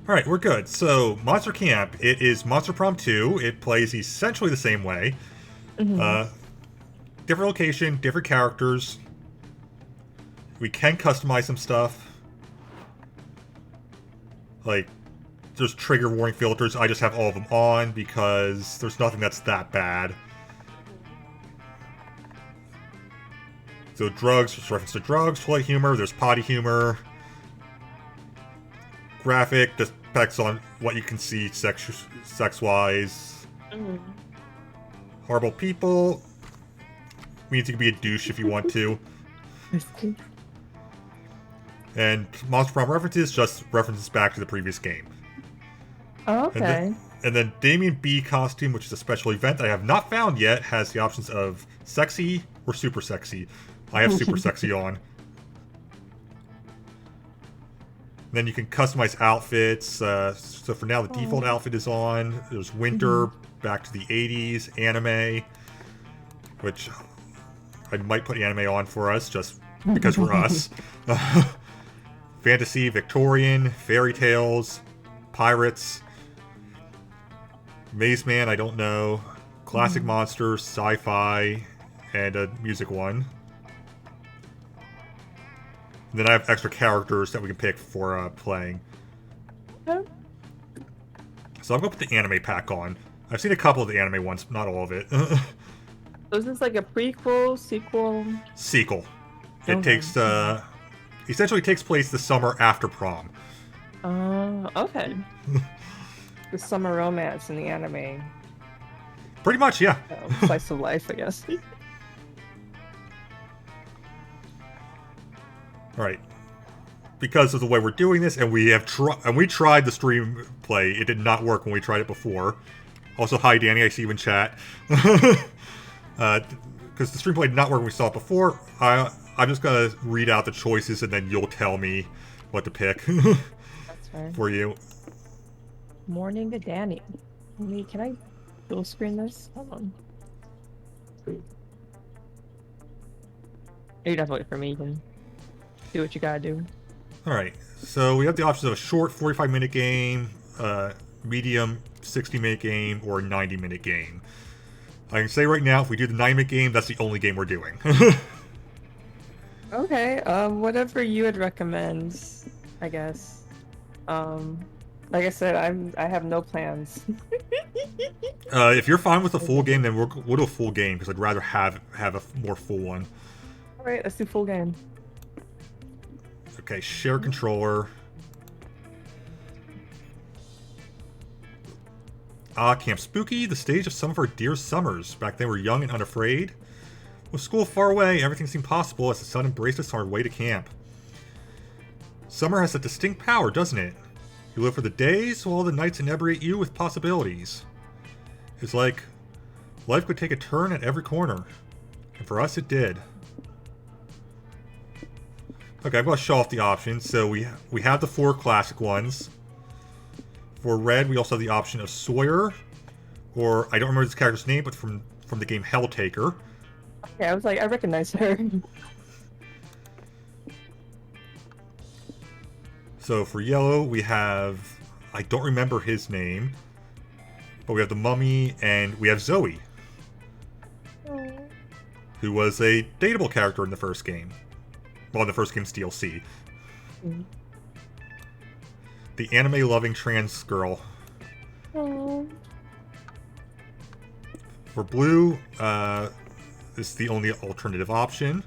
Alright, we're good. So, Monster Camp. It is Monster Prom 2. It plays essentially the same way. Hmm. Uh, different location, different characters. We can customize some stuff. Like, there's trigger warning filters. I just have all of them on because there's nothing that's that bad. So drugs, just reference to drugs, toilet humor, there's potty humor. Graphic, just depends on what you can see sex-wise. Hmm. Horrible people, means you can be a douche if you want to. And Monster Prom references, just references back to the previous game. Oh, And then, okay. and then Damien B costume, which is a special event that I have not found yet, has the options of sexy or super sexy. I have super sexy on. Then you can customize outfits. So for now, the default outfit is on. There's winter, Hmm. back to the 80s, anime, which I might put anime on for us just because we're us. Fantasy, Victorian, fairy tales, pirates, Maze Man, I don't know, classic monsters, sci-fi, and a music one. And then I have extra characters that we can pick for playing. So So I'm going to put the anime pack on. I've seen a couple of the anime ones, but not all of it. is this like a prequel, sequel? Sequel. It Okay. takes, essentially takes place the summer after prom. Okay. The summer romance in the anime. Pretty much, yeah. Slice of life, I guess. Alright. Because of the way we're doing this, and we tried the stream play, it did not work when we tried it before. Also, hi Danny, I see you in chat. Because the stream play did not work when we saw it before, I'm just gonna read out the choices and then you'll tell me what to pick That's fair. for you. Morning to Danny. Wait, can I dual screen this? Hold on. You don't have to wait for me. You can do what you gotta do. Alright, so we have the options of a short 45-minute game, medium 60-minute game, or a 90-minute game. I can say right now, if we do the 90-minute game, that's the only game we're doing. Okay, whatever you would recommend, I guess. Like I said, I have no plans. If you're fine with a full game, then we'll do a full game, because I'd rather have a more full one. Alright, let's do full game. Okay, share controller. Camp Spooky, the stage of some of our dear summers. Back then we were young and unafraid. With school far away, everything seemed possible as the sun embraced us on our way to camp. Summer has a distinct power, doesn't it? You live for the days, while the nights inebriate you with possibilities. It's like life could take a turn at every corner. And for us, it did. Okay, I'm going to show off the options. So we have the 4 classic ones. For red, we also have the option of Sawyer, or I don't remember this character's name, but from the game Helltaker. Okay, I was like, I recognize her. So for yellow, we have, I don't remember his name, but we have the Mummy, and we have Zoe, who was a dateable character in the first game. Well, in the first game's DLC. The anime-loving trans girl. Oh. For blue, this is the only alternative option.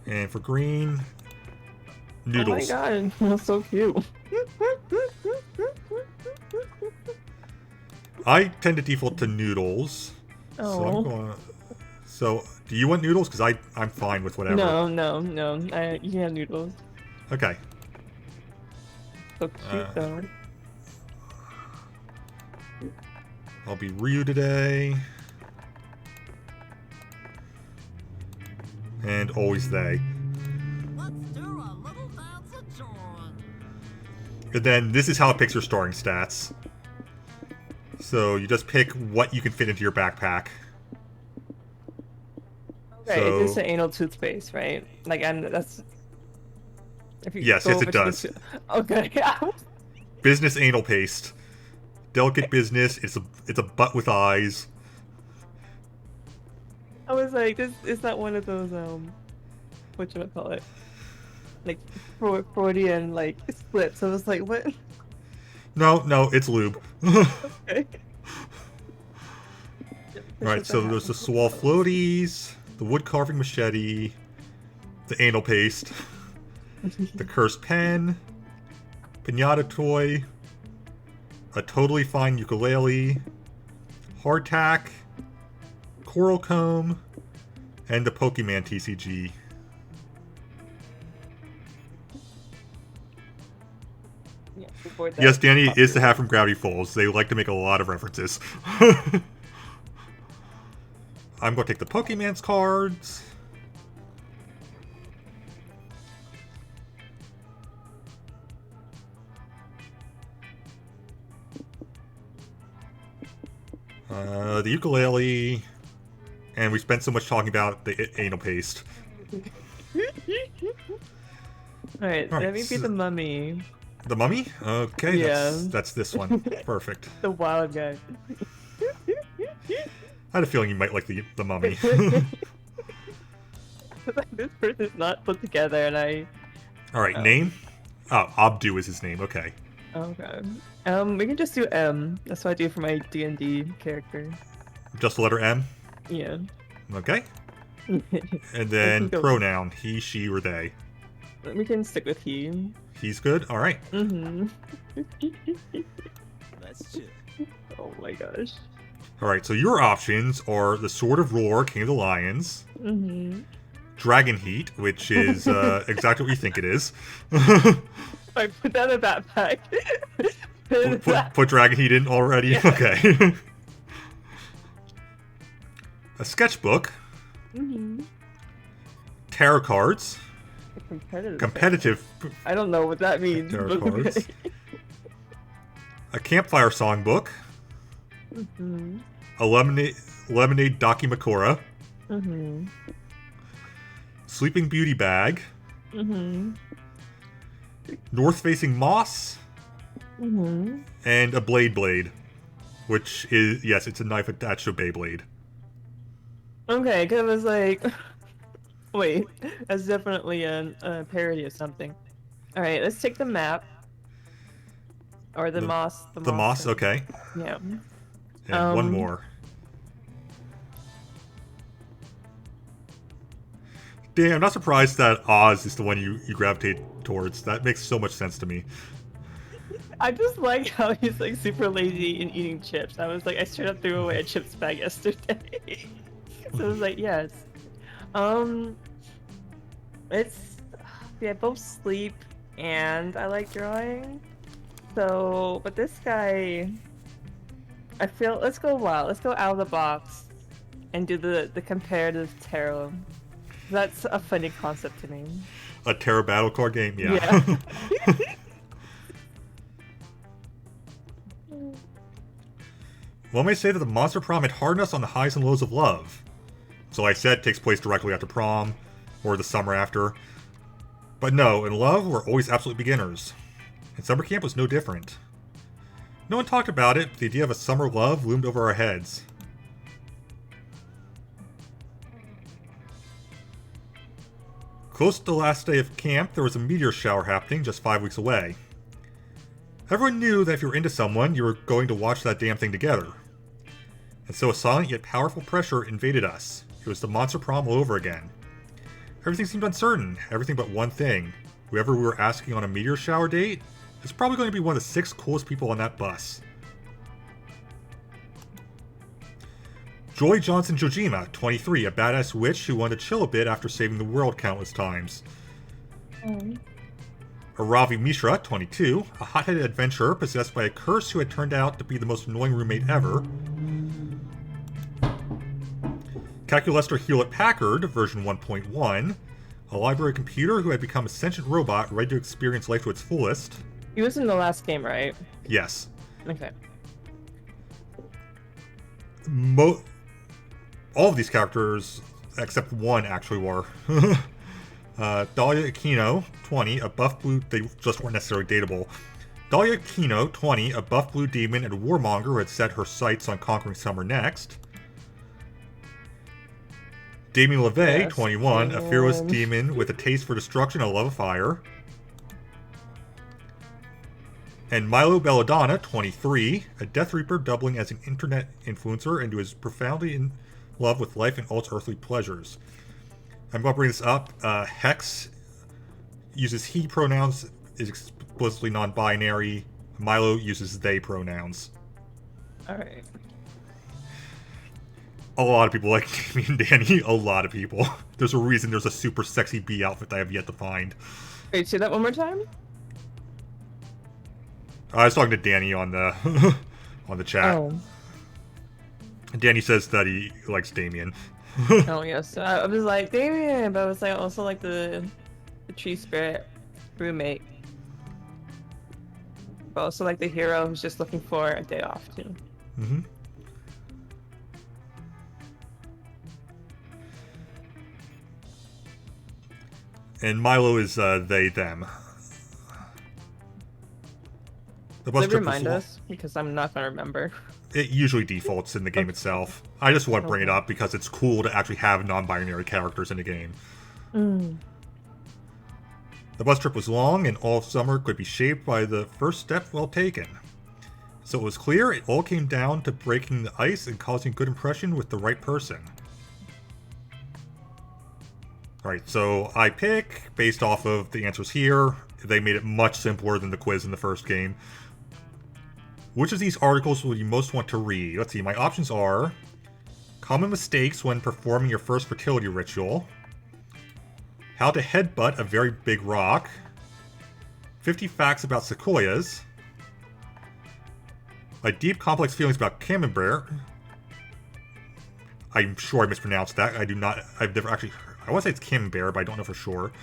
And for green, Noodles. Oh my god, that's so cute. I tend to default to Noodles. So I'm going. So, do you want Noodles? Because I'm fine with whatever. No. You can have noodles. Okay. So cute though. I'll be Ryu today. And always they. Let's do a little dance of joy. And then this is how it picks your starting stats. So you just pick what you can fit into your backpack. Okay, So- it is an anal toothpaste, right? Like, and that's If you Yes, go yes, it over to the does. Okay. Business anal paste. Delicate business. It's a butt with eyes. I was like, this is not one of those whatchamacallit? Like Freudian like splits. I was like, what? No, it's lube. Okay. Alright, so there's the Swall floaties, the wood carving machete, the anal paste, the cursed pen, pinata toy, a totally fine ukulele, hardtack, coral comb, and the Pokemon TCG. Yeah, before that, Yes, Danny is the popular. half from Gravity Falls. They like to make a lot of references. I'm going to take the Pokemon's cards. The ukulele. And we spent so much talking about the anal paste. Alright, Alright, let me be the mummy. The mummy? Okay, Yeah. that's this one. Perfect. The wild guy. I had a feeling you might like the mummy. This person's not put together, and I. Alright, name? Oh, Abdu is his name, okay. Okay. We can just do M. That's what I do for my D&D character. Just the letter M? Yeah. Okay. And We then can go- pronoun, he, she, or they. We can stick with he. He's good? Alright. Mm-hmm. Let's chill. Oh my gosh. Alright, so your options are the Sword of Roar, King of the Lions, Mm-hmm. Dragon Heat, which is exactly what you think it is. I put that in a backpack. Put Dragon Heat in already? Yeah. Okay. A sketchbook, Mm-hmm. tarot cards, Competitive. I don't know what that means. tarot but cards, okay. a campfire songbook, Mm-hmm. a lemonade Dakimakura, Mm-hmm. Sleeping Beauty bag, Mm-hmm. north-facing moss, Mm-hmm. and a blade, which is, yes, it's a knife attached to a Beyblade. Okay, because I was like, wait, that's definitely a parody of something. All right, let's take the map. Or the moss. The moss, thing. okay. Yeah. And one more. Damn, I'm not surprised that Oz is the one you gravitate towards. That makes so much sense to me. I just like how he's like super lazy in eating chips. I was like, I straight up threw away a chips bag yesterday. So I was like, yes. It's yeah, both sleep and I like drawing. So, but this guy, I feel let's go wild. Let's go out of the box and do the comparative tarot. That's a funny concept to me. A Terra battle card game, yeah. One may say that the Monster Prom had hardened us on the highs and lows of love. So like I said, it takes place directly after prom, or the summer after. But no, in love, we're always absolute beginners. And summer camp was no different. No one talked about it, but the idea of a summer love loomed over our heads. Close to the last day of camp, there was a meteor shower happening just 5 weeks away. Everyone knew that if you were into someone, you were going to watch that damn thing together. And so a silent yet powerful pressure invaded us. It was the Monster Prom all over again. Everything seemed uncertain, everything but one thing. Whoever we were asking on a meteor shower date is probably going to be one of the 6 coolest people on that bus. Joy Johnson Jojima, 23, a badass witch who wanted to chill a bit after saving the world countless times. Ravi Mishra, 22, a hot-headed adventurer possessed by a curse who had turned out to be the most annoying roommate ever. Calculester Hewlett-Packard, version 1.1, a library computer who had become a sentient robot ready to experience life to its fullest. He was in the last game, right? Yes. Okay. All of these characters, except one, actually were. Dahlia Aquino, 20, a buff blue... They just weren't necessarily dateable. Dahlia Aquino, 20, a buff blue demon and a warmonger who had set her sights on conquering Summer next. Damien LeVay, Yes, 21, a fearless Damien. demon with a taste for destruction and a love of fire. And Milo Belladonna, 23, a Death Reaper doubling as an internet influencer and who is profoundly in love with life and all its earthly pleasures. I'm going to bring this up. Hex uses he pronouns, is explicitly non-binary. Milo uses they pronouns. Alright. A lot of people like Damien and Danny. A lot of people. There's a reason there's a super sexy bee outfit I have yet to find. Wait, say that one more time? I was talking to Danny on the on the chat. Oh. Danny says that he likes Damien. Oh, yes. I was like, Damien, but I was like, also like the tree spirit roommate. But also like the hero who's just looking for a day off, too. Mm-hmm. And Milo is they, them. The bus Does it trip was remind long. us? Because I'm not going to remember. It usually defaults in the game itself. I just want to bring it up because it's cool to actually have non-binary characters in the game. Mm. The bus trip was long, and all of summer could be shaped by the first step well taken. So it was clear it all came down to breaking the ice and causing a good impression with the right person. Alright, so I pick based off of the answers here. They made it much simpler than the quiz in the first game. Which of these articles would you most want to read? Let's see, my options are common mistakes when performing your first fertility ritual, how to headbutt a very big rock, 50 facts about sequoias, my deep complex feelings about camembert. I'm sure I mispronounced that. I've never actually heard. I want to say it's camembert, but I don't know for sure.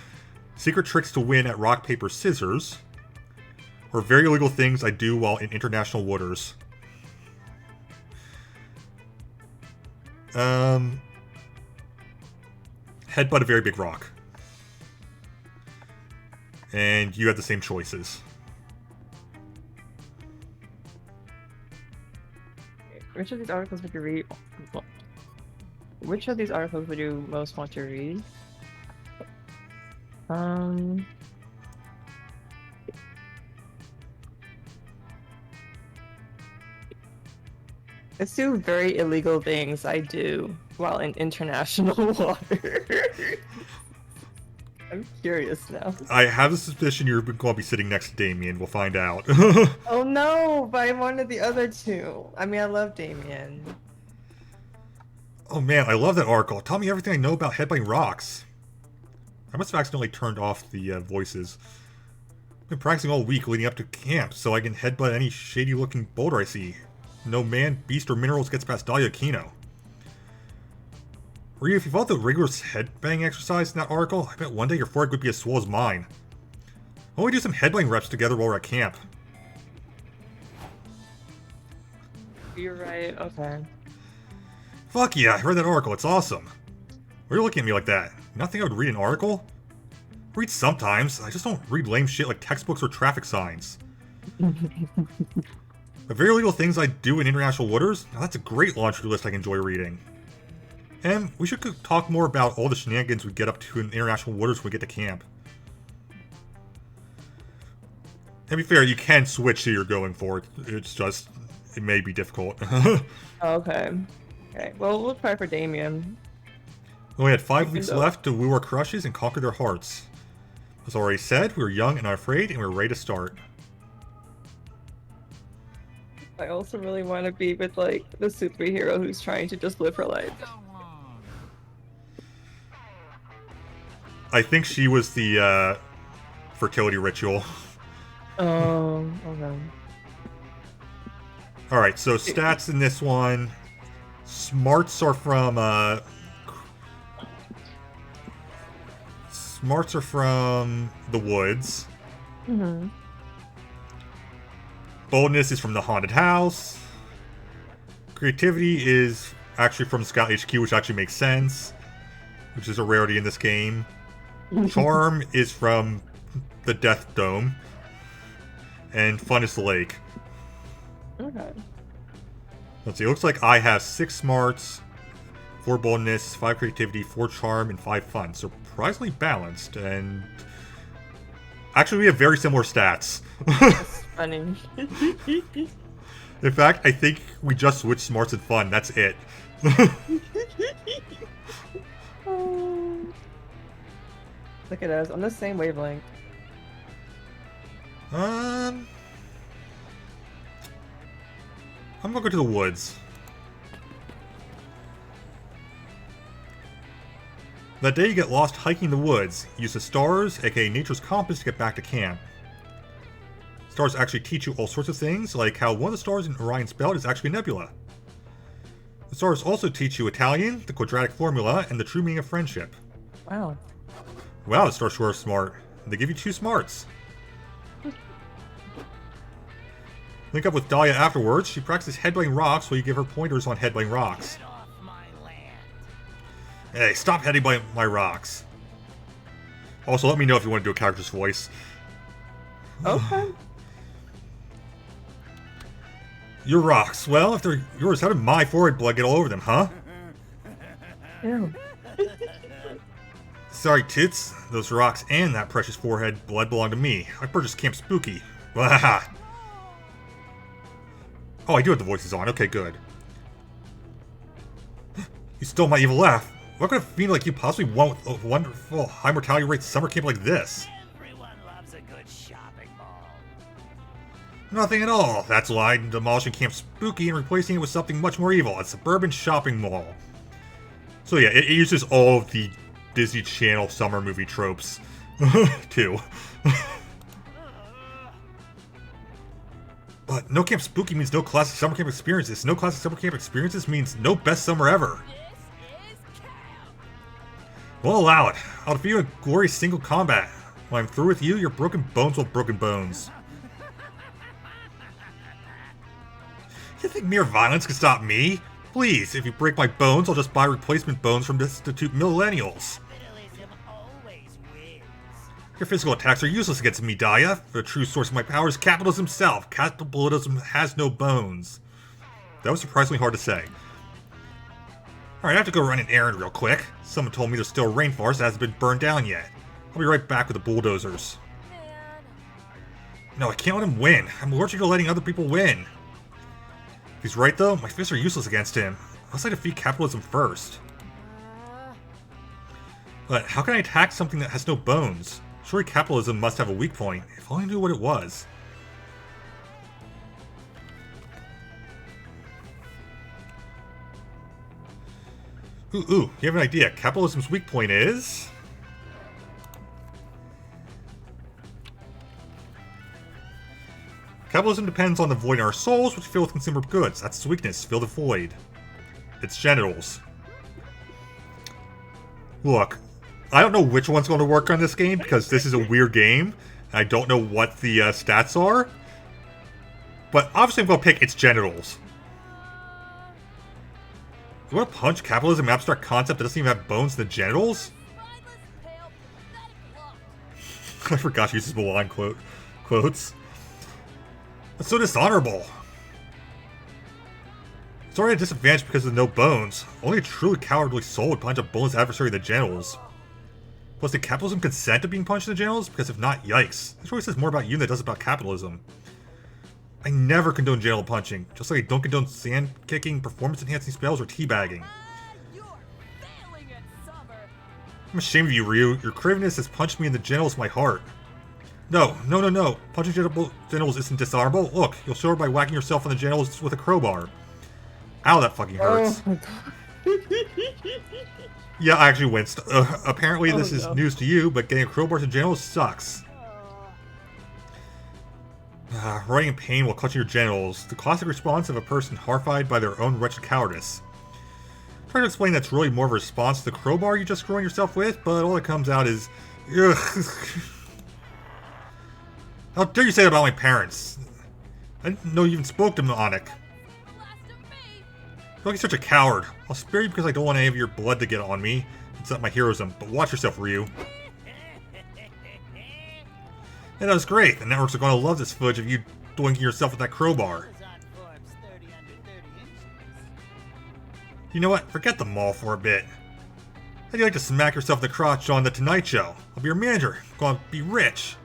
Secret tricks to win at rock, paper, scissors. Or very illegal things I do while in international waters. Headbutt a very big rock. And you had the same choices. Which of these articles would you read? Which of these articles would you most want to read? Let's do very illegal things I do while in international water. I'm curious now. I have a suspicion you're going to be sitting next to Damien. We'll find out. Oh no, but I wanted the other two. I mean, I love Damien. Oh man, I love that article. Tell me everything I know about headbutting rocks. I must have accidentally turned off the voices. I've been practicing all week leading up to camp so I can headbutt any shady looking boulder I see. No man, beast, or minerals gets past Dahlia Aquino. Ryu, if you followed the rigorous headbang exercise in that article, I bet one day your forehead would be as swole as mine. Why don't we do some headbang reps together while we're at camp? You're right, okay. Fuck yeah, I read that article, it's awesome. Why are you looking at me like that? You not think I would read an article? I read sometimes, I just don't read lame shit like textbooks or traffic signs. The very illegal things I do in international waters? Now that's a great laundry list I can enjoy reading. And we should talk more about all the shenanigans we get up to in international waters when we get to camp. To be fair, you can switch who you're going for. It's just, it may be difficult. Okay. Okay, well, we'll try for Damien. We only had 5 weeks left to woo our crushes and conquer their hearts. As already said, we were young and unafraid, and we were ready to start. I also really want to be with, like, the superhero who's trying to just live her life. Go on. I think she was the fertility ritual. Oh, okay. Alright, so stats in this one. Smarts are from the woods. Mm-hmm. Boldness is from the haunted house. Creativity is actually from Scout HQ, which actually makes sense. Which is a rarity in this game. Charm is from the Death Dome. And Fun is the lake. Okay. Let's see, it looks like I have 6 smarts, 4 boldness, 5 creativity, 4 charm, and 5 fun. Surprisingly balanced, and... Actually, we have very similar stats. That's funny. In fact, I think we just switched smarts and fun, that's it. Look at us, on the same wavelength. I'm gonna go to the woods. That day you get lost hiking in the woods. Use the stars, aka nature's compass, to get back to camp. Stars actually teach you all sorts of things, like how one of the stars in Orion's belt is actually a nebula. The stars also teach you Italian, the quadratic formula, and the true meaning of friendship. Wow. Wow, the stars sure are smart. They give you 2 smarts. Link up with Dahlia afterwards. She practices headbutting rocks while you give her pointers on headbutting rocks. Get off my land. Hey, stop headbutting my rocks. Also, let me know if you want to do a character's voice. Okay. Your rocks. Well, if they're yours, how did my forehead blood get all over them, huh? Ew. Sorry, tits. Those rocks and that precious forehead blood belong to me. I purchased Camp Spooky. Blah. Oh, I do have the voices on. Okay, good. You stole my evil laugh. What could a fiend like you possibly want with a wonderful high mortality rate summer camp like this? Everyone loves a good shopping mall. Nothing at all. That's why I'm demolishing Camp Spooky and replacing it with something much more evil, a suburban shopping mall. So yeah, it uses all of the Disney Channel summer movie tropes, too. But no Camp Spooky means no classic summer camp experiences. No classic summer camp experiences means no best summer ever. This is camp. We'll allow it. I'll defeat you in glorious single combat. When I'm through with you, your broken bones will have broken bones. You think mere violence can stop me? Please, if you break my bones, I'll just buy replacement bones from destitute millennials. Capitalism always wins. Your physical attacks are useless against me, Dahlia. The true source of my power is capitalism itself. Capitalism has no bones. That was surprisingly hard to say. Alright, I have to go run an errand real quick. Someone told me there's still a rainforest that hasn't been burned down yet. I'll be right back with the bulldozers. No, I can't let him win. I'm allergic to letting other people win. If he's right, though, my fists are useless against him. Unless I defeat capitalism first. But how can I attack something that has no bones? Surely capitalism must have a weak point. If only I knew what it was. Ooh, you have an idea. Capitalism's weak point is... Capitalism depends on the void in our souls, which fill with consumer goods. That's its weakness. Fill the void. Its genitals. Look, I don't know which one's going to work on this game, because this is a weird game. I don't know what the stats are. But obviously I'm going to pick its genitals. You want to punch capitalism, an abstract concept that doesn't even have bones in the genitals? I forgot to use his Milan quotes. That's so dishonorable. It's already a disadvantage because of no bones. Only a truly cowardly soul would punch a boneless adversary in the genitals. Plus, did capitalism consent to being punched in the genitals? Because if not, yikes. This really says more about you than it does about capitalism. I never condone genital punching, just like I don't condone sand kicking, performance-enhancing spells, or teabagging. You're failing at summer. I'm ashamed of you, Ryu. Your cravenness has punched me in the genitals of my heart. No. Punching genitals isn't dishonorable. Look, you'll show her by whacking yourself on the genitals with a crowbar. Ow, that fucking hurts. Oh my god. Yeah, I actually winced. Apparently this is news to you, but getting a crowbar to genitals sucks. Writing in pain while clutching your genitals. The classic response of a person horrified by their own wretched cowardice. Try to explain that's really more of a response to the crowbar you just screwing yourself with, but all that comes out is... Ugh. How dare you say that about my parents? I didn't know you even spoke to Monic. You're like such a coward. I'll spare you because I don't want any of your blood to get on me. It's not my heroism, but watch yourself, Ryu. And that was great. The networks are going to love this footage of you doinking yourself with that crowbar. You know what? Forget the mall for a bit. How'd you like to smack yourself in the crotch on The Tonight Show? I'll be your manager. I'm going to be rich.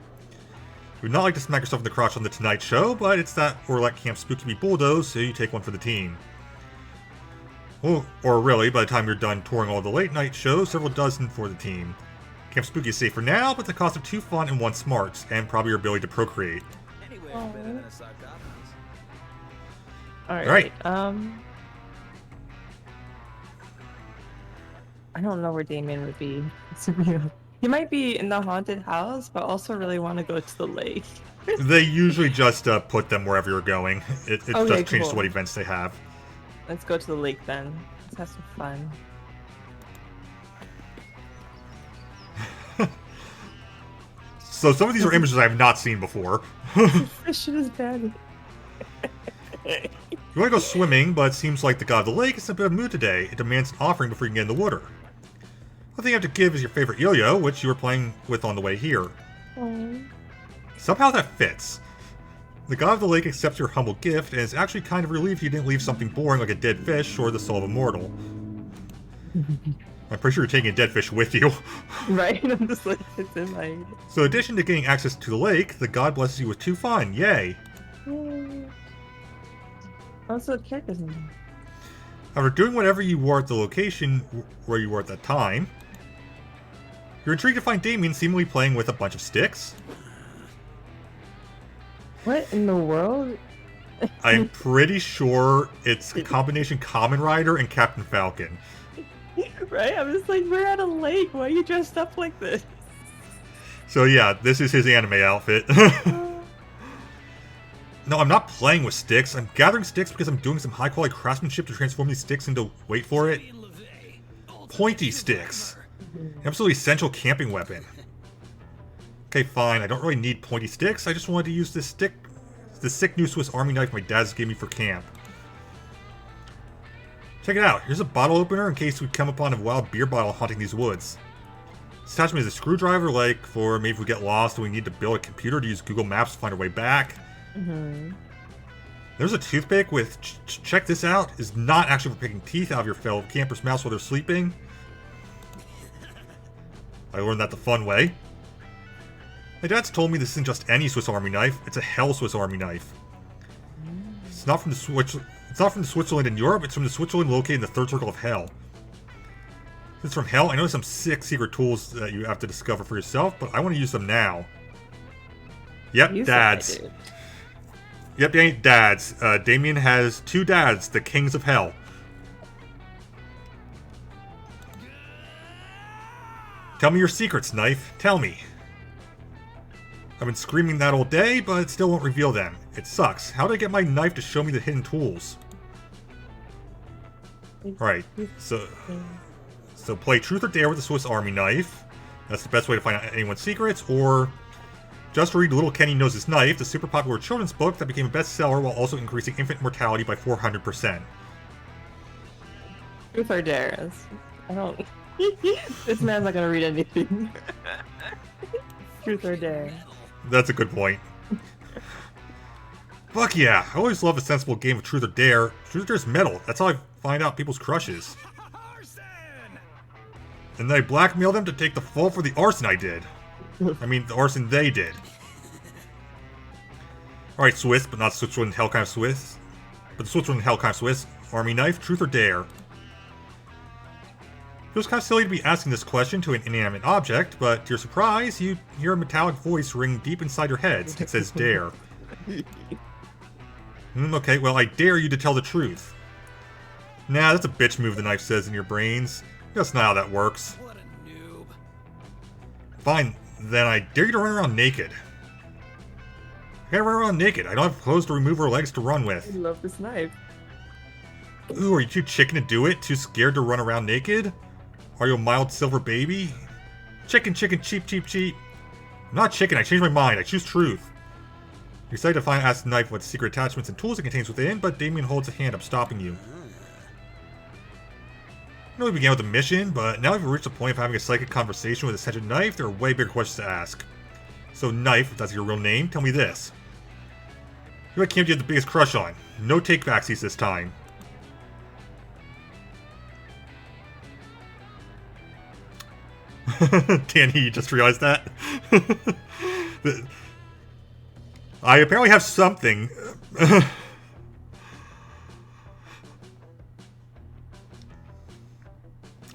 You would not like to smack yourself in the crotch on The Tonight Show, but it's that or let Camp Spooky be bulldozed, so you take one for the team. Well, or really, by the time you're done touring all the late night shows, several dozen for the team. Camp Spooky is safe for now, but the cost of 2 fun and 1 smarts, and probably your ability to procreate. Alright. I don't know where Damien would be. He might be in the haunted house, but also really want to go to the lake. They usually just put them wherever you're going. It Okay, just changes cool. what events they have. Let's go to the lake then. Let's have some fun. So some of these are images I have not seen before. This shit is bad. You want to go swimming, but it seems like the god of the lake is in a bit of a mood today. It demands an offering before you can get in the water. One thing you have to give is your favorite yo-yo, which you were playing with on the way here. Aww. Somehow that fits. The god of the lake accepts your humble gift, and is actually kind of relieved you didn't leave something boring like a dead fish or the soul of a mortal. I'm pretty sure you're taking a dead fish with you. Right? I'm just like, it's in my... So in addition to getting access to the lake, the god blesses you with 2 fun. Yay! Also, characters in there. After doing whatever you were at the location where you were at that time, you're intrigued to find Damien seemingly playing with a bunch of sticks. What in the world? I'm pretty sure it's a combination Kamen Rider and Captain Falcon. Right? I'm just like, we're at a lake. Why are you dressed up like this? So yeah, this is his anime outfit. No, I'm not playing with sticks. I'm gathering sticks because I'm doing some high-quality craftsmanship to transform these sticks into, wait for it, pointy sticks. An absolutely essential camping weapon. Okay, fine. I don't really need pointy sticks. I just wanted to use this sick new Swiss Army knife my dad's gave me for camp. Check it out. Here's a bottle opener in case we come upon a wild beer bottle haunting these woods. This attachment is a screwdriver, like for maybe if we get lost and we need to build a computer to use Google Maps to find our way back. There's a toothpick with, check this out, is not actually for picking teeth out of your fellow camper's mouths while they're sleeping. I learned that the fun way. My dad's told me this isn't just any Swiss Army knife, it's a hell Swiss Army knife. It's not from the Switzerland in Europe, it's from the Switzerland located in the third circle of hell. Since it's from hell, I know there's some sick secret tools that you have to discover for yourself, but I want to use them now. Yep, dads. Yep, they ain't dads. Damien has 2 dads, the kings of hell. Tell me your secrets, knife. Tell me. I've been screaming that all day, but it still won't reveal them. It sucks. How did I get my knife to show me the hidden tools? Alright, so play Truth or Dare with the Swiss Army knife. That's the best way to find out anyone's secrets, or just read Little Kenny Knows His Knife, the super popular children's book that became a bestseller while also increasing infant mortality by 400%. Truth or Dare? I don't... This man's not gonna read anything. Truth or Dare? That's a good point. Fuck yeah, I always love a sensible game of Truth or Dare. Truth or Dare is metal, that's how I find out people's crushes. And then I blackmail them to take the fall for the arson I did. I mean, the arson they did. Alright, Swiss, but not Switzerland hell kind of Swiss. But the Switzerland hell kind of Swiss. Army knife, Truth or Dare? Feels kind of silly to be asking this question to an inanimate object, but to your surprise, you hear a metallic voice ring deep inside your heads. It says dare. Okay, well, I dare you to tell the truth. Nah, that's a bitch move, the knife says in your brains. That's not how that works. What a noob. Fine, then I dare you to run around naked. I can't run around naked. I don't have clothes to remove or legs to run I with. love this knife. Ooh, are you too chicken to do it? Too scared to run around naked? Are you a mild silver baby? Chicken, chicken, cheap, cheap, cheap. I'm not chicken, I changed my mind. I choose truth. You're excited to ask the knife what secret attachments and tools it contains within, but Damien holds a hand up, stopping you. I know we began with a mission, but now we've reached the point of having a psychic conversation with a sentient knife, there are way bigger questions to ask. So, Knife, if that's your real name, tell me this. Who at camp do you have the biggest crush on? No take-backsies this time. Danny, you just realized that? I apparently have something.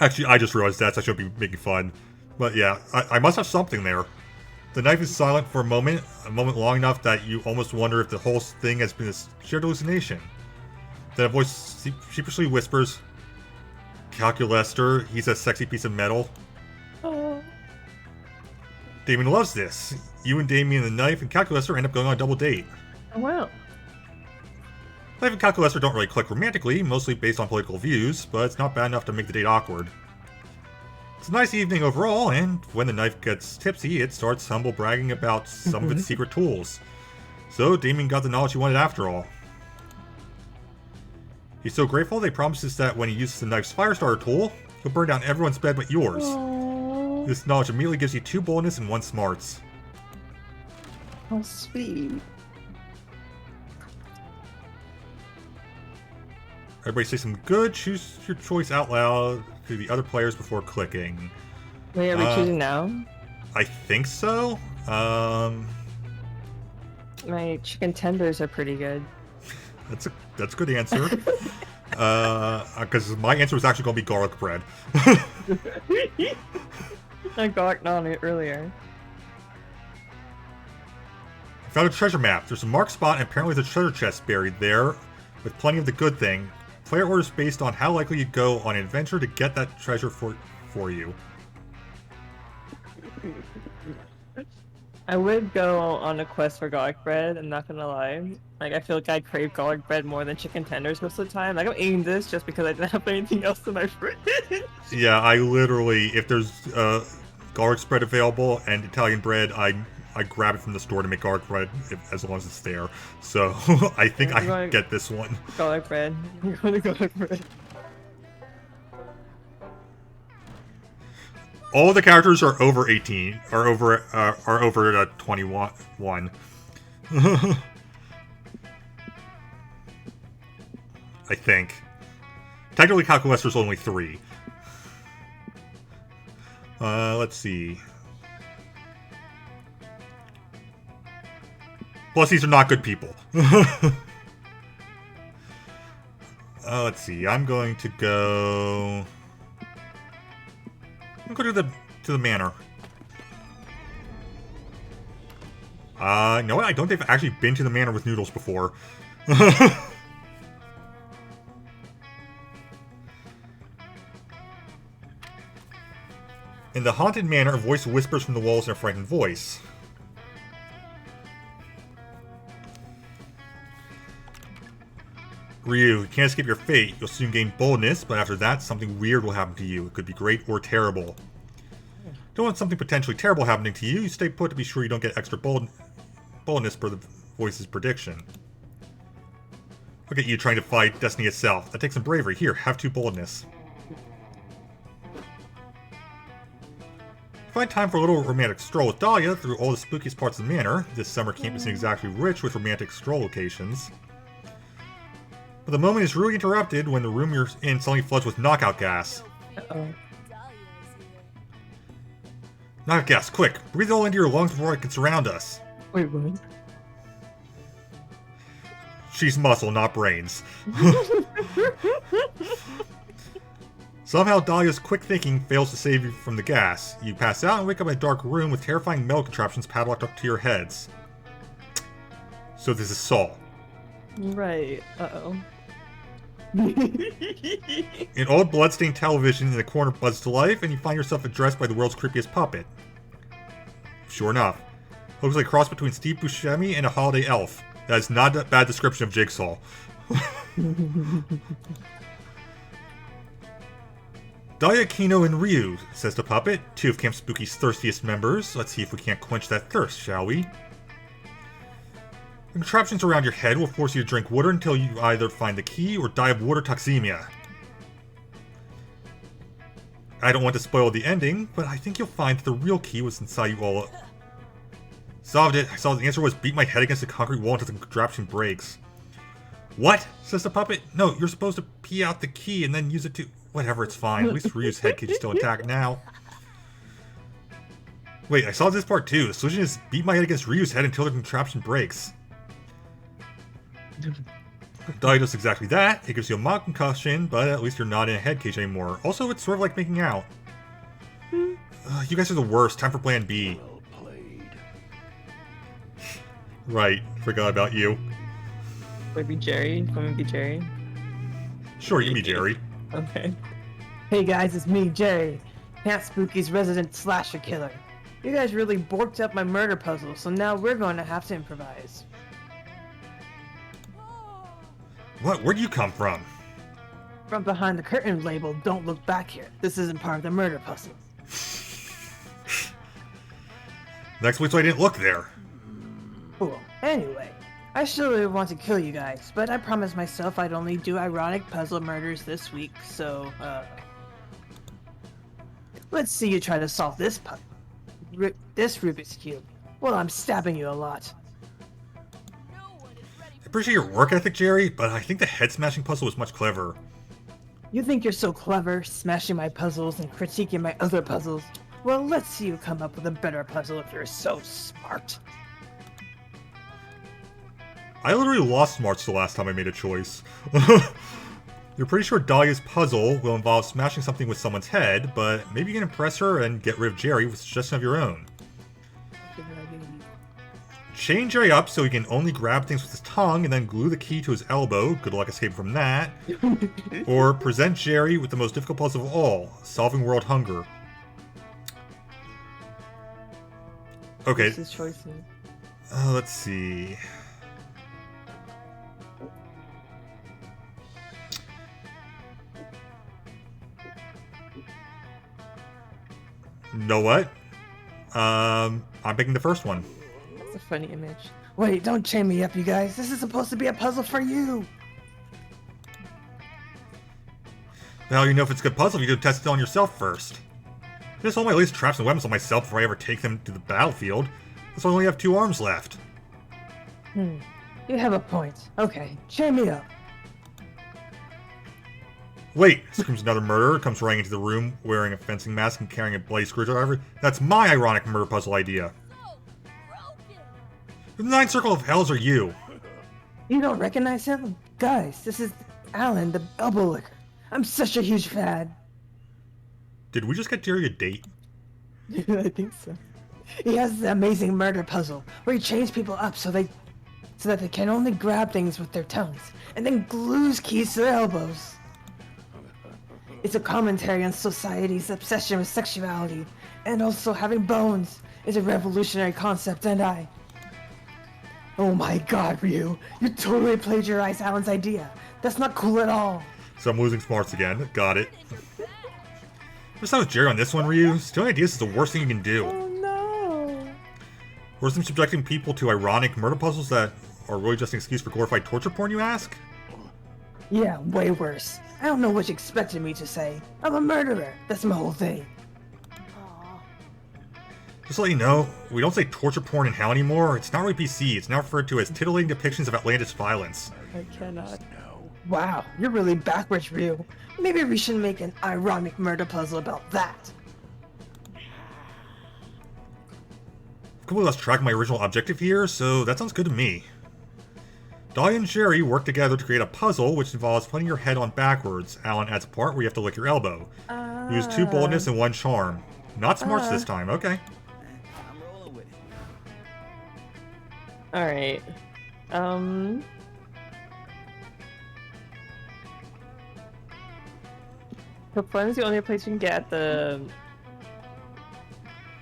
Actually, I just realized that, so I shouldn't be making fun. But yeah, I must have something there. The knife is silent for a moment long enough that you almost wonder if the whole thing has been a shared hallucination. Then a voice sheepishly whispers, Calculester, he's a sexy piece of metal. Oh. Damien loves this. You and Damien and the knife and Calculester end up going on a double date. Oh, wow. Knife and Calculester don't really click romantically, mostly based on political views, but it's not bad enough to make the date awkward. It's a nice evening overall, and when the knife gets tipsy, it starts humble bragging about some of its secret tools. So Damien got the knowledge he wanted after all. He's so grateful they promises that when he uses the knife's Firestarter tool, he'll burn down everyone's bed but yours. Aww. This knowledge immediately gives you 2 boldness and 1 smarts. How sweet. Everybody say some good, choose your choice out loud to the other players before clicking. Wait, are we choosing now? I think so. My chicken tenders are pretty good. That's a good answer. Because my answer was actually going to be garlic bread. I got on it earlier. I found a treasure map. There's a marked spot and apparently there's a treasure chest buried there with plenty of the good thing. Player orders based on how likely you go on an adventure to get that treasure for you. I would go on a quest for garlic bread, I'm not gonna lie. Like, I feel like I crave garlic bread more than chicken tenders most of the time. Like, I'm eating this just because I didn't have anything else in my fridge. Yeah, I literally, if there's garlic spread available and Italian bread, I grab it from the store to make garlic bread as long as it's there. So I think I get this one. Garlic bread. I'm going to garlic bread. All the characters are over 18, are over 21. I think. Technically, Calculester's only 3. Let's see. Plus, these are not good people. Let's see. I'm going to go. I'm going to the manor. You know what? I don't think I've actually been to the manor with noodles before. In the haunted manor, a voice whispers from the walls in a frightened voice. Ryu, you can't escape your fate. You'll soon gain boldness, but after that, something weird will happen to you. It could be great or terrible. Don't want something potentially terrible happening to you. You stay put to be sure you don't get extra boldness per the voice's prediction. Look at you trying to fight destiny itself. That takes some bravery. Here, have 2 boldness. Find time for a little romantic stroll with Dahlia through all the spookiest parts of the manor. This summer camp isn't exactly rich with romantic stroll locations. But the moment is really interrupted when the room you're in suddenly floods with knockout gas. Uh-oh. Knockout gas, quick! Breathe it all into your lungs before it can surround us. Wait, what? She's muscle, not brains. Somehow Dahlia's quick thinking fails to save you from the gas. You pass out and wake up in a dark room with terrifying metal contraptions padlocked up to your heads. So this is Saul. Right. Uh-oh. An old bloodstained television in the corner buzzes to life, and you find yourself addressed by the world's creepiest puppet. Sure enough. Looks like a cross between Steve Buscemi and a holiday elf. That is not a bad description of Jigsaw. Dahlia, Kino, and Ryu, says the puppet, 2 of Camp Spooky's thirstiest members. Let's see if we can't quench that thirst, shall we? The contraptions around your head will force you to drink water until you either find the key or die of water toxemia. I don't want to spoil the ending, but I think you'll find that the real key was inside you all Solved it. I saw the answer was beat my head against the concrete wall until the contraption breaks. What? Says the puppet. No, you're supposed to pee out the key and then use it to... Whatever, it's fine. At least Ryu's head cage is still intact now. Wait, I saw this part too. The solution is beat my head against Ryu's head until the contraption breaks. Dahlia does exactly that. It gives you a mild concussion, but at least you're not in a head cage anymore. Also, it's sort of like making out. You guys are the worst. Time for plan B. Well played. Right. Forgot about you. Would it be Jerry? Want me to be Jerry? Sure, you can be Jerry. Okay. Hey guys, it's me, Jerry, Cat Spooky's resident slasher killer. You guys really borked up my murder puzzle, so now we're going to have to improvise. What? Where'd you come from? From behind the curtain label, don't look back here. This isn't part of the murder puzzle. Next week, so I didn't look there. Cool. Anyway, I still really want to kill you guys, but I promised myself I'd only do ironic puzzle murders this week, so, let's see you try to solve this puzzle. This Rubik's Cube. Well, I'm stabbing you a lot. I appreciate your work ethic, Jerry, but I think the head-smashing puzzle was much cleverer. You think you're so clever, smashing my puzzles and critiquing my other puzzles? Well, let's see you come up with a better puzzle if you're so smart. I literally lost smarts the last time I made a choice. You're pretty sure Dahlia's puzzle will involve smashing something with someone's head, but maybe you can impress her and get rid of Jerry with a suggestion of your own. Chain Jerry up so he can only grab things with his tongue and then glue the key to his elbow. Good luck escaping from that. Or present Jerry with the most difficult puzzle of all, solving world hunger. Okay. What's his choices? Let's see. Know what? I'm picking the first one. That's a funny image. Wait, don't chain me up, you guys. This is supposed to be a puzzle for you. Well, you know if it's a good puzzle, you could test it on yourself first. I just hold my laser traps and weapons on myself before I ever take them to the battlefield. That's why I only have 2 arms left. You have a point. Okay, chain me up. Wait, screams another murderer, comes running into the room wearing a fencing mask and carrying a bloody screwdriver. That's my ironic murder puzzle idea. The 9 circle of hells are you. You don't recognize him? Guys, this is Alan, the elbow licker. I'm such a huge fan. Did we just get Jerry a date? I think so. He has the amazing murder puzzle where he chains people up so that they can only grab things with their tongues and then glues keys to their elbows. It's a commentary on society's obsession with sexuality, and also having bones is a revolutionary concept, and Oh my god, Ryu, you totally plagiarized Alan's idea. That's not cool at all. So I'm losing smarts again. Got it. What's up with Jerry on this one, Ryu? Stealing ideas is the worst thing you can do. Oh no! Worse than subjecting people to ironic murder puzzles that are really just an excuse for glorified torture porn, you ask? Yeah, way worse. I don't know what you expected me to say. I'm a murderer. That's my whole thing. Just to let you know, we don't say torture porn in hell anymore. It's not really PC. It's now referred to as titillating depictions of outlandish violence. I cannot. Wow, you're really backwards, Ryu. Maybe we should make an ironic murder puzzle about that. I've completely lost track of my original objective here, so that sounds good to me. Dahlia and Jerry work together to create a puzzle which involves putting your head on backwards. Alan adds a part where you have to lick your elbow. Use 2 boldness and 1 charm. Not smarts this time, okay. I'm rolling with it. Alright. The fun's the only place you can get at the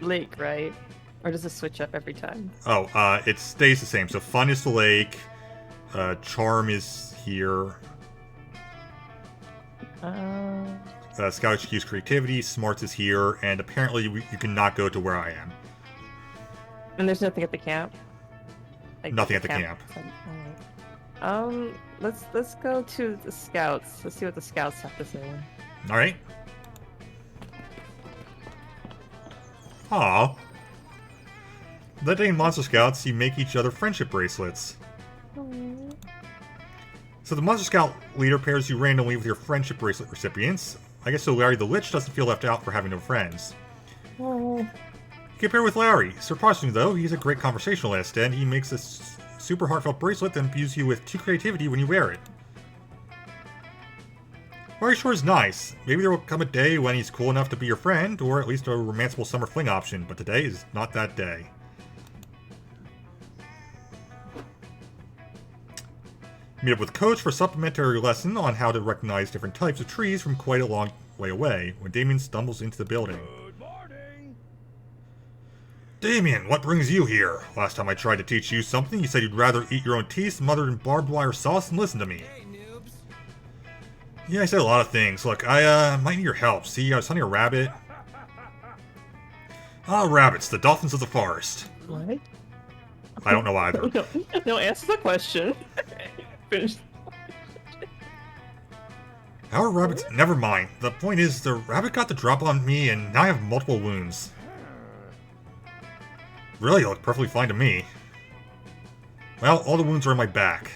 lake, right? Or does it switch up every time? Oh, it stays the same. So fun is the lake, charm is here, scout excuse creativity, smarts is here, and apparently you cannot go to where I am. And there's nothing at the camp? Like, Nothing at the camp. Alright. Let's go to the scouts. Let's see what the scouts have to say. Alright. Aw. That day in Monster Scouts, you make each other friendship bracelets. So the Monster Scout leader pairs you randomly with your friendship bracelet recipients. I guess so Larry the Lich doesn't feel left out for having no friends. Oh. You can pair with Larry. Surprisingly though, he's a great conversationalist, and he makes a super heartfelt bracelet that imbues you with 2 creativity when you wear it. Larry sure is nice. Maybe there will come a day when he's cool enough to be your friend, or at least a romanceable summer fling option, but today is not that day. Meet up with Coach for a supplementary lesson on how to recognize different types of trees from quite a long way away, when Damien stumbles into the building. Good morning. Damien, what brings you here? Last time I tried to teach you something, you said you'd rather eat your own teeth smothered in barbed wire sauce than listen to me. Hey, noobs. Yeah, I said a lot of things. Look, I might need your help. See, I was hunting a rabbit. Ah, rabbits, the dolphins of the forest. What? I don't know either. No, answer the question. Finish. How are rabbits? Never mind. The point is, the rabbit got the drop on me, and now I have multiple wounds. Really, you look perfectly fine to me. Well, all the wounds are in my back.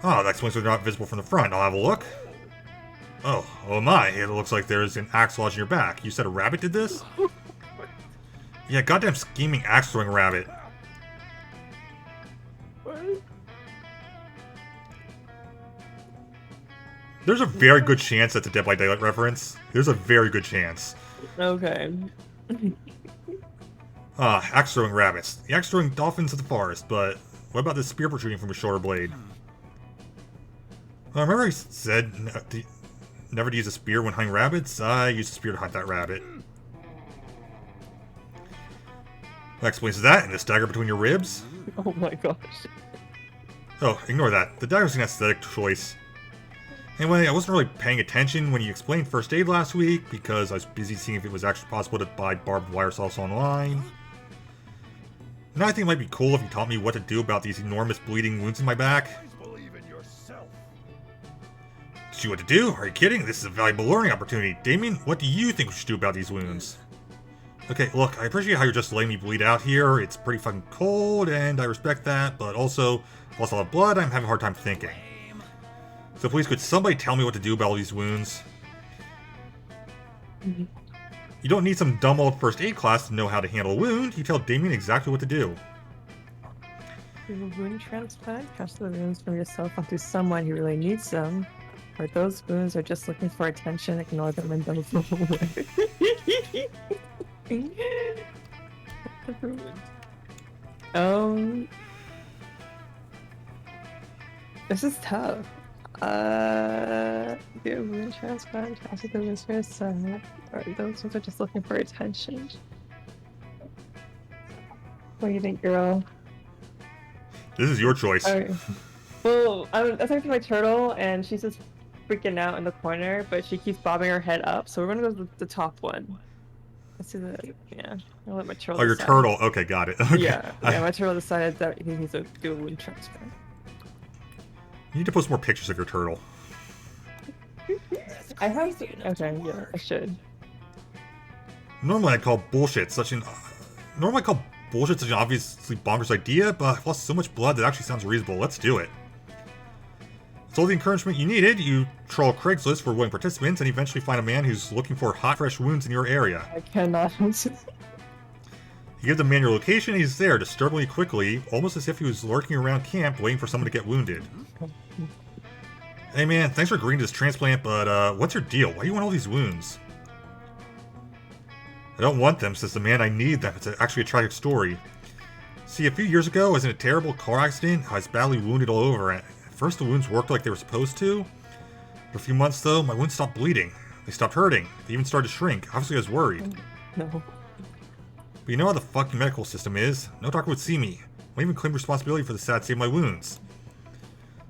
Ah, that explains why they're not visible from the front. I'll have a look. Oh my, it looks like there's an axe lodged in your back. You said a rabbit did this? Yeah, goddamn scheming axe-throwing rabbit. There's a very good chance that's a Dead by Daylight reference. There's a very good chance. Okay. Ah, axe-throwing rabbits. The axe-throwing dolphins of the forest, but what about this spear protruding from a shoulder blade? Well, remember he said never to use a spear when hunting rabbits? I used a spear to hunt that rabbit. That explains that, and this dagger between your ribs? Oh my gosh. Oh, ignore that. The dagger's an aesthetic choice. Anyway, I wasn't really paying attention when you explained first aid last week, because I was busy seeing if it was actually possible to buy barbed wire sauce online. Now I think it might be cool if you taught me what to do about these enormous bleeding wounds in my back. Believe in yourself. Teach you what to do? Are you kidding? This is a valuable learning opportunity. Damien, what do you think we should do about these wounds? Okay, look, I appreciate how you're just letting me bleed out here. It's pretty fucking cold, and I respect that, but also, I've lost a lot of blood, I'm having a hard time thinking. So please, could somebody tell me what to do about all these wounds? You don't need some dumb old first aid class to know how to handle a wound. You tell Damien exactly what to do. Do a wound transplant? Cast the wounds from yourself onto someone who really needs them. Or those wounds are just looking for attention, ignore them and don't go away. This is tough. Do a wound transplant, cast the wounds for yourself. Or those ones are just looking for attention. What do you think, girl? This is your choice. Alright. Well, I'm talking to my turtle, and she's just freaking out in the corner, but she keeps bobbing her head up, so we're gonna go with the top one. Let's see the, yeah, I'll let my turtle Oh, your decide. turtle. Okay, got it. Okay. Yeah, my turtle decided that he needs to do a wound transplant. You need to post more pictures of your turtle. I have to, okay, yeah, I should. Normally I'd call bullshit such an obviously bonkers idea, but I've lost so much blood that actually sounds reasonable. Let's do it. With all the encouragement you needed, you troll Craigslist for willing participants and eventually find a man who's looking for hot, fresh wounds in your area. I cannot. You give the man your location, and he's there, disturbingly quickly, almost as if he was lurking around camp waiting for someone to get wounded. Hey man, thanks for agreeing to this transplant, but what's your deal? Why do you want all these wounds? I don't want them, says the man. I need them. It's actually a tragic story. See, a few years ago, I was in a terrible car accident. I was badly wounded all over. At first, the wounds worked like they were supposed to. For a few months, though, my wounds stopped bleeding. They stopped hurting. They even started to shrink. Obviously, I was worried. No. But you know how the fucking medical system is. No doctor would see me. I won't even claim responsibility for the sad state of my wounds.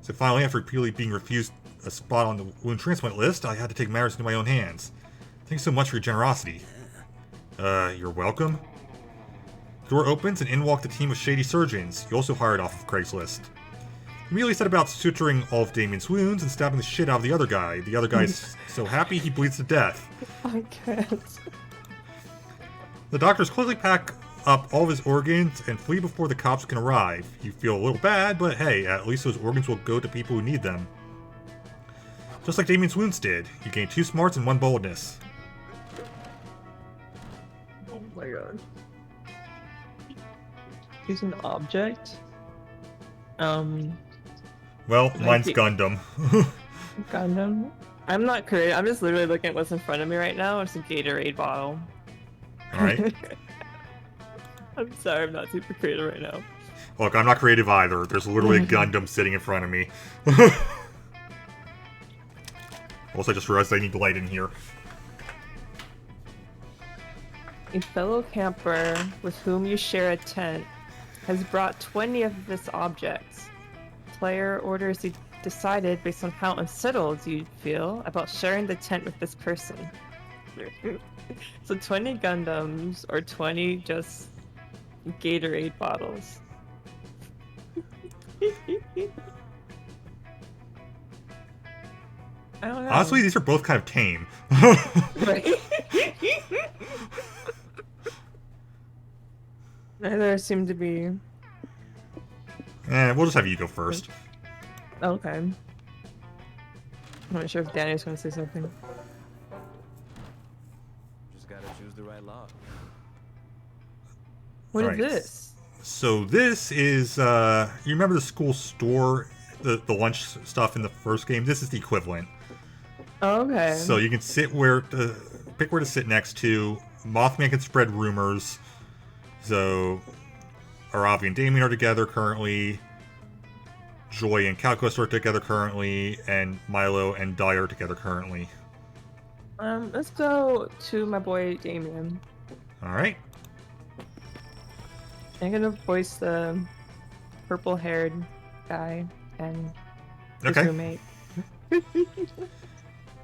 So finally, after repeatedly being refused a spot on the wound transplant list, I had to take matters into my own hands. Thanks so much for your generosity. You're welcome. The door opens and in walk the team of shady surgeons, you also hired off of Craigslist. You immediately set about suturing all of Damien's wounds and stabbing the shit out of the other guy. The other guy's so happy he bleeds to death. I can't. The doctors quickly pack up all of his organs and flee before the cops can arrive. You feel a little bad, but hey, at least those organs will go to people who need them. Just like Damien's wounds did, you gain 2 smarts and 1 boldness. Oh my god. Use an object? Well, mine's Gundam. Gundam? I'm not creative. I'm just literally looking at what's in front of me right now. It's a Gatorade bottle. Alright. I'm sorry, I'm not super creative right now. Look, I'm not creative either. There's literally a Gundam sitting in front of me. Also, I just realized I need light in here. A fellow camper with whom you share a tent has brought 20 of this objects. Player orders you decided based on how unsettled you feel about sharing the tent with this person. So 20 Gundams or 20 just Gatorade bottles. I don't know. Honestly, these are both kind of tame. Right. Neither seem to be. We'll just have you go first. Okay. I'm not sure if Danny's gonna say something. Just gotta choose the right lock. What is Alright. this? So this is, you remember the school store, the lunch stuff in the first game? This is the equivalent. Oh, okay. So you can pick where to sit next to. Mothman can spread rumors. So Aravi and Damien are together currently. Joy and Calquest are together currently, and Milo and Dyer are together currently. Let's go to my boy Damien. Alright. I'm gonna voice the purple-haired guy and his Okay. roommate.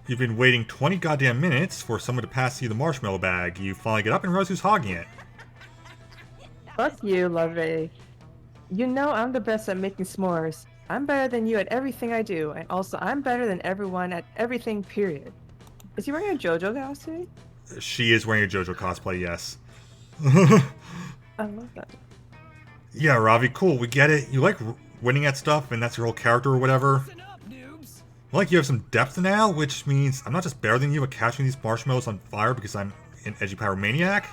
You've been waiting 20 goddamn minutes for someone to pass you the marshmallow bag. You finally get up and realize who's hogging it. Fuck you, Lovey. You know I'm the best at making s'mores. I'm better than you at everything I do, and also I'm better than everyone at everything, period. Is he wearing a JoJo costume? She is wearing a JoJo cosplay, yes. I love that. Yeah, Ravi, cool, we get it. You like winning at stuff, and that's your whole character or whatever. Listen up, noobs. Like, you have some depth now, which means I'm not just better than you at catching these marshmallows on fire because I'm an edgy pyromaniac.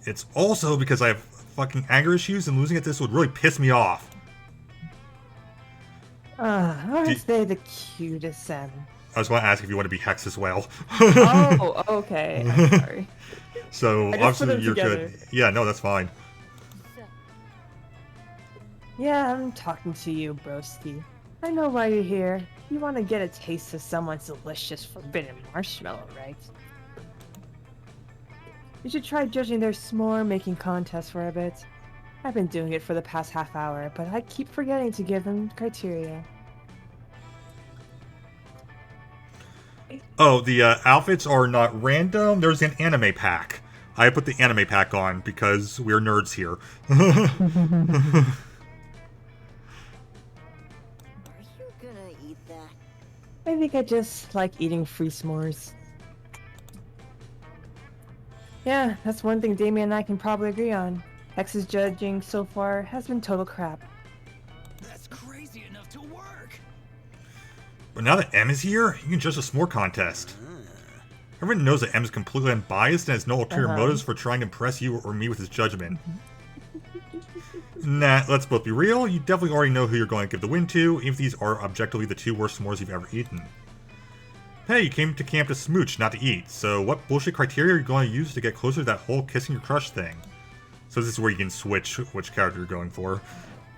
It's also because I have fucking anger issues, and losing at this would really piss me off. Aren't they the cutest, Sam? I was going to ask if you want to be Hex as well. Oh, okay. I'm sorry. So, I just put obviously, them you're together. good. Yeah, no, that's fine. Yeah, I'm talking to you, broski. I know why you're here. You want to get a taste of someone's delicious forbidden marshmallow, right? You should try judging their s'more making contest for a bit. I've been doing it for the past half hour, but I keep forgetting to give them criteria. Oh, the outfits are not random. There's an anime pack. I put the anime pack on because we're nerds here. Are you gonna eat that? I think I just like eating free s'mores. Yeah, that's one thing Damien and I can probably agree on. Hex's judging so far has been total crap. That's crazy enough to work. But now that M is here, you can judge a s'more contest. Everyone knows that M is completely unbiased and has no ulterior motives for trying to impress you or me with his judgment. Nah, let's both be real, you definitely already know who you're going to give the win to, even if these are objectively the 2 worst s'mores you've ever eaten. Hey, you came to camp to smooch, not to eat, so what bullshit criteria are you going to use to get closer to that whole kissing your crush thing? So this is where you can switch which character you're going for.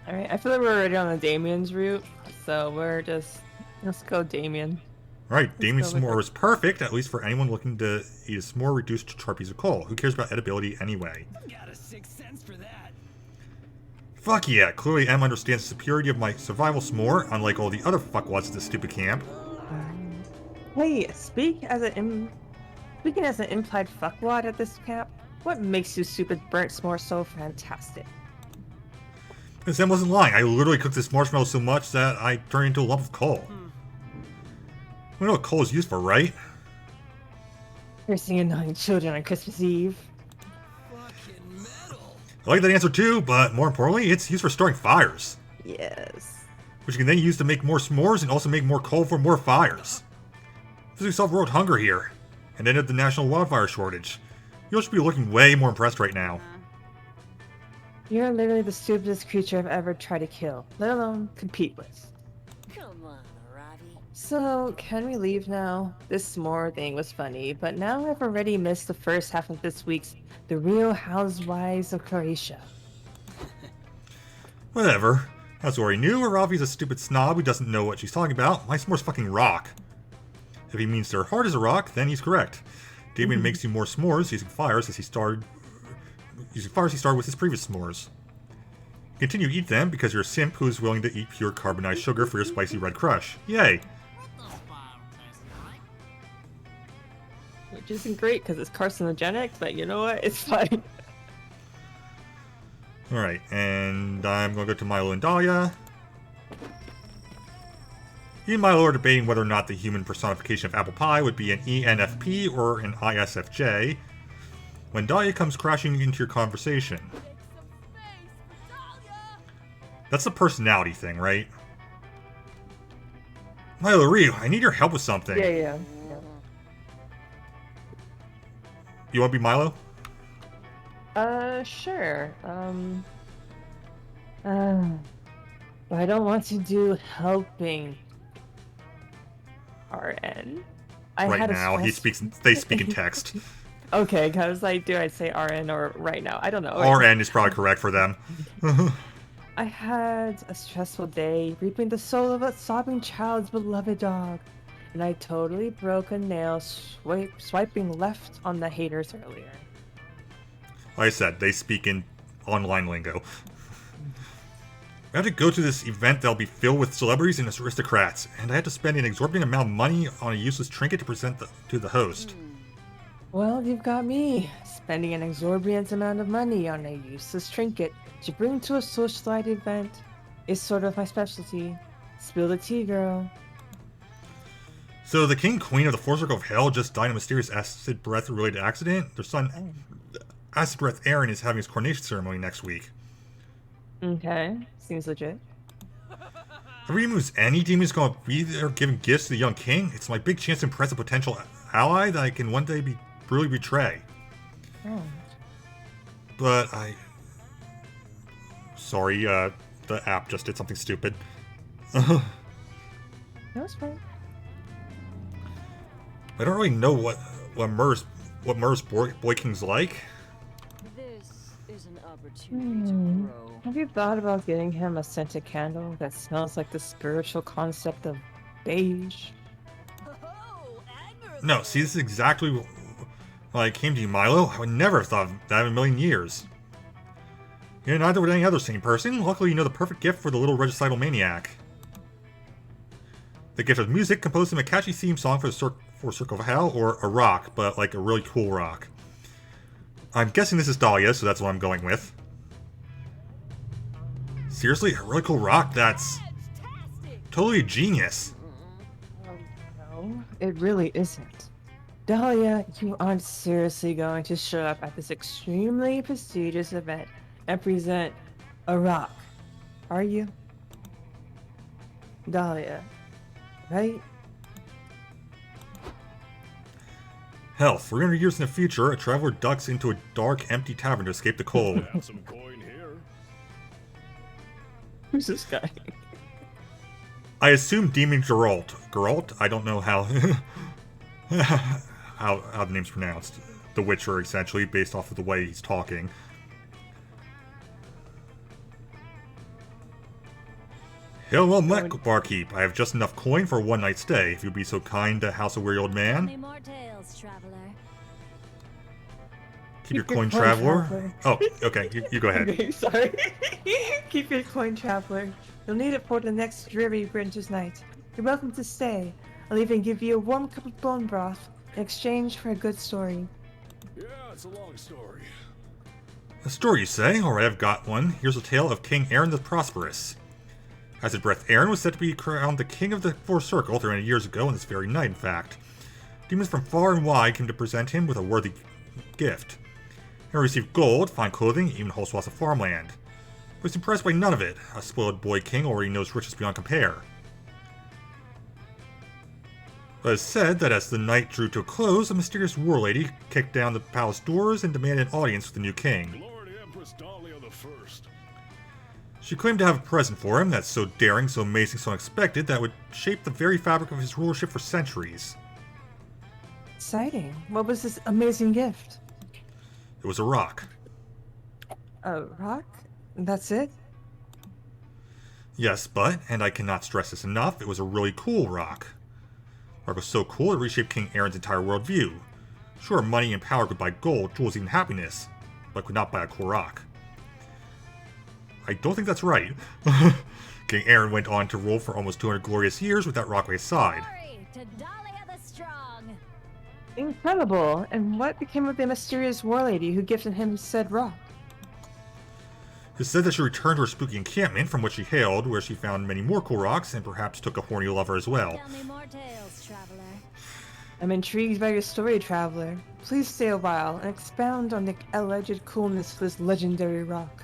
Alright, I feel like we're already on the Damien's route, so let's go Damien. Right, Damien's go with s'more it. is perfect, at least for anyone looking to eat a s'more reduced to charred piece of coal. Who cares about edibility anyway? Got a sixth sense for that. Fuck yeah, clearly M understands the superiority of my survival s'more, unlike all the other fuckwads at this stupid camp. Hey, speaking as an implied fuckwad at this camp, what makes you stupid burnt s'more so fantastic? Because M wasn't lying, I literally cooked this marshmallow so much that I turned into a lump of coal. We know what coal is used for, right? Cursing annoying children on Christmas Eve. I like that answer too, but more importantly, it's used for starting fires, Yes. which you can then use to make more s'mores and also make more coal for more fires. Physically solve world hunger here, and ended the national wildfire shortage. You all should be looking way more impressed right now. You're literally the stupidest creature I've ever tried to kill, let alone compete with. Come on, Ravi. So, can we leave now? This s'more thing was funny, but now I've already missed the first half of this week's The Real Housewives of Croatia. Whatever. As we already knew, Ravi's a stupid snob who doesn't know what she's talking about. My s'mores fucking rock. If he means they're hard as a rock, then he's correct. Damien makes you more s'mores using fires as he started with his previous s'mores. Continue to eat them because you're a simp who is willing to eat pure carbonized sugar for your spicy red crush. Yay! What does fire taste like? Which isn't great because it's carcinogenic, but you know what? It's fine. Alright, and I'm going to go to Milo and Dahlia. You and Milo are debating whether or not the human personification of apple pie would be an ENFP or an ISFJ, when Dahlia comes crashing into your conversation. That's the personality thing, right? Milo, Ryu, I need your help with something. Yeah. You want to be Milo? Sure. But I don't want to do helping. RN. Right now, they speak in text. Okay, because do I say RN or right now? I don't know. RN is probably correct for them. I had a stressful day reaping the soul of a sobbing child's beloved dog, and I totally broke a nail swiping left on the haters earlier. Like I said, they speak in online lingo. I had to go to this event that'll be filled with celebrities and aristocrats, and I had to spend an exorbitant amount of money on a useless trinket to present to the host. Well, you've got me, spending an exorbitant amount of money on a useless trinket to bring to a socialite event is sort of my specialty. Spill the tea, girl. So the king queen of the Four Circle of Hell just died in a mysterious acid breath related accident. Their son, Acid Breath Aaron, is having his coronation ceremony next week. Okay, seems legit. Every time there's any demon is going to be there giving gifts to the young king, it's my big chance to impress a potential ally that I can one day brutally betray. Oh. But sorry, the app just did something stupid. No, it's fine. I don't really know what Mur's Boy King's like. This is an opportunity to grow. Have you thought about getting him a scented candle that smells like the spiritual concept of beige? Oh, anger No, see, this is exactly why I came to you, Milo. I would never have thought of that in a million years. You're neither with any other sane person. Luckily, you know the perfect gift for the little regicidal maniac. The gift of music composed him a catchy theme song for the Circle of Hell, or a rock, but like a really cool rock. I'm guessing this is Dahlia, so that's what I'm going with. Seriously, a really cool rock? That's totally a genius. No, it really isn't. Dahlia, you aren't seriously going to show up at this extremely prestigious event and present a rock, are you? Dahlia, right? Hell, 300 years in the future, a traveler ducks into a dark, empty tavern to escape the cold. Got some coin here. Who's this guy? I assume Demon Geralt. Geralt? I don't know how how the name's pronounced. The Witcher, essentially, based off of the way he's talking. Hello, barkeep. I have just enough coin for a one-night stay. If you'd be so kind to house a weary old man. Any more tales, traveler? Keep your coin, traveler. Oh, okay. You go ahead. Okay, sorry. Keep your coin, traveler. You'll need it for the next dreary winter's night. You're welcome to stay. I'll even give you a warm cup of bone broth in exchange for a good story. Yeah, it's a long story. A story, you say? Alright, I've got one. Here's a tale of King Aaron the Prosperous. Acid Breath Aaron was set to be crowned the king of the Fourth Circle 300 years ago on this very night, in fact. Demons from far and wide came to present him with a worthy gift. Aaron received gold, fine clothing, even whole swaths of farmland. But he's impressed by none of it. A spoiled boy king already knows riches beyond compare. But it's said that as the night drew to a close, a mysterious war lady kicked down the palace doors and demanded an audience with the new king. Lord Empress Dahlia the First. She claimed to have a present for him that's so daring, so amazing, so unexpected that it would shape the very fabric of his rulership for centuries. Exciting. What was this amazing gift? It was a rock. A rock? That's it? Yes, but, and I cannot stress this enough, it was a really cool rock. The rock was so cool it reshaped King Aaron's entire worldview. Sure, money and power could buy gold, jewels, even happiness, but could not buy a cool rock. I don't think that's right. King Aaron went on to rule for almost 200 glorious years with that rock by his side. Glory to Dahlia the Strong. Incredible. And what became of the mysterious war lady who gifted him said rock? It said that she returned to her spooky encampment from which she hailed, where she found many more cool rocks and perhaps took a horny lover as well. Tell me more tales, traveler. I'm intrigued by your story, traveler. Please stay a while and expound on the alleged coolness of this legendary rock.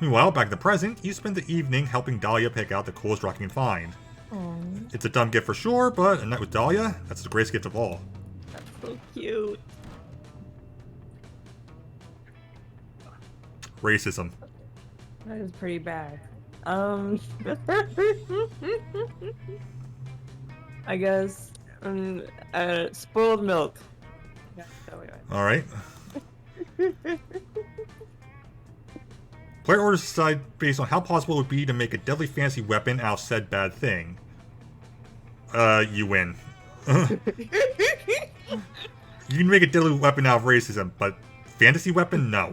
Meanwhile, back in the present, you spend the evening helping Dahlia pick out the coolest rock you can find. Aww, It's a dumb gift for sure, but a night with Dahlia, that's the greatest gift of all. that's so cute. Racism. That is pretty bad. I guess spoiled milk. Yeah, that way. Alright. Player orders decide based on how possible it would be to make a deadly fantasy weapon out of said bad thing. You win. You can make a deadly weapon out of racism, but fantasy weapon? No.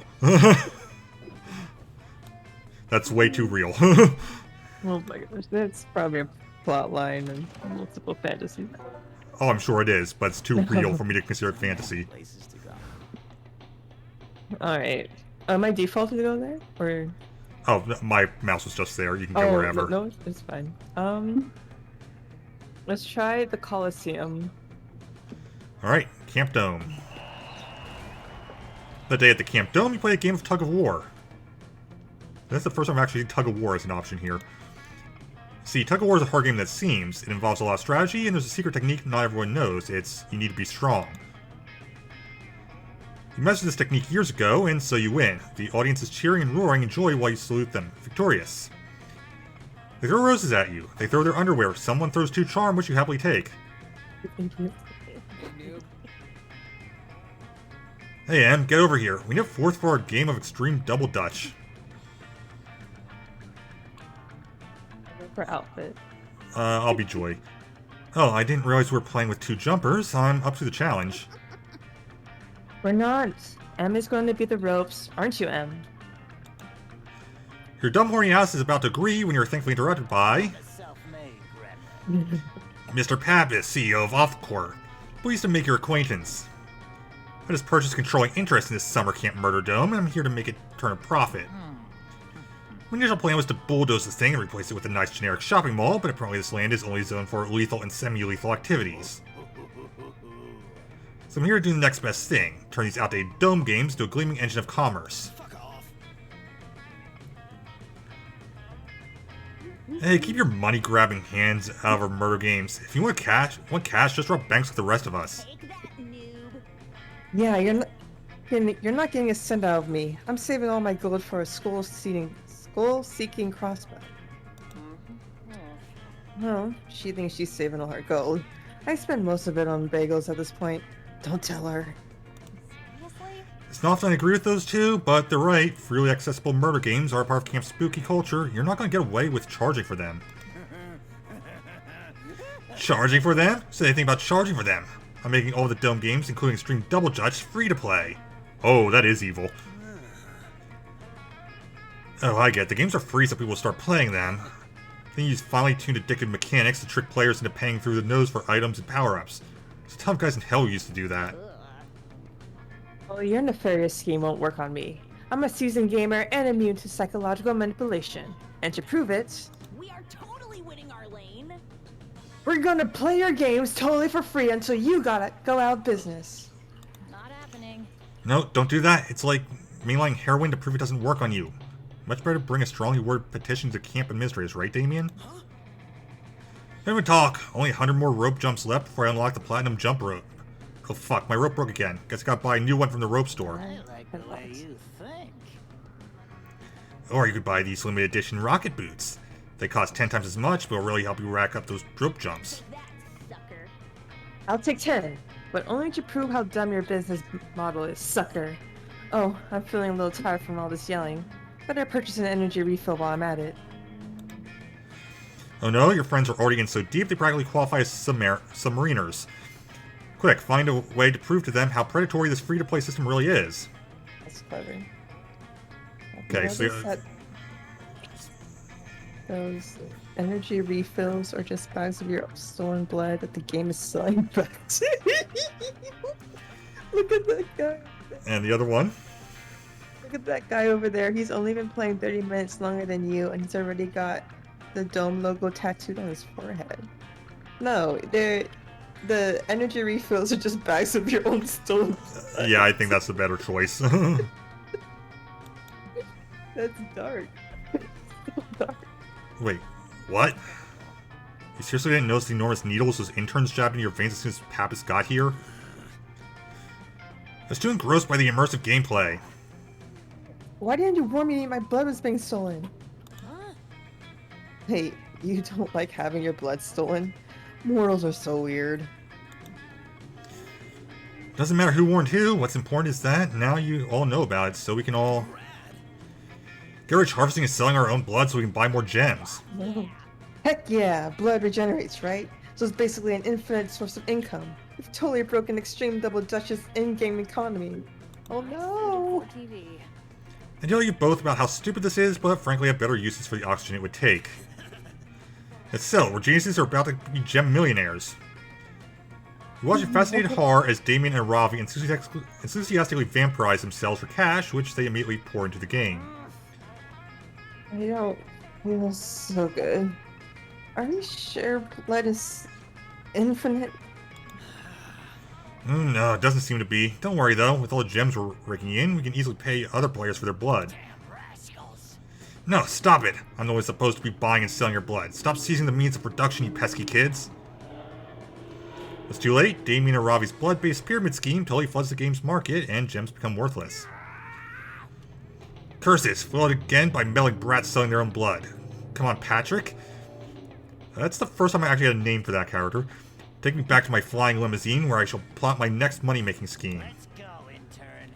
That's way too real. Oh my gosh, that's probably a plot line and multiple fantasies. Oh, I'm sure it is, but it's too real for me to consider it fantasy. Places to go. Alright. Am I defaulted to go there? Or Oh, my mouse was just there. You can go wherever. no, it's fine. Let's try the Coliseum. Alright, Camp Dome. The day at the Camp Dome, you play a game of Tug of War. That's the first time I've actually seen Tug of War as an option here. See, Tug of War is a hard game that seems. It involves a lot of strategy, and there's a secret technique not everyone knows. It's, you need to be strong. You mastered this technique years ago, and so you win. The audience is cheering and roaring in joy while you salute them, victorious. They throw roses at you. They throw their underwear. Someone throws 2 charm, which you happily take. Hey, Em, get over here. We need a fourth for our game of Extreme Double Dutch. For outfit. I'll be Joy. Oh, I didn't realize we were playing with 2 jumpers. I'm up to the challenge. We're not. Em is going to be the ropes, aren't you, Em? Your dumb horny ass is about to agree when you're thankfully interrupted by Mr. Pappas, CEO of Off the Court. Pleased to make your acquaintance. I just purchased controlling interest in this summer camp murder dome, and I'm here to make it turn a profit. My initial plan was to bulldoze this thing and replace it with a nice generic shopping mall, but apparently this land is only zoned for lethal and semi-lethal activities. So I'm here to do the next best thing, turn these outdated dome games into a gleaming engine of commerce. Hey, keep your money-grabbing hands out of our murder games. If you want cash, just rob banks with the rest of us. Take that, noob. Yeah, you're not getting a cent out of me. I'm saving all my gold for a skull-seeking crossbow. No, she thinks she's saving all her gold. I spend most of it on bagels at this point. Don't tell her. Seriously? It's not often I agree with those two, but they're right. Freely accessible murder games are a part of Camp's spooky culture. You're not going to get away with charging for them. Charging for them? Say anything about charging for them. I'm making all the dome games, including Extreme Double Dutch, free to play. Oh, that is evil. Oh, I get it. The games are free so people will start playing them. Then use finely tuned addictive mechanics to trick players into paying through the nose for items and power-ups. There's tough guys in hell who used to do that. Well, your nefarious scheme won't work on me. I'm a seasoned gamer and immune to psychological manipulation. And to prove it, We are totally winning our lane. we're gonna play your games totally for free until you gotta go out of business. Not happening. No, don't do that. It's like mainlining heroin to prove it doesn't work on you. Much better bring a strongly worded petition to camp administrators, right, Damien? Don't even talk. Only 100 more rope jumps left before I unlock the platinum jump rope. Oh fuck, my rope broke again. Guess I gotta buy a new one from the rope store. I like the way you think. Or you could buy these limited edition rocket boots. They cost 10 times as much, but will really help you rack up those rope jumps. I'll take 10, but only to prove how dumb your business model is, sucker. Oh, I'm feeling a little tired from all this yelling. Better purchase an energy refill while I'm at it. Oh no, your friends are already in so deep they practically qualify as submariners. Quick, find a way to prove to them how predatory this free-to-play system really is. That's clever. Okay, so those energy refills are just bags of your stolen blood that the game is selling back to you. Look at that guy. And the other one? Look at that guy over there. He's only been playing 30 minutes longer than you, and he's already got the dome logo tattooed on his forehead. No, the energy refills are just bags of your own stolen blood. Yeah, I think that's the better choice. That's dark. So dark. Wait, what? You seriously didn't notice the enormous needles those interns jabbed into your veins as soon as Pappas got here? I was too engrossed by the immersive gameplay. Why didn't you warn me my blood was being stolen? Hey, you don't like having your blood stolen? Mortals are so weird. Doesn't matter who warned who, what's important is that now you all know about it, so we can all get rich harvesting and selling our own blood so we can buy more gems. Heck yeah, blood regenerates, right? So it's basically an infinite source of income. You've totally broken Extreme Double Dutch's in-game economy. Oh no! I tell you both about how stupid this is, but frankly I have better uses for the oxygen it would take. And so, we're geniuses are about to be gem millionaires. You watch a fascinated horror as Damien and Ravi enthusiastically vampirize themselves for cash, which they immediately pour into the game. I don't feel so good. Are you sure blood is infinite? No, it doesn't seem to be. Don't worry though, with all the gems we're raking in, we can easily pay other players for their blood. No, stop it! I'm the one supposed to be buying and selling your blood. Stop seizing the means of production, you pesky kids! It's too late. Damien and Ravi's blood-based pyramid scheme totally floods the game's market, and gems become worthless. Curses! Foiled again by meddling brats selling their own blood. Come on, Patrick? That's the first time I actually had a name for that character. Take me back to my flying limousine, where I shall plot my next money-making scheme. Let's go, intern.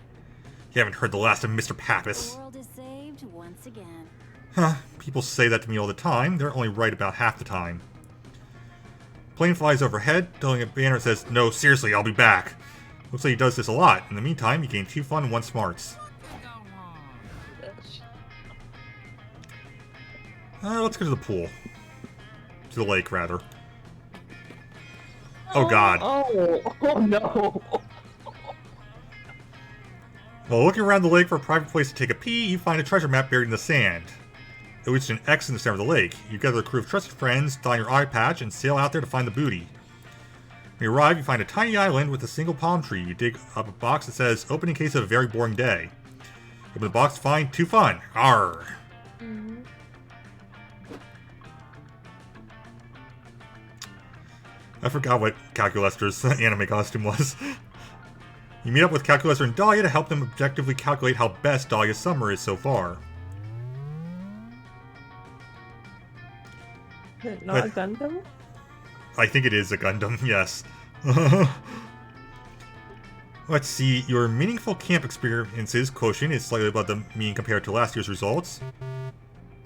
You haven't heard the last of Mr. Pappas. The world is saved once again. Huh, people say that to me all the time. They're only right about half the time. Plane flies overhead, telling a banner that says, "No, seriously, I'll be back." Looks like he does this a lot. In the meantime, you gain 2 fun and 1 smarts. Let's go to the pool. To the lake, rather. Oh god. Oh no! While looking around the lake for a private place to take a pee, you find a treasure map buried in the sand. It reaches an X in the center of the lake. You gather a crew of trusted friends, don your eye patch, and sail out there to find the booty. When you arrive, you find a tiny island with a single palm tree. You dig up a box that says, "Open in case of a very boring day." Open the box to find 2 fun. Arr! I forgot what Calculester's anime costume was. You meet up with Calculester and Dahlia to help them objectively calculate how best Dahlia's summer is so far. Is it not a Gundam? I think it is a Gundam, yes. Let's see, your meaningful camp experiences quotient is slightly above the mean compared to last year's results.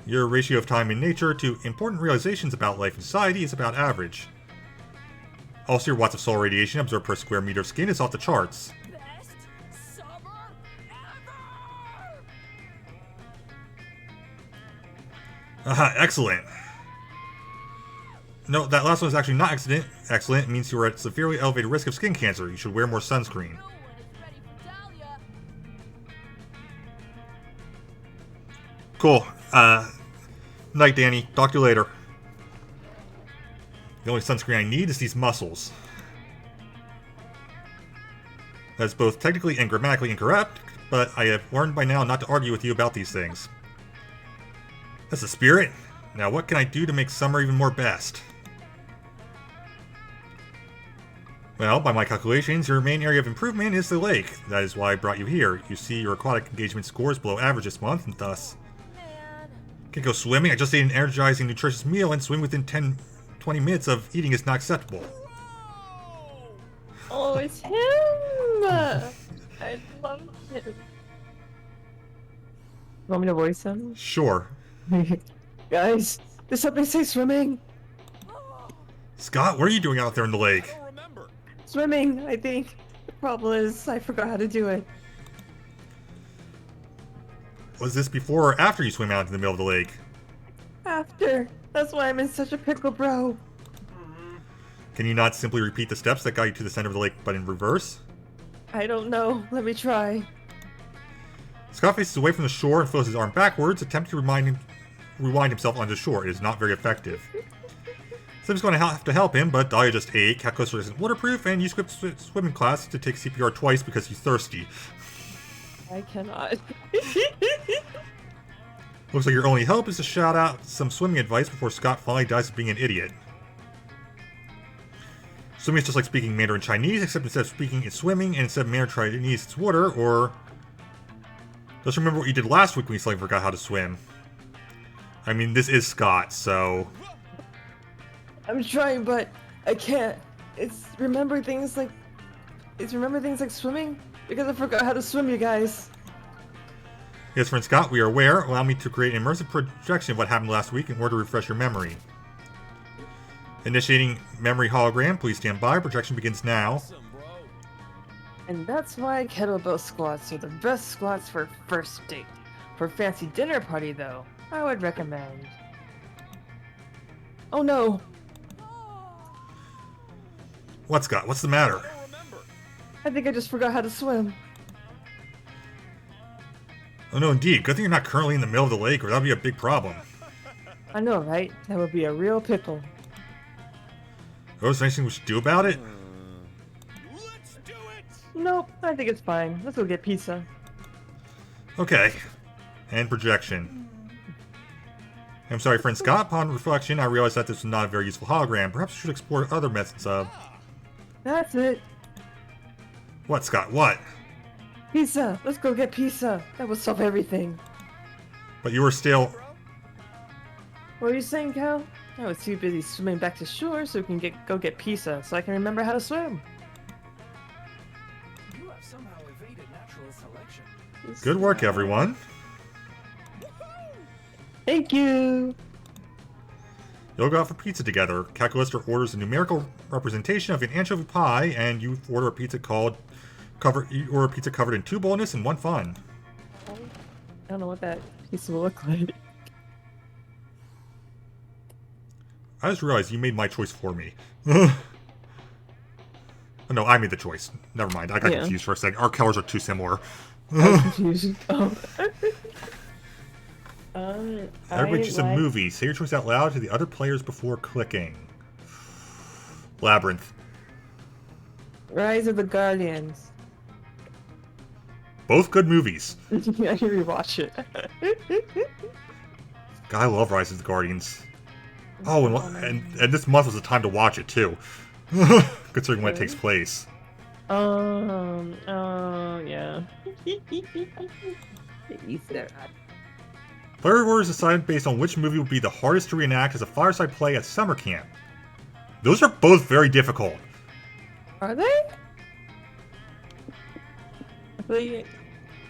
Your ratio of time in nature to important realizations about life and society is about average. Also, your watts of solar radiation observed per square meter of skin is off the charts. Best summer ever! Aha, excellent. No, that last one is actually not excellent. Excellent means you are at severely elevated risk of skin cancer. You should wear more sunscreen. No one is ready for Dahlia. Cool. Night, Danny. Talk to you later. The only sunscreen I need is these muscles. That's both technically and grammatically incorrect, but I have learned by now not to argue with you about these things. That's the spirit. Now what can I do to make summer even more best? Well, by my calculations, your main area of improvement is the lake. That is why I brought you here. You see your aquatic engagement scores below average this month, and thus... Can't go swimming? I just ate an energizing, nutritious meal, and swim within 20 minutes of eating is not acceptable. Oh, it's him! I love him. You want me to voice him? Sure. Guys, did somebody say swimming? Scott, what are you doing out there in the lake? Swimming, I think. The problem is, I forgot how to do it. Was this before or after you swam out into the middle of the lake? After. That's why I'm in such a pickle, bro. Can you not simply repeat the steps that got you to the center of the lake, but in reverse? I don't know. Let me try. Scott faces away from the shore and throws his arm backwards, attempting to rewind himself onto shore. It is not very effective. Sim's going to have to help him, but Dahlia just ate. Cat Coaster isn't waterproof, and you skipped swimming class to take CPR twice because he's thirsty. I cannot. Looks like your only hope is to shout out some swimming advice before Scott finally dies of being an idiot. Swimming is just like speaking Mandarin Chinese, except instead of speaking it's swimming, and instead of Mandarin Chinese it's water, or... Just remember what you did last week when you suddenly forgot how to swim. I mean, this is Scott, so... I'm trying, but I can't. It's remember things like swimming? Because I forgot how to swim, you guys. Yes, friend Scott, we are aware. Allow me to create an immersive projection of what happened last week in order to refresh your memory. Initiating memory hologram. Please stand by. Projection begins now. And that's why kettlebell squats are the best squats for first date. For fancy dinner party, though, I would recommend. Oh no! What, Scott? What's the matter? I think I just forgot how to swim. Oh no, indeed. Good thing you're not currently in the middle of the lake, or that would be a big problem. I know, right? That would be a real pickle. Oh, is there anything we should do about it? Nope, I think it's fine. Let's go get pizza. Okay. And projection. I'm sorry, friend Scott. Upon reflection, I realized that this was not a very useful hologram. Perhaps you should explore other methods of... That's it. What, Scott? What? Pizza! Let's go get pizza! That will solve everything. But you were still... What were you saying, Cal? I was too busy swimming back to shore so we can go get pizza so I can remember how to swim. You have somehow evaded natural selection. Good work, everyone. Thank you! You'll go out for pizza together. Calculator orders a numerical representation of an anchovy pie, and you order a pizza covered in 2 bonus and 1 fun. I don't know what that pizza will look like. I just realized you made my choice for me. Oh, no, I made the choice. Never mind. I got confused for a second. Our colors are too similar. Confusion. Everybody choose a movie. Say your choice out loud to the other players before clicking. Labyrinth. Rise of the Guardians. Both good movies. I can rewatch it. God, I love Rise of the Guardians. Oh, and this month was the time to watch it, too. Considering when it takes place. Yeah. Player awards decided based on which movie would be the hardest to reenact as a fireside play at summer camp. Those are both very difficult. Are they?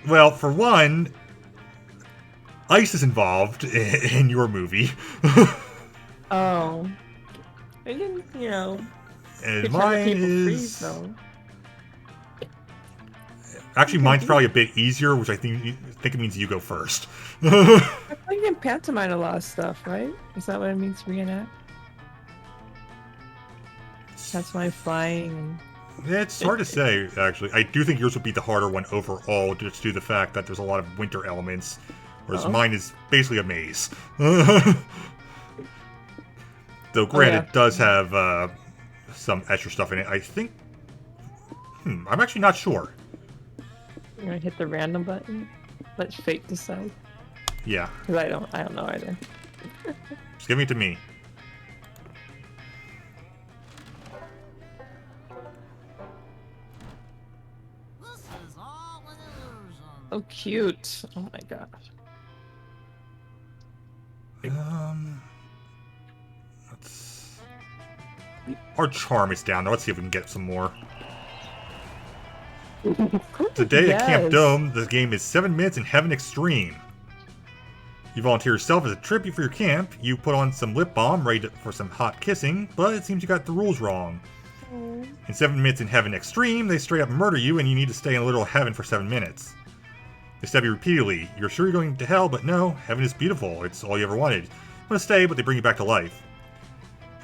Well, for one, ice is involved in your movie. Oh. I didn't, And mine is... Actually, mine's probably a bit easier, which I think it means you go first. I think you can pantomime a lot of stuff, right? Is that what it means to reenact? That's why flying. It's hard to say, actually. I do think yours would be the harder one overall, just due to the fact that there's a lot of winter elements, whereas mine is basically a maze. Though, granted, it does have some extra stuff in it. I think... I'm actually not sure. I'm gonna hit the random button. Let fate decide. Yeah. Cause I don't know either. Just give it to me. This is all an illusion. Oh, cute. Oh my gosh. Let's... Our charm is down. Now let's see if we can get some more. Today at Camp Yes. Dome, the game is 7 minutes in Heaven Extreme. You volunteer yourself as a tribute for your camp. You put on some lip balm, ready for some hot kissing, but it seems you got the rules wrong. In 7 minutes in Heaven Extreme, they straight up murder you and you need to stay in literal heaven for 7 minutes. They stab you repeatedly. You're sure you're going to hell, but no, heaven is beautiful. It's all you ever wanted. You want to stay, but they bring you back to life.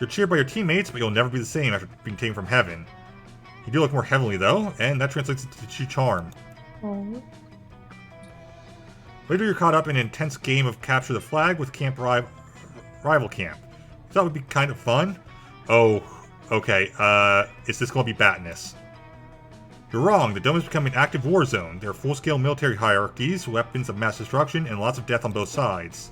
You're cheered by your teammates, but you'll never be the same after being taken from heaven. You do look more heavenly, though, and that translates into true charm. Later, you're caught up in an intense game of capture the flag with rival camp. That would be kind of fun. Oh, okay. Is this going to be Batness? You're wrong. The dome has become an active war zone. There are full-scale military hierarchies, weapons of mass destruction, and lots of death on both sides.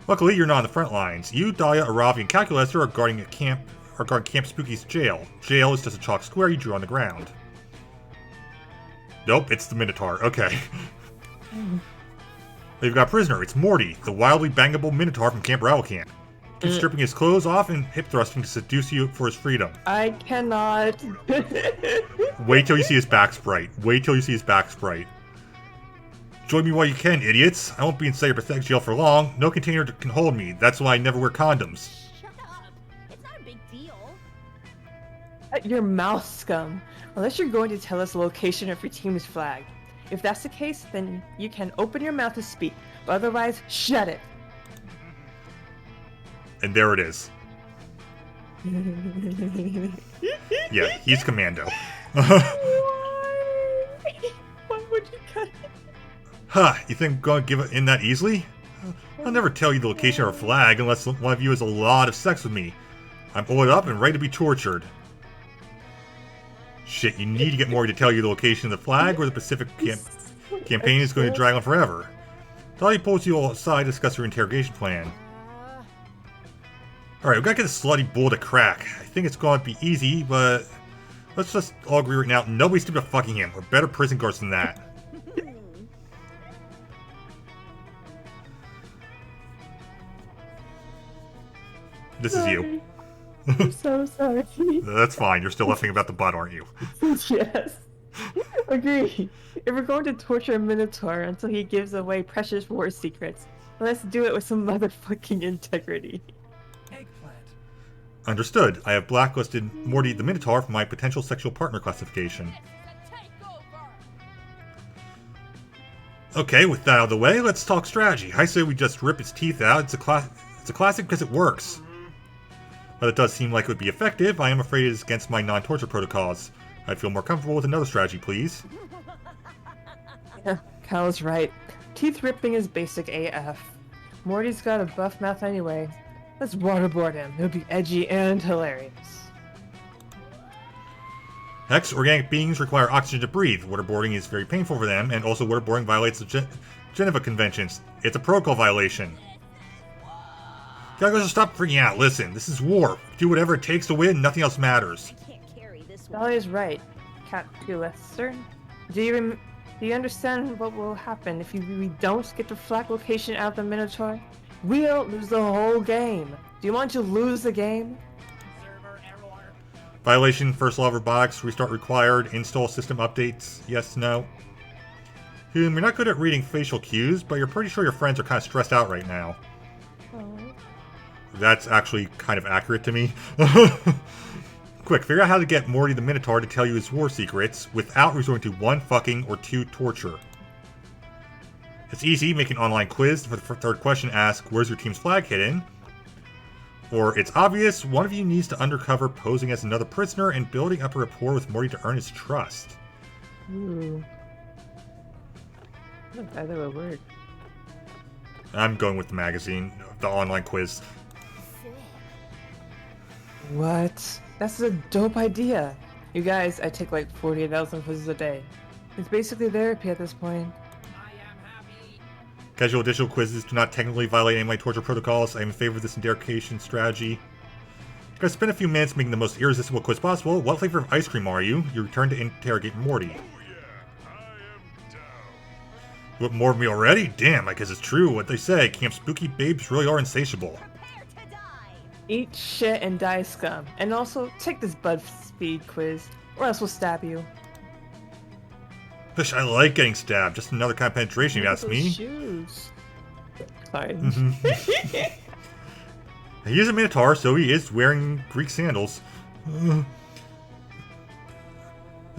Luckily, you're not on the front lines. You, Dahlia, Aravi, and Calculaster are guarding Camp Spooky's jail. Jail is just a chalk square you drew on the ground. Nope, it's the Minotaur. Okay. They've got a prisoner. It's Morty, the wildly bangable Minotaur from Camp Rival Camp. He's stripping his clothes off and hip thrusting to seduce you for his freedom. I cannot. Wait till you see his back sprite. Wait till you see his back sprite. Join me while you can, idiots. I won't be in cyberpathetic jail for long. No container can hold me. That's why I never wear condoms. Shut up. It's not a big deal. Shut your mouth, scum. Unless you're going to tell us the location of your team's flag. If that's the case, then you can open your mouth to speak. But otherwise, shut it. And there it is. Yeah, he's commando. Why? Why would you cut it? Huh, you think I'm going to give it in that easily? I'll never tell you the location of our flag unless one of you has a lot of sex with me. I'm oiled up and ready to be tortured. Shit, you need to get Maury to tell you the location of the flag or the Pacific campaign is going to drag on forever. Dahlia pulls you all aside to discuss your interrogation plan. Alright, we gotta get this slutty bull to crack. I think it's going to be easy, but let's just all agree right now, nobody's stupid at fucking him. We're better prison guards than that. This is you. I'm so sorry. That's fine, you're still laughing about the butt, aren't you? Yes. Agree. If we're going to torture a Minotaur until he gives away precious war secrets, let's do it with some motherfucking integrity. Eggplant. Understood. I have blacklisted Morty the Minotaur from my potential sexual partner classification. Okay, with that out of the way, let's talk strategy. I say we just rip its teeth out. It's a classic because it works. But it does seem like it would be effective. I am afraid it is against my non-torture protocols. I'd feel more comfortable with another strategy, please. Yeah, Cal's right. Teeth ripping is basic AF. Morty's got a buff mouth anyway. Let's waterboard him. It'll be edgy and hilarious. Hex, organic beings require oxygen to breathe. Waterboarding is very painful for them, and also waterboarding violates the Geneva Conventions. It's a protocol violation. Gotta stop freaking out. Listen, this is war. Do whatever it takes to win. Nothing else matters. I can't carry this one. Dahlia's right. Calculaster. Do you understand what will happen if we don't get the flag location out of the Minotaur? We'll lose the whole game. Do you want to lose the game? Server error. Violation, first law of robotics, restart required, install system updates, yes, no. You're not good at reading facial cues, but you're pretty sure your friends are kind of stressed out right now. That's actually kind of accurate to me. Quick, figure out how to get Morty the Minotaur to tell you his war secrets without resorting to 1 fucking or 2 torture. It's easy, make an online quiz. For the third question, ask, where's your team's flag hidden? Or, it's obvious, one of you needs to undercover posing as another prisoner and building up a rapport with Morty to earn his trust. Ooh. I don't know if either would work. I'm going with the magazine, the online quiz. What? That's a dope idea. You guys, I take like 48,000 quizzes a day. It's basically therapy at this point. I am happy. Casual additional quizzes do not technically violate any of my torture protocols. I am in favor of this interrogation strategy. You guys spend a few minutes making the most irresistible quiz possible. What flavor of ice cream are you? You return to interrogate Morty. Oh yeah, I am down. You want more of me already? Damn, I guess it's true what they say. Camp Spooky babes really are insatiable. Prepare to die. Eat shit and die, scum. And also, take this BuzzFeed quiz, or else we'll stab you. Fish, I like getting stabbed. Just another kind of penetration, if you ask Those me. Shoes. Sorry. He is a Minotaur, so he is wearing Greek sandals. There's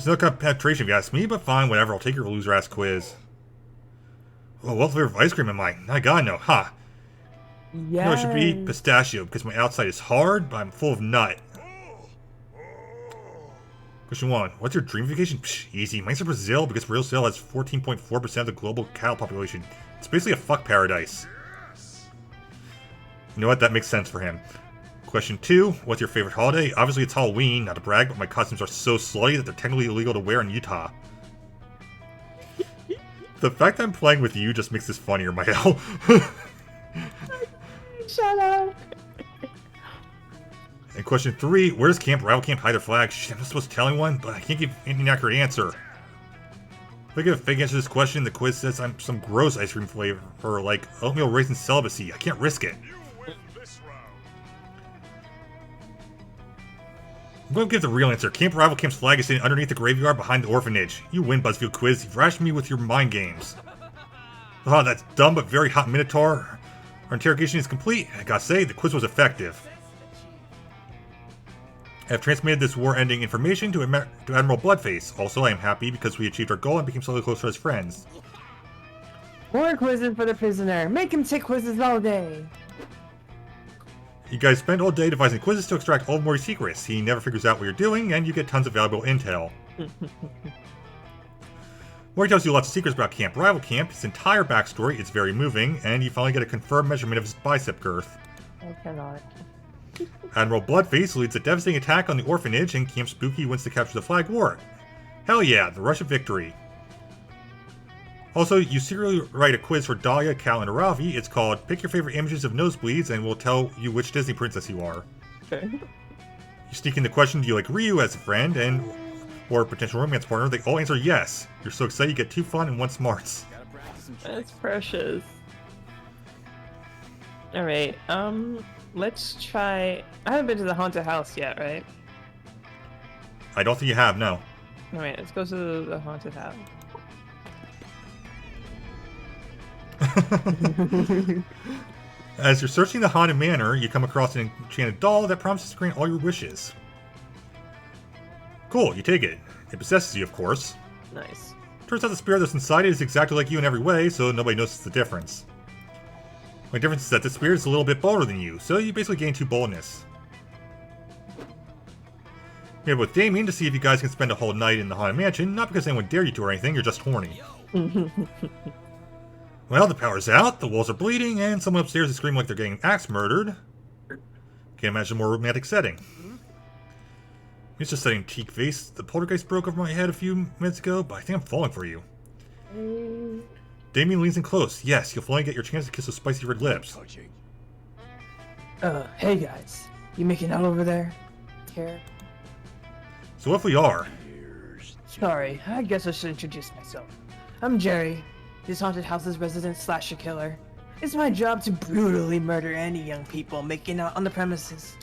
no kind of penetration, if you ask me, but fine, whatever. I'll take your loser-ass quiz. Oh, what flavor of ice cream am I? I gotta know, huh? Yeah. You know, it should be pistachio, because my outside is hard, but I'm full of nut. Question 1. What's your dream vacation? Psh, easy. Mine's in Brazil, because Brazil has 14.4% of the global cattle population. It's basically a fuck paradise. You know what? That makes sense for him. Question 2. What's your favorite holiday? Obviously it's Halloween, not to brag, but my costumes are so slutty that they're technically illegal to wear in Utah. The fact that I'm playing with you just makes this funnier, Mael. Shut up. And question 3, where does Rival Camp hide their flag? Shit, I'm not supposed to tell anyone, but I can't give any accurate answer. If I give a fake answer to this question, the quiz says I'm some gross ice cream flavor, like oatmeal raisin celibacy. I can't risk it. You win this round. I'm going to give the real answer. Rival Camp's flag is sitting underneath the graveyard behind the orphanage. You win, BuzzFeed quiz. You've rationed me with your mind games. Oh, that's dumb but very hot Minotaur. Our interrogation is complete. I gotta say, the quiz was effective. I have transmitted this war-ending information to Admiral Bloodface. Also, I am happy because we achieved our goal and became slightly closer as friends. More quizzes for the prisoner. Make him take quizzes all day. You guys spend all day devising quizzes to extract all of Morty's secrets. He never figures out what you're doing, and you get tons of valuable intel. Morty tells you lots of secrets about Rival Camp. His entire backstory is very moving, and you finally get a confirmed measurement of his bicep girth. I cannot. Admiral Bloodface leads a devastating attack on the orphanage, and Camp Spooky wins to capture the flag war. Hell yeah, the rush of victory. Also, you secretly write a quiz for Dahlia, Cal, and Aravi. It's called Pick Your Favorite Images of Nosebleeds, and we'll tell you which Disney princess you are. Okay. You sneak in the question, do you like Ryu as a friend, and or potential romance partner? They all answer yes. You're so excited you get 2 fun and 1 smarts. Gotta practice some That's tricks. precious. Alright, let's try... I haven't been to the haunted house yet, right? I don't think you have, no. Alright, let's go to the haunted house. As you're searching the haunted manor, you come across an enchanted doll that promises to grant all your wishes. Cool, you take it. It possesses you, of course. Nice. Turns out the spirit that's inside it is exactly like you in every way, so nobody notices the difference. The difference is that the spirit is a little bit bolder than you, so you basically gain 2 boldness. We have with Damien to see if you guys can spend a whole night in the haunted mansion, not because anyone dared you to or anything, you're just horny. Well, the power's out, the walls are bleeding, and someone upstairs is screaming like they're getting axe murdered. Can't imagine a more romantic setting. It's just that antique vase the poltergeist broke over my head a few minutes ago, but I think I'm falling for you. Damien leans in close. Yes, you'll finally get your chance to kiss those spicy red lips. Hey guys. You making out over there? Here? So if we are, Sorry, I guess I should introduce myself. I'm Jerry, this haunted house's resident slasher killer. It's my job to brutally murder any young people making out on the premises.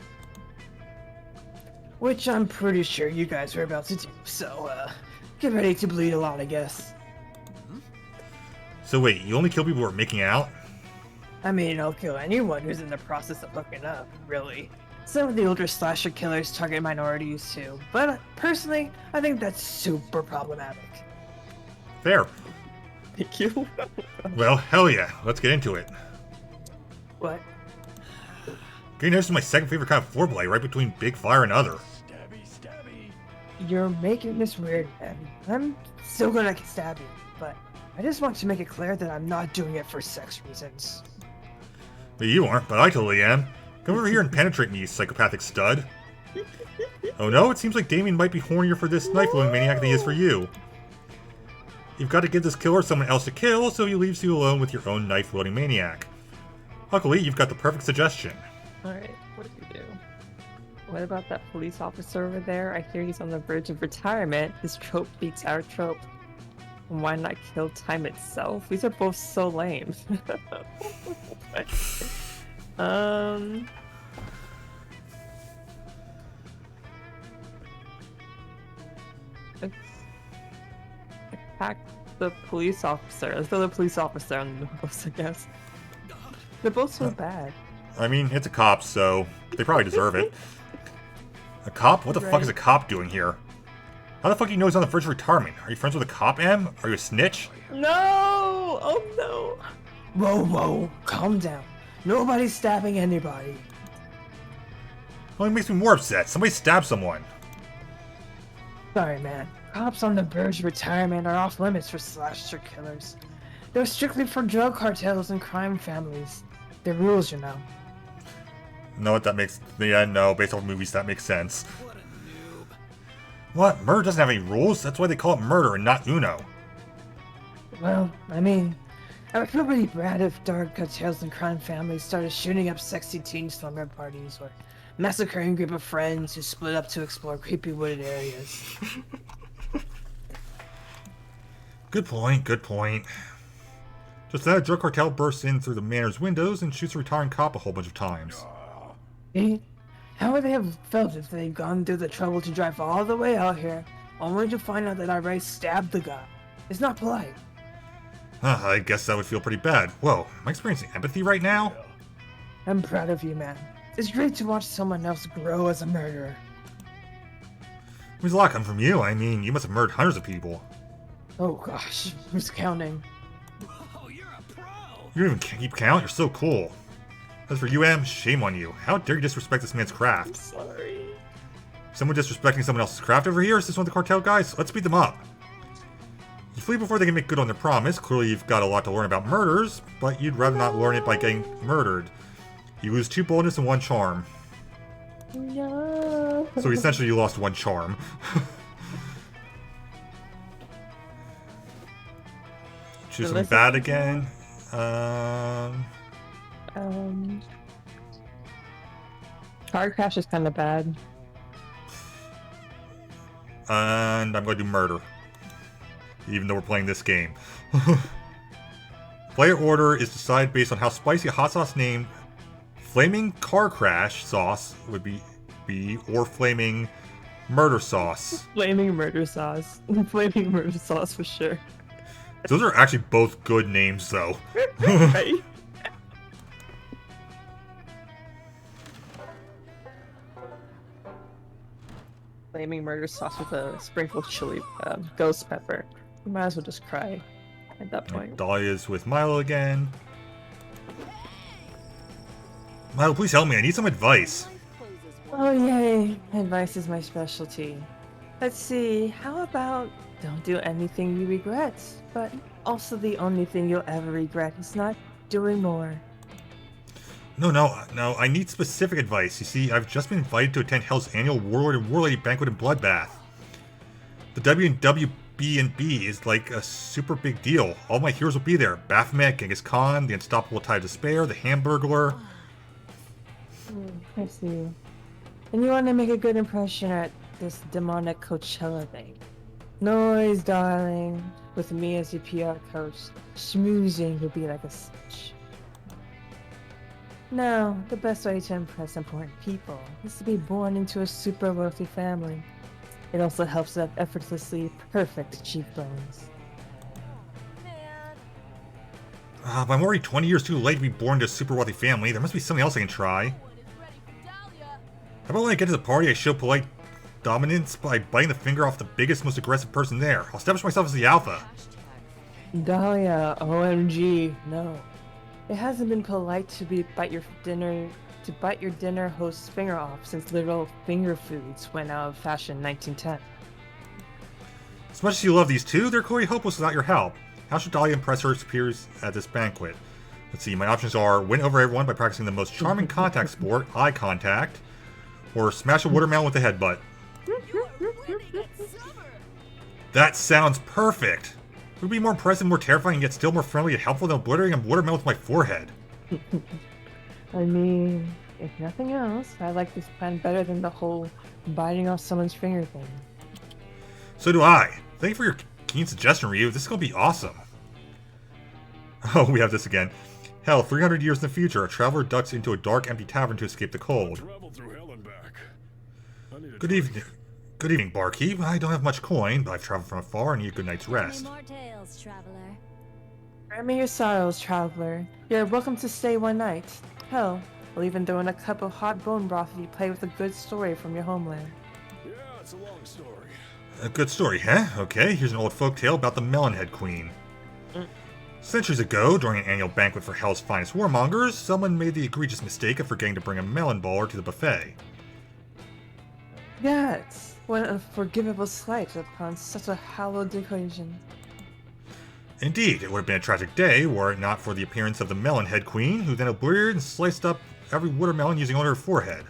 Which I'm pretty sure you guys are about to do, so, get ready to bleed a lot, I guess. so wait, you only kill people who are making out? I mean, I'll kill anyone who's in the process of hooking up, really. Some of the older slasher killers target minorities too, but personally, I think that's super problematic. Fair. Thank you. Well, hell yeah, let's get into it. What? Getting this is my second favorite kind of foreplay, right between big fire and other. Stabby, stabby. You're making this weird, man. I'm still gonna stab you, but I just want to make it clear that I'm not doing it for sex reasons. Well, you aren't, but I totally am. Come over here and penetrate me, you psychopathic stud. Oh no, it seems like Damien might be hornier for this knife-wielding maniac than he is for you. You've got to give this killer someone else to kill, so he leaves you alone with your own knife-wielding maniac. Luckily, you've got the perfect suggestion. Alright, what do you do? What about that police officer over there? I hear he's on the verge of retirement. His trope beats our trope. And why not kill time itself? These are both so lame. Let's attack the police officer. Let's throw the police officer on the bus, I guess. They're both so bad. I mean, it's a cop, so they probably deserve it. A cop? What the fuck is a cop doing here? How the fuck do you know he's on the verge of retirement? Are you friends with a cop, Em? Are you a snitch? No! Oh no! Whoa, whoa, calm down. Nobody's stabbing anybody. Only makes me more upset. Somebody stabbed someone. Sorry, man. Cops on the verge of retirement are off limits for slasher killers. They're strictly for drug cartels and crime families. They're rules, you know. No, what that makes... Yeah, no, based off movies, that makes sense. What? Murder doesn't have any rules? That's why they call it murder and not Uno. Well, I mean, I would feel pretty bad if drug cartels and crime families started shooting up sexy teen slumber parties or massacring a group of friends who split up to explore creepy wooded areas. Good point, good point. Just then, a drug cartel bursts in through the manor's windows and shoots a retiring cop a whole bunch of times. Eh? How would they have felt if they'd gone through the trouble to drive all the way out here, only to find out that I already stabbed the guy? It's not polite. I guess that would feel pretty bad. Whoa, am I experiencing empathy right now? I'm proud of you, man. It's great to watch someone else grow as a murderer. There's a lot coming from you. I mean, you must have murdered hundreds of people. Oh gosh, who's counting? Oh, you're a pro. You don't even keep count? You're so cool. As for you, Em, shame on you. How dare you disrespect this man's craft? Sorry. Someone disrespecting someone else's craft over here? Is this one of the cartel guys? Let's beat them up. You flee before they can make good on their promise. Clearly you've got a lot to learn about murders, but you'd rather not learn it by getting murdered. You lose 2 boldness and 1 charm. No. So essentially you lost 1 charm. Choose something bad again. Car crash is kind of bad. And I'm going to do murder. Even though we're playing this game. Player order is decided based on how spicy a hot sauce named Flaming Car Crash Sauce would be or Flaming Murder Sauce. Flaming murder sauce. Flaming murder sauce for sure. Those are actually both good names, though. Right? Flaming murder sauce with a sprinkle of chili, ghost pepper. You might as well just cry at that point. Dahlia's with Milo again. Milo, please help me. I need some advice. Oh yay! Advice is my specialty. Let's see, how about don't do anything you regret, but also the only thing you'll ever regret is not doing more. No, I need specific advice. You see, I've just been invited to attend Hell's annual Warlord and Warlady Banquet and Bloodbath. The WNWB&B is like a super big deal. All my heroes will be there. Baphomet, Genghis Khan, the Unstoppable Tide of Despair, the Hamburglar. I see. And you want to make a good impression at this demonic Coachella thing. Noise, darling. With me as your PR coach, schmoozing would be like a cinch. No, the best way to impress important people is to be born into a super wealthy family. It also helps to have effortlessly perfect cheekbones. But I'm already 20 years too late to be born into a super wealthy family. There must be something else I can try. How about when I get to the party, I show polite dominance by biting the finger off the biggest, most aggressive person there. I'll establish myself as the alpha. Dahlia, OMG, no. It hasn't been polite to bite your dinner host's finger off since literal finger foods went out of fashion in 1910. As much as you love these two, they're clearly hopeless without your help. How should Dahlia impress her superiors at this banquet? Let's see, my options are win over everyone by practicing the most charming contact sport, eye contact, or smash a watermelon with a headbutt. That sounds perfect! It would be more impressive, more terrifying, and yet still more friendly and helpful than obliterating a watermelon with my forehead. I mean, if nothing else, I like this plan better than the whole biting off someone's finger thing. So do I. Thank you for your keen suggestion, Ryu. This is going to be awesome. Oh, we have this again. Hell, 300 years in the future, a traveler ducks into a dark, empty tavern to escape the cold. Travel through hell and back. I need a Good evening. Good evening, barkeep. I don't have much coin, but I've traveled from afar and need a good night's rest. More tales, traveler. Grant me your sorrows, traveler. You're welcome to stay one night. Hell, I'll even throw in a cup of hot bone broth if you play with a good story from your homeland. Yeah, it's a long story. A good story, huh? Okay, here's an old folk tale about the Melon Headqueen. Centuries ago, during an annual banquet for Hell's finest warmongers, someone made the egregious mistake of forgetting to bring a melon baller to the buffet. Yes, what an unforgivable slight upon such a hallowed occasion. Indeed, it would have been a tragic day were it not for the appearance of the Melon Headqueen, who then obliterated and sliced up every watermelon using only her forehead.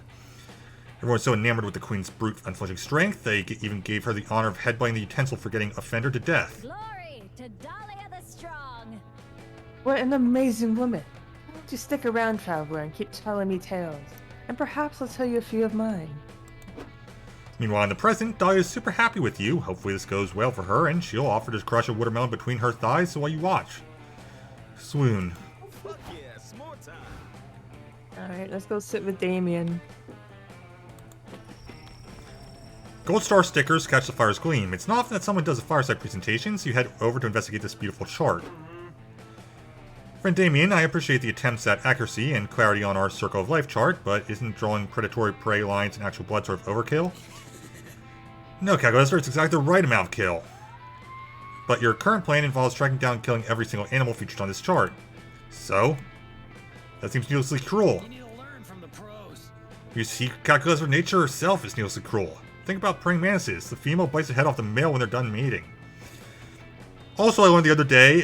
Everyone was so enamored with the queen's brute, unflinching strength, they even gave her the honor of headbutting the utensil for getting offender to death. Glory to Dahlia the Strong. What an amazing woman. Why don't you stick around, traveler, and keep telling me tales? And perhaps I'll tell you a few of mine. Meanwhile, in the present, Dahlia is super happy with you. Hopefully this goes well for her, and she'll offer to crush a watermelon between her thighs while you watch. Swoon. Fuck yeah, s'more time. Alright, let's go sit with Damien. Gold star stickers catch the fire's gleam. It's not often that someone does a fireside presentation, so you head over to investigate this beautiful chart. Friend Damien, I appreciate the attempts at accuracy and clarity on our Circle of Life chart, but isn't drawing predatory prey lines and actual blood sort of overkill? No, Calculator, it's exactly the right amount of kill. But your current plan involves tracking down and killing every single animal featured on this chart. So? That seems needlessly cruel. You need to learn from the pros. You see, Calculator, nature herself is needlessly cruel. Think about praying mantises. The female bites the head off the male when they're done mating. Also, I learned the other day,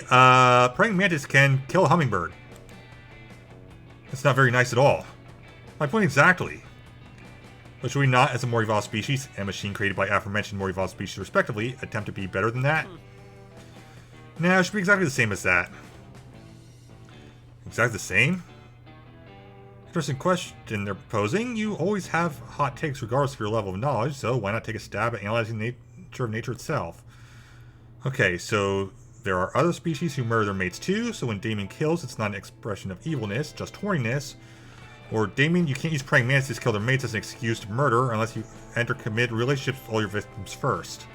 praying mantis can kill a hummingbird. That's not very nice at all. My point exactly. But should we not, as a more evolved species, and machine created by aforementioned more evolved species respectively, attempt to be better than that? Nah, it should be exactly the same as that. Exactly the same? Interesting question they're posing. You always have hot takes regardless of your level of knowledge, so why not take a stab at analyzing the nature of nature itself? Okay, so there are other species who murder their mates too, so when Damien kills, it's not an expression of evilness, just horniness. Or Damien, you can't use praying mantises to kill their mates as an excuse to murder unless you enter committed relationships with all your victims first.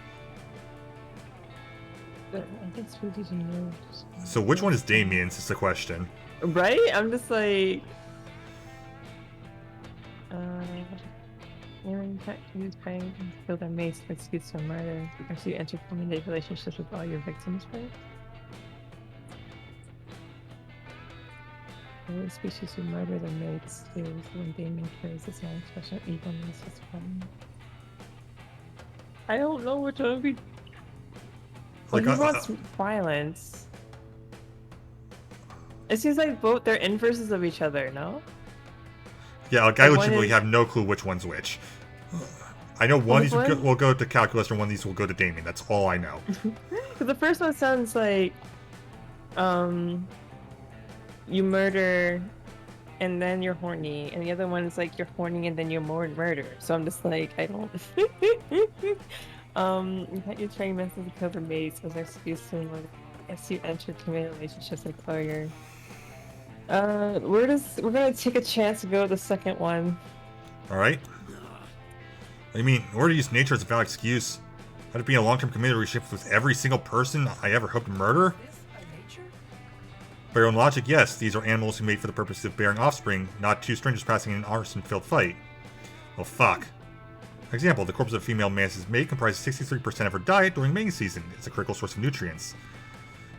I think Spooky's in yours. So which one is Damien's is the question. Right? I'm just like... you can't use praying and kill their mates as excuse for murder. Actually, you enter committed relationships with all your victims first. The species who murder their mates is when Damien kills is not an expression of evilness, it's fun. I don't know which one would be. Like, He wants violence. It seems like both they're inverses of each other, no? Yeah, like I Like, one legitimately is- have no clue which one's which. I know one of these Which one? will go to Calculus and one of these will go to Damien. That's all I know. Because the first one sounds like, you murder, and then you're horny, and the other one is like you're horny and then you're more murder. So I'm just like, I don't. You can't use praying mantises to kill their mates as an excuse to like, as you enter committed relationships with failure. We're gonna take a chance to go with the second one. Alright? I mean, in order to use nature as a valid excuse, how to be in a long-term committed relationship with every single person I ever hope to murder? By your own logic, yes, these are animals who mate for the purpose of bearing offspring, not two strangers passing in an arson-filled fight. Well, fuck. For example, the corpse of a female mantis mate comprises 63% of her diet during mating season. It's a critical source of nutrients.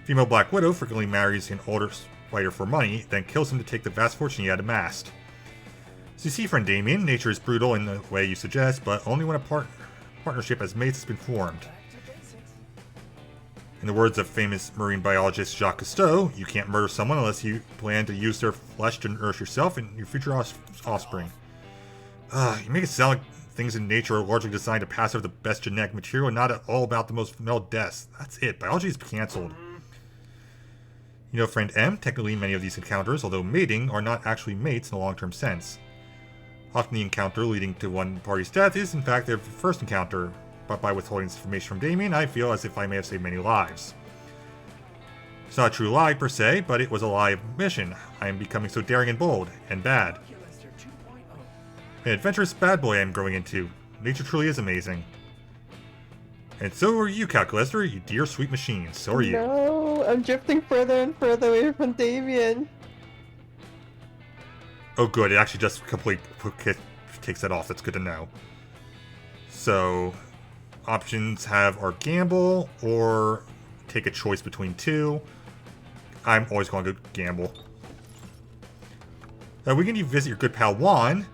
Female black widow frequently marries an older spider for money, then kills him to take the vast fortune he had amassed. So you see, friend Damien, nature is brutal in the way you suggest, but only when a partnership as mates has been formed. In the words of famous marine biologist Jacques Cousteau, you can't murder someone unless you plan to use their flesh to nourish yourself and your future offspring. You make it sound like things in nature are largely designed to pass over the best genetic material and not at all about the most male deaths. That's it. Biology is cancelled. You know, friend M, technically many of these encounters, although mating, are not actually mates in a long-term sense. Often the encounter leading to one party's death is in fact their first encounter, but by withholding this information from Damien, I feel as if I may have saved many lives. It's not a true lie per se, but it was a lie of mission. I am becoming so daring and bold, and bad. An adventurous bad boy I am growing into. Nature truly is amazing. And so are you, Calculator, you dear sweet machine. So are you. No, I'm drifting further and further away from Damien. Oh good, it actually just completely takes that off. That's good to know. So, options are gamble or take a choice between two. I'm always going to gamble. We can visit your good pal Juan.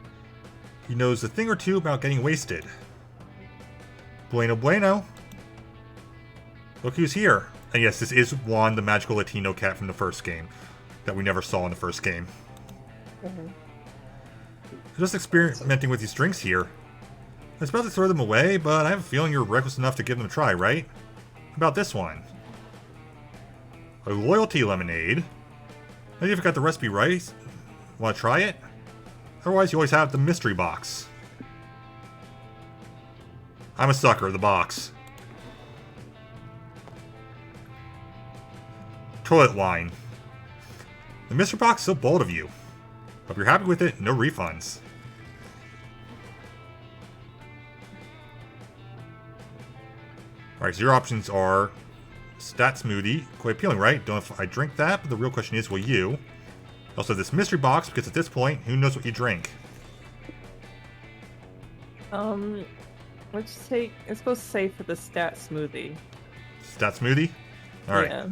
He knows a thing or two about getting wasted. Bueno bueno. Look who's here. And yes, this is Juan, the magical Latino cat from the first game. That we never saw in the first game. Just experimenting with these drinks here. I was about to throw them away, but I have a feeling you're reckless enough to give them a try, right? How about this one? A loyalty lemonade. Maybe if I got the recipe right. Want to try it? Otherwise, you always have the mystery box. I'm a sucker, the box. Toilet wine. The mystery box is so bold of you. Hope you're happy with it, no refunds. Alright, so your options are stat smoothie. Quite appealing, right? Don't know if I drink that, but the real question is, will you? Also, this mystery box, because at this point, who knows what you drink? Let's take. It's supposed to say for the stat smoothie. Stat smoothie? Alright. Yeah.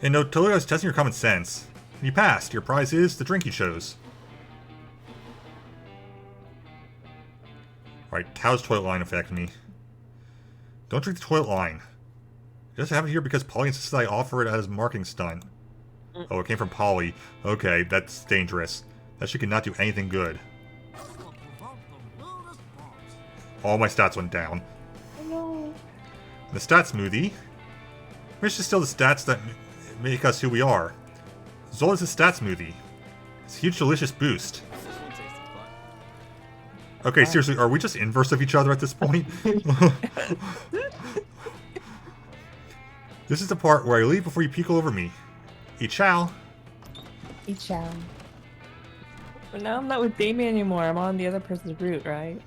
And no, totally I was testing your common sense. You passed. Your prize is the drink you chose. Alright, how's toilet line affect me? Don't drink the toilet line. Just have it here because Polly insisted I offer it as a marketing stunt. Oh, it came from Polly. Okay, that's dangerous. That shit cannot do anything good. All my stats went down. No. The stat smoothie. Which is still the stats that make us who we are. Zola's a stat smoothie. It's a huge delicious boost. Okay, seriously, are we just inverse of each other at this point? This is the part where I leave before you peek all over me. Eat chow. Eat chow. But now I'm not with Damien anymore. I'm on the other person's route, right?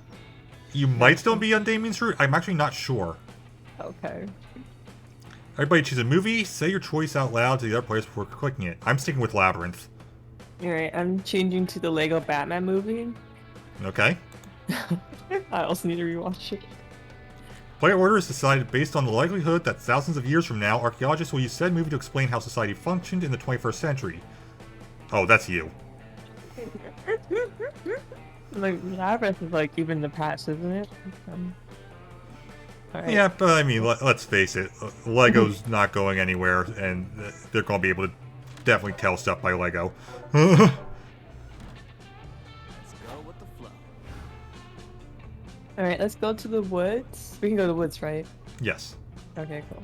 You might still be on Damien's route. I'm actually not sure. Okay. Everybody choose a movie. Say your choice out loud to the other players before clicking it. I'm sticking with Labyrinth. Alright, I'm changing to the Lego Batman movie. Okay. I also need to rewatch it. Player order is decided based on the likelihood that thousands of years from now, archaeologists will use said movie to explain how society functioned in the 21st century. Oh, that's you. Like, Labyrinth is like even the past, isn't it? Alright. Yeah, but I mean, let's face it. Lego's not going anywhere, and they're going to be able to definitely tell stuff by Lego. Let's go with the flow. Alright, let's go to the woods. We can go to the woods, right? Yes. Okay, cool.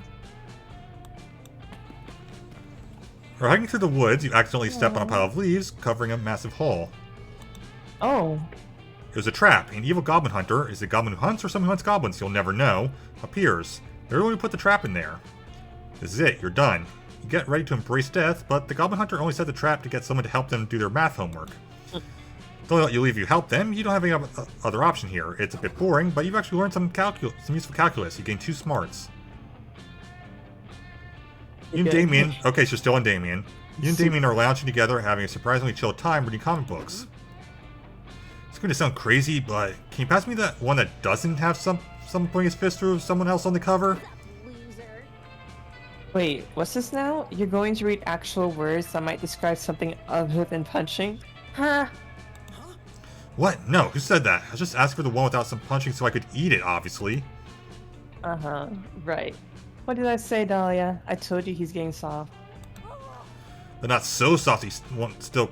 While hiking through the woods, you accidentally step on a pile of leaves, covering a massive hole. Oh. It was a trap. An evil goblin hunter, is it a goblin who hunts or someone who hunts goblins, you'll never know, appears. They're the one who put the trap in there. This is it, you're done. You get ready to embrace death, but the goblin hunter only set the trap to get someone to help them do their math homework. Don't let you leave you help them, you don't have any other option here. It's a bit boring, but you've actually learned some useful calculus. You gain 2 smarts. You and Damien, okay, so still on Damien. You and Damien are lounging together, having a surprisingly chill time reading comic books. It's going to sound crazy, but can you pass me that one that doesn't have someone putting his fist through someone else on the cover? Loser. Wait, what's this now? You're going to read actual words that might describe something other than punching? Huh? What? No, who said that? I was just asking for the one without some punching so I could eat it, obviously. Uh-huh, right. What did I say, Dahlia? I told you he's getting soft. They're not so soft, he's still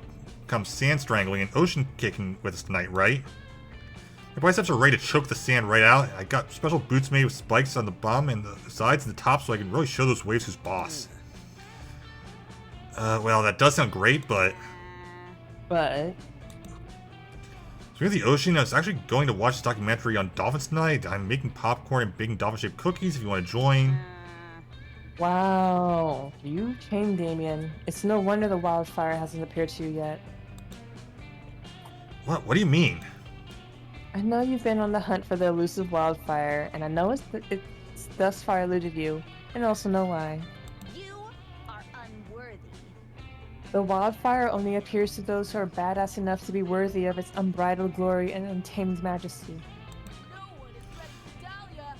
come sand strangling and ocean kicking with us tonight, right? My biceps are ready to choke the sand right out. I got special boots made with spikes on the bum and the sides and the top so I can really show those waves who's boss. Well, that does sound great, but... But... Speaking of the ocean, I was actually going to watch this documentary on dolphins tonight. I'm making popcorn and baking dolphin-shaped cookies if you want to join. Wow. You came, Damien. It's no wonder the wildfire hasn't appeared to you yet. What do you mean? I know you've been on the hunt for the elusive wildfire, and I know it's thus far eluded you, and also know why. You are unworthy. The wildfire only appears to those who are badass enough to be worthy of its unbridled glory and untamed majesty. No one is ready for Dahlia.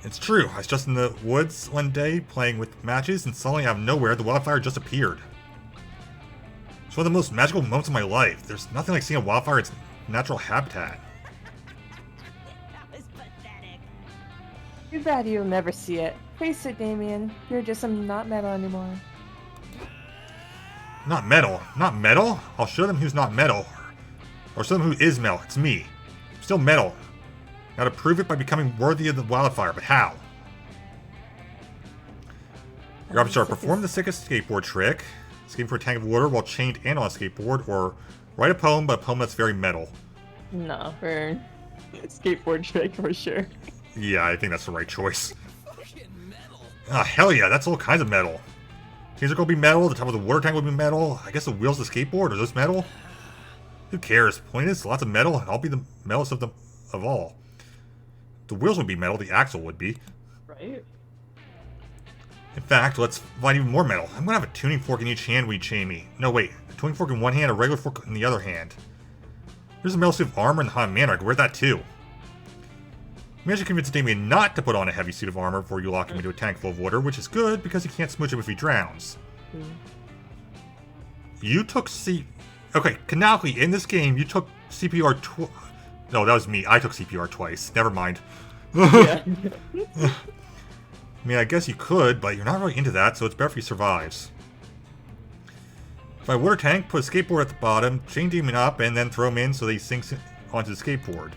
It's true. I was just in the woods one day playing with matches, and suddenly out of nowhere, the wildfire just appeared. It's one of the most magical moments of my life. There's nothing like seeing a wildfire in its natural habitat. That was pathetic. Too bad you'll never see it. Face it, Damien. You're just not metal anymore. Not metal. Not metal? I'll show them who's not metal. Or show them who is metal. It's me. I'm still metal. Now to prove it by becoming worthy of the wildfire, but how? Your options are perform the sickest skateboard trick, escape for a tank of water while chained and on a skateboard, or write a poem, but a poem that's very metal. No, for skateboard trick for sure. Yeah, I think that's the right choice. Ah, hell yeah, that's all kinds of metal. These are going to be metal, the top of the water tank will be metal, I guess the wheels of the skateboard, are those metal? Who cares? Point is, lots of metal, and I'll be the metalest of all. The wheels would be metal, the axle would be. Right? In fact, let's find even more metal. I'm gonna have a tuning fork in each hand when you chain me. No, wait. A tuning fork in one hand, a regular fork in the other hand. There's a metal suit of armor in the Haunted Manor. I could wear that too. Managed to convince Damien not to put on a heavy suit of armor before you lock him into a tank full of water, which is good because he can't smooch him if he drowns. You took Okay, canonically, in this game, you took CPR No, that was me. I took CPR twice. Never mind. Yeah. I mean, I guess you could, but you're not really into that, so it's better if he survives. By water tank, put a skateboard at the bottom, chain Demon up, and then throw him in so that he sinks onto the skateboard.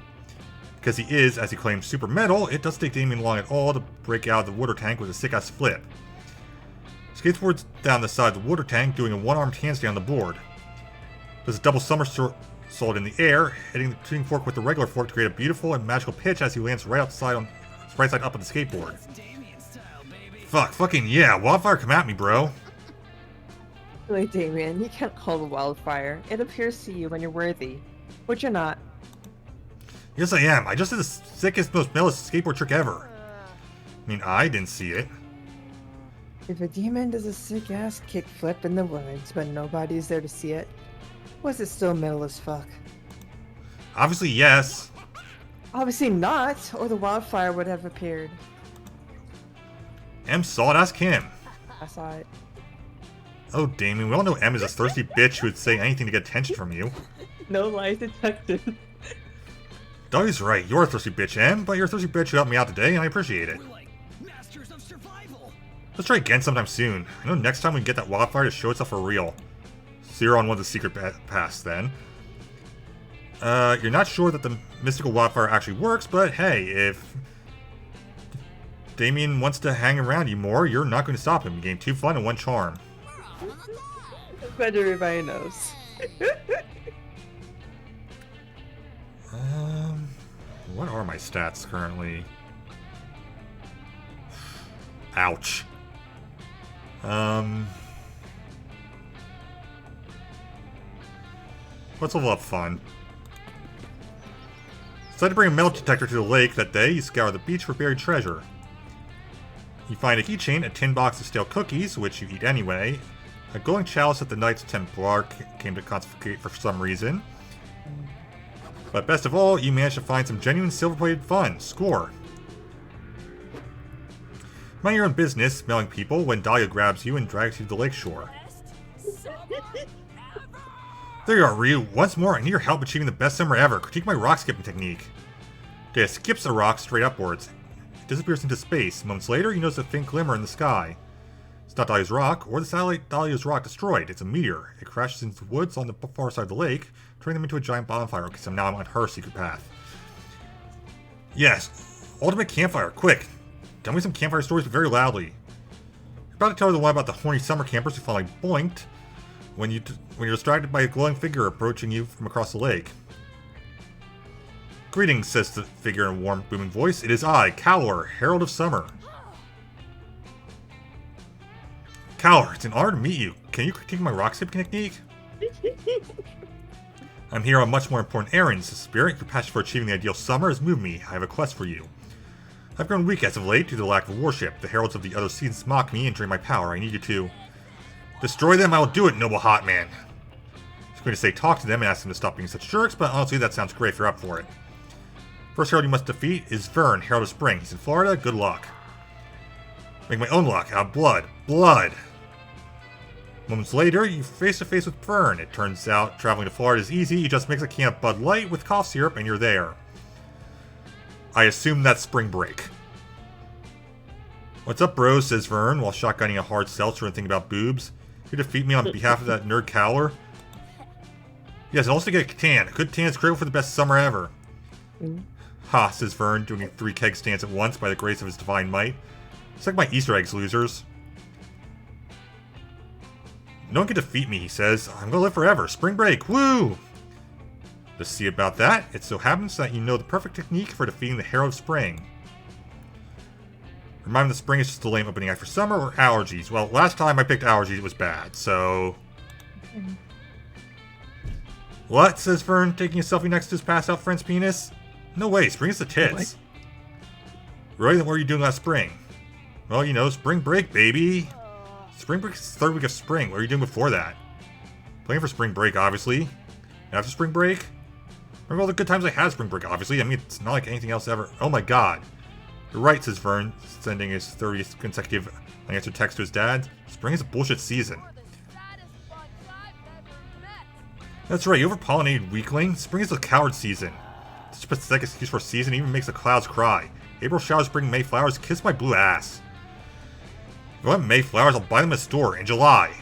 Because he is, as he claims, super metal, it doesn't take Damien long at all to break out of the water tank with a sick-ass flip. Skateboards down the side of the water tank, doing a one-armed handstand on the board. Does a double somersault in the air, hitting the tuning fork with the regular fork to create a beautiful and magical pitch as he lands right side up on the skateboard. Fucking yeah, wildfire come at me, bro. Really, Damien, you can't call the wildfire. It appears to you when you're worthy, which you're not. Yes, I am. I just did the sickest, most metalist skateboard trick ever. I mean, I didn't see it. If a demon does a sick-ass kickflip in the woods, but nobody's there to see it, was it still metal as fuck? Obviously, yes. Obviously not, or the wildfire would have appeared. M saw it, ask him. I saw it. Oh, Damien, we all know M is a thirsty bitch who would say anything to get attention from you. No lies detected. Dougie's right, you're a thirsty bitch, M, but you're a thirsty bitch who helped me out today, and I appreciate it. We're like masters of survival. Let's try again sometime soon. I know next time we can get that wildfire to show itself for real. Zero on one of the secret paths, then. You're not sure that the mystical wildfire actually works, but hey, if Damien wants to hang around you more, you're not going to stop him. You gain 2 fun and 1 charm. But everybody knows. What are my stats currently? Ouch. Let's level up fun. Decided to bring a metal detector to the lake that day. You scour the beach for buried treasure. You find a keychain, a tin box of stale cookies, which you eat anyway, a glowing chalice that the Knights Templar came to confiscate for some reason. But best of all, you managed to find some genuine silver-plated fun. Score. Mind your own business, smelling people, when Dahlia grabs you and drags you to the lakeshore. There you are, Ryu. Once more, I need your help achieving the best summer ever. Critique my rock skipping technique. Dahlia skips a rock straight upwards. It disappears into space. Moments later, you notice a faint glimmer in the sky. It's not Dahlia's rock, or the satellite Dahlia's rock destroyed. It's a meteor. It crashes into the woods on the far side of the lake, turning them into a giant bonfire. Okay, so now I'm on her secret path. Yes, ultimate campfire, quick! Tell me some campfire stories, but very loudly. You're about to tell her the one about the horny summer campers who finally boinked when you're distracted by a glowing figure approaching you from across the lake. Greetings, says the figure in a warm, booming voice. It is I, Calor, Herald of Summer. Calor, it's an honor to meet you. Can you critique my rock skip technique? I'm here on much more important errands. The spirit, your passion for achieving the ideal summer has moved me. I have a quest for you. I've grown weak as of late due to the lack of warship. The heralds of the other seasons mock me and drain my power. I need you to destroy them. I will do it, noble hot man. I was going to say talk to them and ask them to stop being such jerks, but honestly that sounds great if you're up for it. First herald you must defeat is Vern, Herald of Spring. He's in Florida. Good luck. Make my own luck. Out of blood. Blood! Moments later, you face to face with Vern. It turns out traveling to Florida is easy. You just mix a can of Bud Light with cough syrup and you're there. I assume that's spring break. What's up, bros, says Vern, while shotgunning a hard seltzer and thinking about boobs. You defeat me on behalf of that nerd Cowler? Yes, I also get a tan. A good tan is critical for the best summer ever. Ha, says Vern, doing 3 keg stands at once by the grace of his divine might. It's like my Easter eggs, losers. No one can defeat me, he says. I'm gonna live forever. Spring break, woo! Let's see about that. It so happens that you know the perfect technique for defeating the Herald of Spring. Remind me that spring is just a lame opening act for summer or allergies. Well, last time I picked allergies, it was bad, so... What? Says Vern, taking a selfie next to his passed out friend's penis. No way, spring is the tits. Really? Then what were you doing last spring? Well, you know, spring break, baby. Spring break is the 3rd week of spring. What are you doing before that? Playing for spring break, obviously. After spring break? Remember all the good times I had spring break, obviously. I mean, it's not like anything else ever. Oh my god. You're right, says Vern, sending his 30th consecutive unanswered text to his dad. Spring is a bullshit season. That's right, you overpollinated weakling. Spring is a coward season. Such a pathetic excuse for a season even makes the clouds cry. April showers bring May flowers. Kiss my blue ass. If I want May flowers, I'll buy them at a store in July.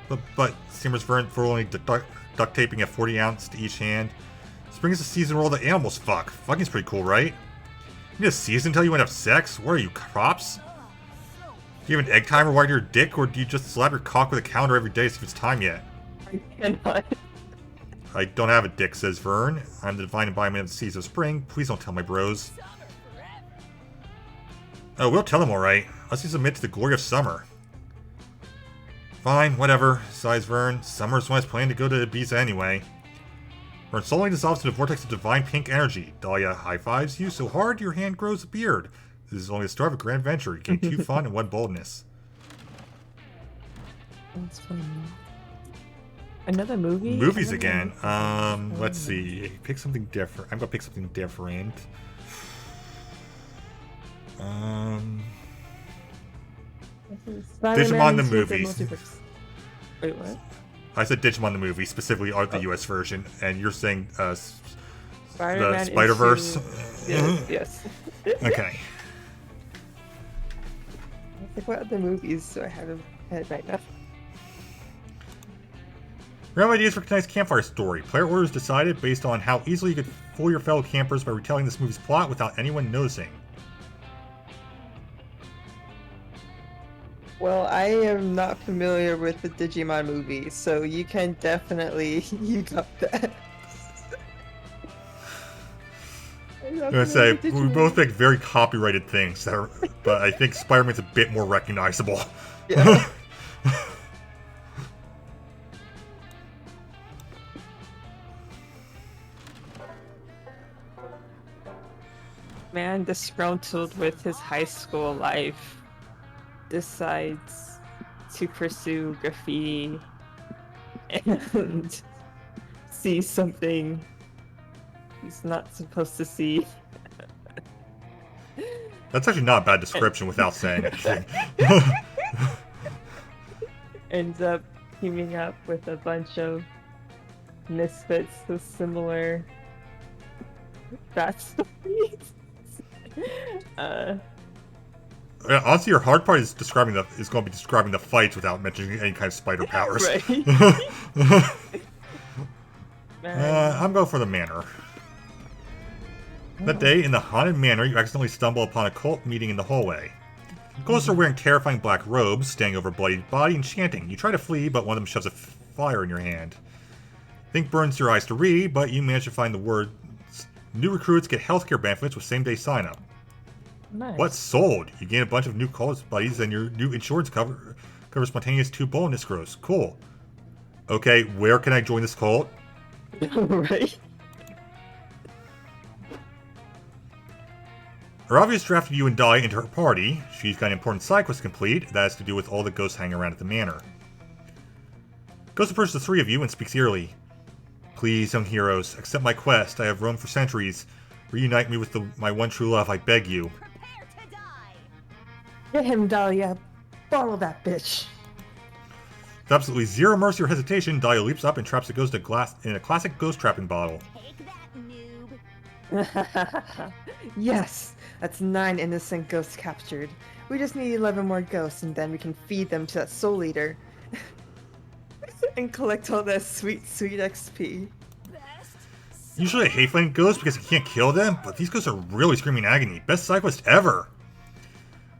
But simmers Vern, only duct taping a 40 ounce to each hand. Spring is a season where all the animals fuck. Fucking's pretty cool, right? You need a season until you want to have sex? What are you, crops? Do you have an egg timer wired to your dick, or do you just slap your cock with a calendar every day to see if it's time yet? I cannot. I don't have a dick, says Vern. I'm the divine embodiment of the season of spring. Please don't tell my bros. Oh, we'll tell them alright. Let's just submit to the glory of summer. Fine, whatever, sighs Vern. Summer's when I was planning to go to Ibiza anyway. Vern slowly dissolves in a vortex of divine pink energy. Dahlia high-fives you so hard your hand grows a beard. This is only the start of a grand venture. You gain 2 fun and 1 boldness. That's funny. Another movie? Movies again. Let's see. Pick something different. I'm gonna pick something different. Digimon the movies. Wait, what? I said Digimon the movie, specifically the US version, and you're saying the Spider-Man Spider-Verse? Yes. Okay. Like, what other movies do I have in my head right now? Random ideas for tonight's campfire story. Player orders decided based on how easily you could fool your fellow campers by retelling this movie's plot without anyone noticing. Well, I am not familiar with the Digimon movie, so you can definitely you got that. I'm gonna say we both picked very copyrighted things, but I think Spider-Man's a bit more recognizable. Yeah. Man disgruntled with his high school life decides to pursue graffiti and see something he's not supposed to see. That's actually not a bad description without saying anything. Ends up teaming up with a bunch of misfits with similar backstories. Honestly, your hard part is going to be describing the fights without mentioning any kind of spider powers. Right. Man. I'm going for the manor. That day, in the haunted manor, you accidentally stumble upon a cult meeting in the hallway. Ghosts are wearing terrifying black robes, standing over a bloody body and chanting. You try to flee, but one of them shoves a fire in your hand. Think burns your eyes to read, but you manage to find the words, "New recruits get healthcare benefits with same-day sign-up." Nice. What's sold? You gain a bunch of new cult buddies, and your new insurance covers spontaneous 2 bonus growths. Cool. Okay, where can I join this cult? Right. Aravia's drafted you and Dahlia into her party. She's got an important side quest to complete that has to do with all the ghosts hanging around at the manor. Ghost approaches the 3 of you and speaks eerily. Please, young heroes, accept my quest. I have roamed for centuries. Reunite me with my one true love, I beg you. Prepare to die. Get him, Dahlia. Follow that bitch. With absolutely zero mercy or hesitation, Dahlia leaps up and traps the ghost in a classic ghost trapping bottle. Take that, noob. Yes, that's 9 innocent ghosts captured. We just need 11 more ghosts, and then we can feed them to that soul eater. And collect all that sweet, sweet XP. Usually I hate fighting ghosts because you can't kill them, but these ghosts are really screaming agony. Best side quest ever!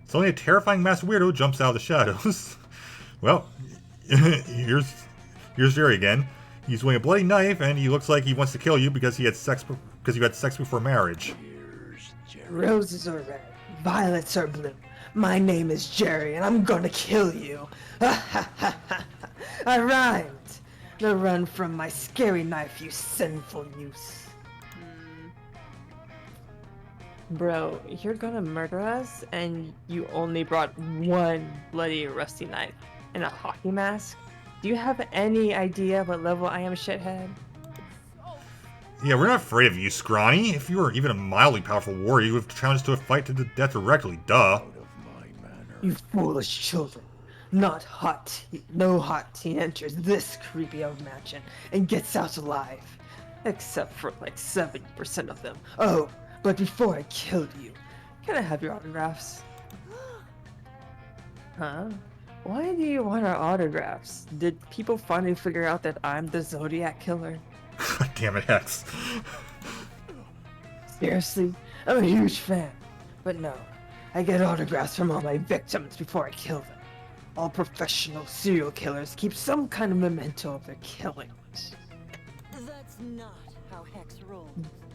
Suddenly a terrifying masked weirdo jumps out of the shadows. Well, here's Jerry again. He's wielding a bloody knife, and he looks like he wants to kill you because you had sex before marriage. Roses are red, violets are blue. My name is Jerry, and I'm gonna kill you. I rhymed. The run from my scary knife, you sinful use. Bro, you're gonna murder us, and you only brought one bloody rusty knife and a hockey mask? Do you have any idea what level I am, shithead? Yeah, we're not afraid of you, Scrawny. If you were even a mildly powerful warrior, you would have challenged to a fight to the death directly, duh. You foolish children. No hot teen enters this creepy old mansion and gets out alive. Except for like 70% of them. Oh, but before I killed you, can I have your autographs? Huh? Why do you want our autographs? Did people finally figure out that I'm the Zodiac Killer? God damn it, Hex. Seriously? I'm a huge fan. But no, I get autographs from all my victims before I kill them. All professional serial killers keep some kind of memento of their killings. That's not how Hex rolls.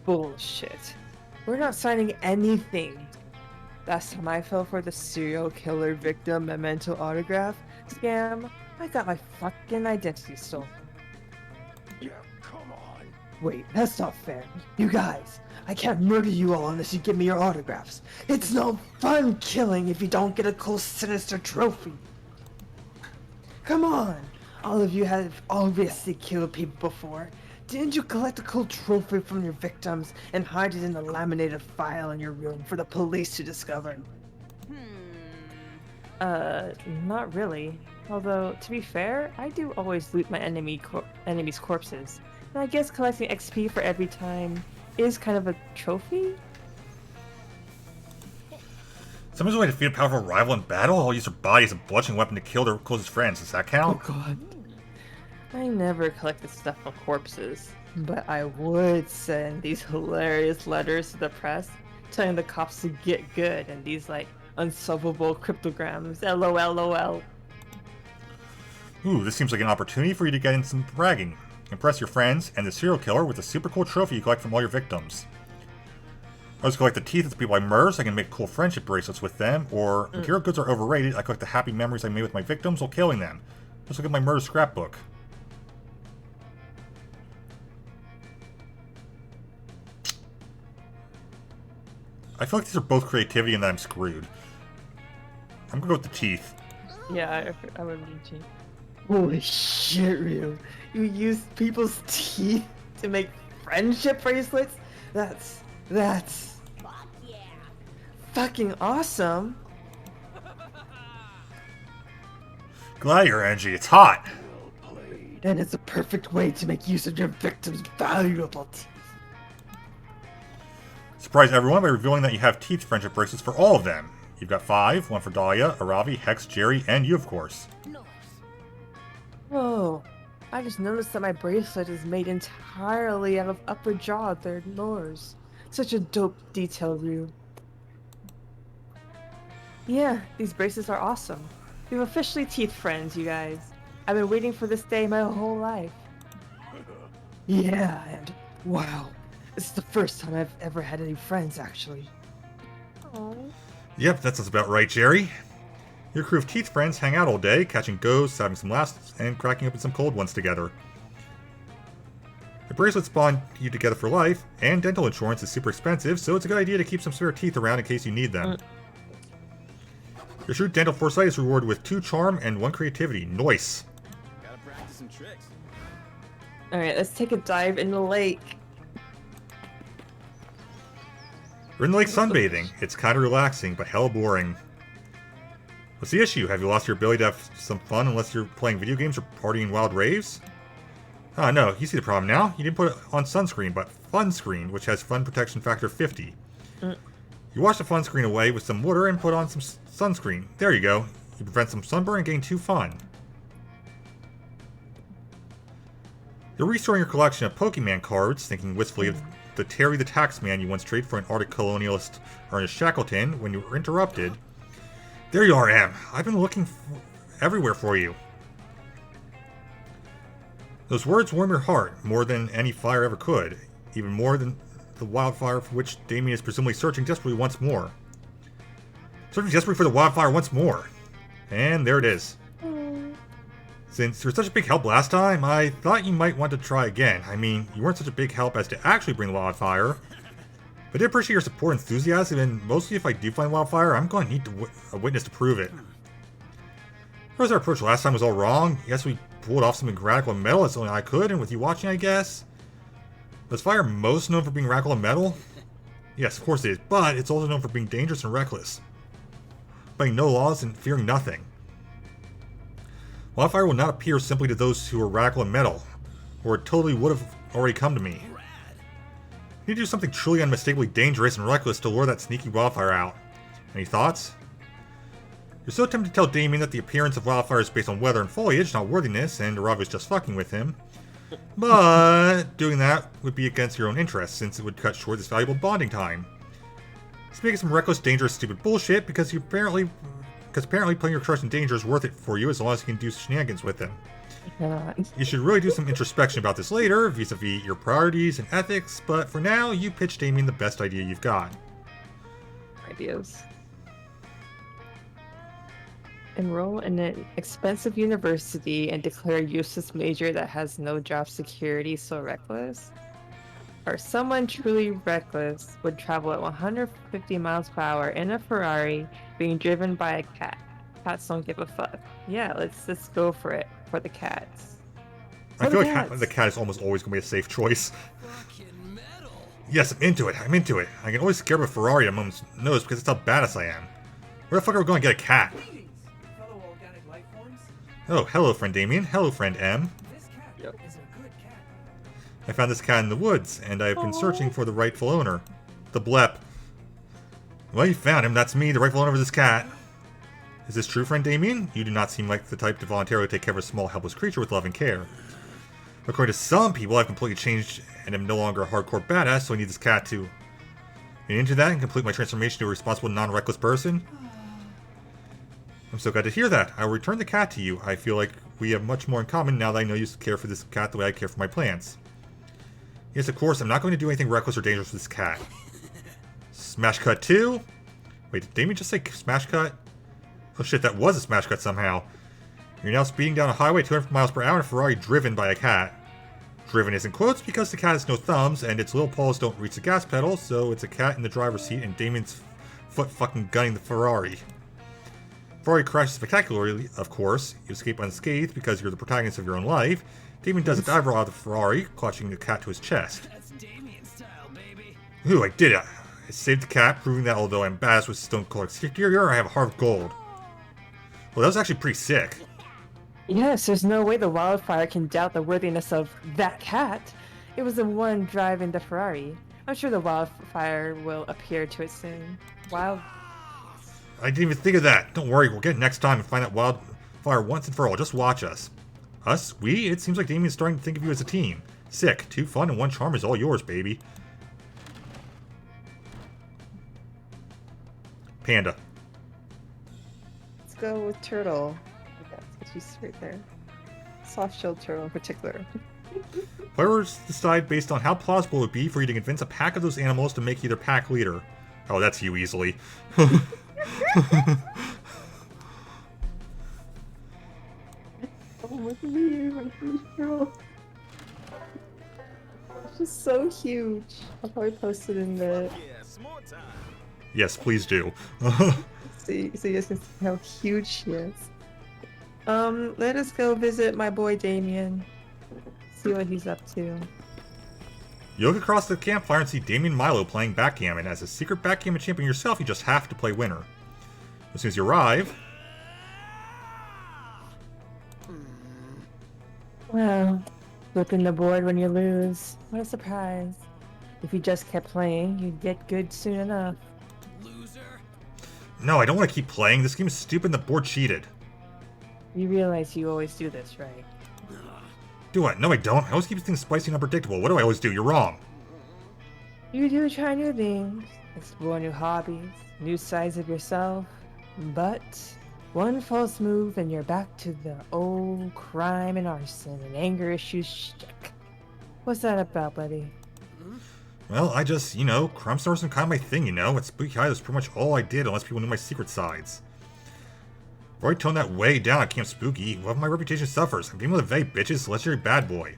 Bullshit. We're not signing anything. Last time I fell for the serial killer victim memento autograph scam, I got my fucking identity stolen. Yeah, come on. Wait, that's not fair. You guys, I can't murder you all unless you give me your autographs. It's no fun killing if you don't get a cool sinister trophy. Come on! All of you have obviously killed people before. Didn't you collect a cool trophy from your victims and hide it in a laminated file in your room for the police to discover? Not really. Although, to be fair, I do always loot my enemy's corpses. And I guess collecting XP for every time is kind of a trophy? Someone's going to defeat a powerful rival in battle? I'll use their body as a bludgeoning weapon to kill their closest friends. Does that count? Oh god. I never collected stuff from corpses, but I would send these hilarious letters to the press telling the cops to get good and these like unsolvable cryptograms. LOL. Ooh, this seems like an opportunity for you to get in some bragging. Impress your friends and the serial killer with a super cool trophy you collect from all your victims. I just collect the teeth of the people I murder so I can make cool friendship bracelets with them, or if hero goods are overrated, I collect the happy memories I made with my victims while killing them. Let's look at my murder scrapbook. I feel like these are both creativity and that I'm screwed. I'm gonna go with the teeth. Yeah, I would be cheap. Holy shit, Ryu. You used people's teeth to make friendship bracelets? That's Fuck yeah. fucking awesome. Gladiator energy, it's hot! And it's a perfect way to make use of your victim's valuable teeth. Surprise everyone by revealing that you have teeth friendship bracelets for all of them. You've got 5, 1 for Dahlia, Aravi, Hex, Jerry, and you, of course. Nice. Whoa. I just noticed that my bracelet is made entirely out of upper jaw third molars. Such a dope detail, Rue. Yeah, these bracelets are awesome. We've officially teeth friends, you guys. I've been waiting for this day my whole life. Yeah, and wow. This is the first time I've ever had any friends, actually. Oh. Yep, that sounds about right, Jerry. Your crew of teeth friends hang out all day, catching ghosts, having some laughs, and cracking open some cold ones together. The bracelets bond you together for life, and dental insurance is super expensive, so it's a good idea to keep some spare teeth around in case you need them. Your shrewd dental foresight is rewarded with 2 charm and 1 creativity. Nice! Gotta practice some tricks. Alright, let's take a dive in the lake. We're in the lake sunbathing. It's kind of relaxing, but hell boring. What's the issue? Have you lost your ability to have some fun unless you're playing video games or partying wild raves? Ah, no, you see the problem now. You didn't put it on sunscreen, but fun screen, which has fun protection factor 50. You wash the fun screen away with some water and put on some sunscreen. There you go. You prevent some sunburn and gain 2 fun. You're restoring your collection of Pokemon cards, thinking wistfully of the Terry the Taxman you once traded for an Arctic colonialist Ernest Shackleton when you were interrupted. There you are, Em. I've been looking everywhere for you. Those words warm your heart more than any fire ever could, even more than the wildfire for which Damien is presumably searching desperately once more. Searching desperately for the wildfire once more. And there it is. Since you were such a big help last time, I thought you might want to try again. I mean, you weren't such a big help as to actually bring the wildfire. But I did appreciate your support and enthusiasm, and mostly if I do find wildfire, I'm going to need a witness to prove it. Whereas our approach last time was all wrong. Yes, we pulled off something radical and metal as only I could, and with you watching, I guess. Was fire most known for being radical and metal? Yes, of course it is, but it's also known for being dangerous and reckless. Obeying no laws and fearing nothing. Wildfire will not appear simply to those who are radical and metal, or it totally would have already come to me. You need to do something truly unmistakably dangerous and reckless to lure that sneaky wildfire out. Any thoughts? You're so tempted to tell Damien that the appearance of wildfire is based on weather and foliage, not worthiness, and Aravi is just fucking with him. But doing that would be against your own interests, since it would cut short this valuable bonding time. It's making some reckless, dangerous, stupid bullshit because apparently putting your crush in danger is worth it for you as long as you can do shenanigans with him. You should really do some introspection about this later, vis-a-vis your priorities and ethics, but for now, you pitch Damien the best idea you've got. Ideas. Enroll in an expensive university and declare a useless major that has no job security, so reckless? Or someone truly reckless would travel at 150 miles per hour in a Ferrari being driven by a cat. Cats don't give a fuck. Yeah, let's just go for it. For the cats. I feel like the cat is almost always going to be a safe choice. Yes, I'm into it. I can always scare a Ferrari at a moment's notice because that's how badass I am. Where the fuck are we going to get a cat? Oh, hello, friend Damien. Hello, friend M. Yep. Is a good cat. I found this cat in the woods, and I have been searching for the rightful owner. The Blep. Well, you found him. That's me, the rightful owner of this cat. Is this true, friend Damien? You do not seem like the type to voluntarily take care of a small, helpless creature with love and care. According to some people, I've completely changed and am no longer a hardcore badass, so I need this cat to get into that and complete my transformation to a responsible, non-reckless person. I'm so glad to hear that. I will return the cat to you. I feel like we have much more in common now that I know you care for this cat the way I care for my plants. Yes, of course, I'm not going to do anything reckless or dangerous with this cat. Smash cut 2? Wait, did Damien just say smash cut? Oh shit, that was a smash cut somehow. You're now speeding down a highway 200 miles per hour in a Ferrari driven by a cat. Driven is in quotes because the cat has no thumbs and its little paws don't reach the gas pedal, so it's a cat in the driver's seat and Damien's foot fucking gunning the Ferrari. Ferrari crashes spectacularly, of course. You escape unscathed because you're the protagonist of your own life. Damien does a dive roll out of the Ferrari, clutching the cat to his chest. That's Damien style, baby. Ooh, I did it. I saved the cat, proving that although I'm badass with stone cold exterior, I have a heart of gold. Well, that was actually pretty sick. Yes, there's no way the wildfire can doubt the worthiness of that cat. It was the one driving the Ferrari. I'm sure the wildfire will appear to it soon. I didn't even think of that. Don't worry, we'll get it next time and find that wildfire once and for all. Just watch us. Us? We? It seems like Damien's starting to think of you as a team. Sick. 2 fun and 1 charm is all yours, baby. Panda. Let's go with turtle. That's what she's right there. Soft-shelled turtle in particular. Players decide based on how plausible it would be for you to convince a pack of those animals to make you their pack leader. Oh, that's you easily. Oh, look at me, my huge turtle. It's just so huge. I'll probably post it in the... Yeah, s'more time. Yes, please do. so you guys can see how huge she is. Let us go visit my boy Damien. See what he's up to. You look across the campfire and see Damien Milo playing backgammon. As a secret backgammon champion yourself, you just have to play winner. As soon as you arrive... Well, flipping the board when you lose. What a surprise. If you just kept playing, you'd get good soon enough. Loser. No, I don't want to keep playing. This game is stupid and the board cheated. You realize you always do this, right? Do I? No, I don't. I always keep things spicy and unpredictable. What do I always do? You're wrong. You do try new things, explore new hobbies, new sides of yourself, but one false move and you're back to the old crime and arson and anger issues shtick. What's that about, buddy? Well, I just, crime stars are kind of my thing, At Spooky High, that's pretty much all I did unless people knew my secret sides. I've already toned that way down at Camp Spooky. Well, my reputation suffers. I'm being with a vague bitches, legendary bad boy.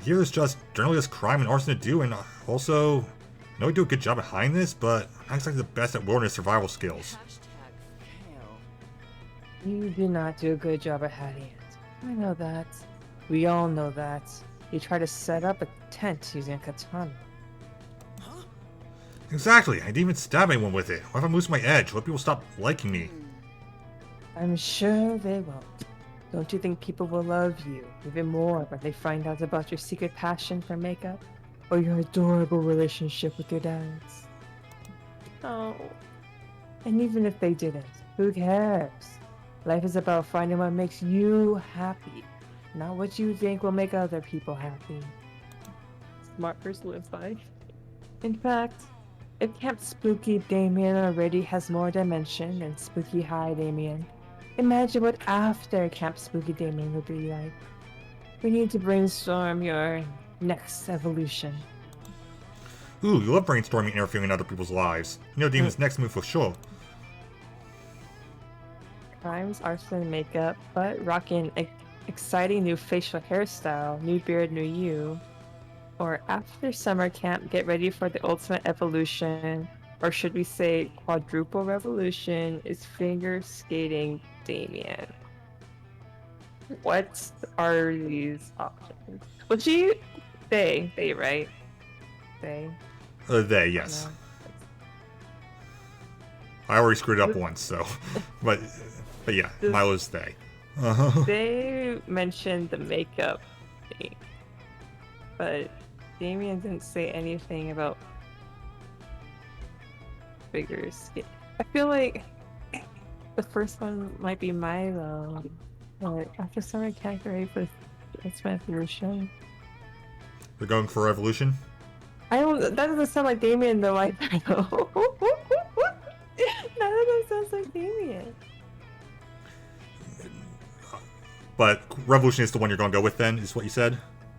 Here there's just generally this crime and arson to do, and also, I know I do a good job at hiding this, but I'm not exactly the best at wilderness survival skills. You do not do a good job at hiding it. I know that. We all know that. You try to set up a tent using a katana. Exactly, I didn't even stab anyone with it. What if I lose my edge? What if people stop liking me? I'm sure they won't. Don't you think people will love you even more when they find out about your secret passion for makeup? Or your adorable relationship with your dads? Oh. And even if they didn't, who cares? Life is about finding what makes you happy, not what you think will make other people happy. Smart person lives by. In fact, if Camp Spooky Damien already has more dimension than Spooky High Damien, imagine what after Camp Spooky Damien would be like. We need to brainstorm your next evolution. Ooh, you love brainstorming and interfering in other people's lives. Demon's next move for sure. Crimes, arson, makeup, but rocking an exciting new facial hairstyle, new beard, new you. Or after summer camp, get ready for the ultimate evolution, or should we say quadruple revolution, is figure skating Damien. What are these options? Was she... They, right? They. They, yes. No. I already screwed it up once, so... But yeah, Milo's they. They mentioned the makeup thing, but Damien didn't say anything about figure skating. I feel like the first one might be Milo, but after summer can't get ready for it's my evolution. We're going for evolution? That doesn't sound like Damien though either though. None of them sounds like Damien. But revolution is the one you're going to go with then, is what you said?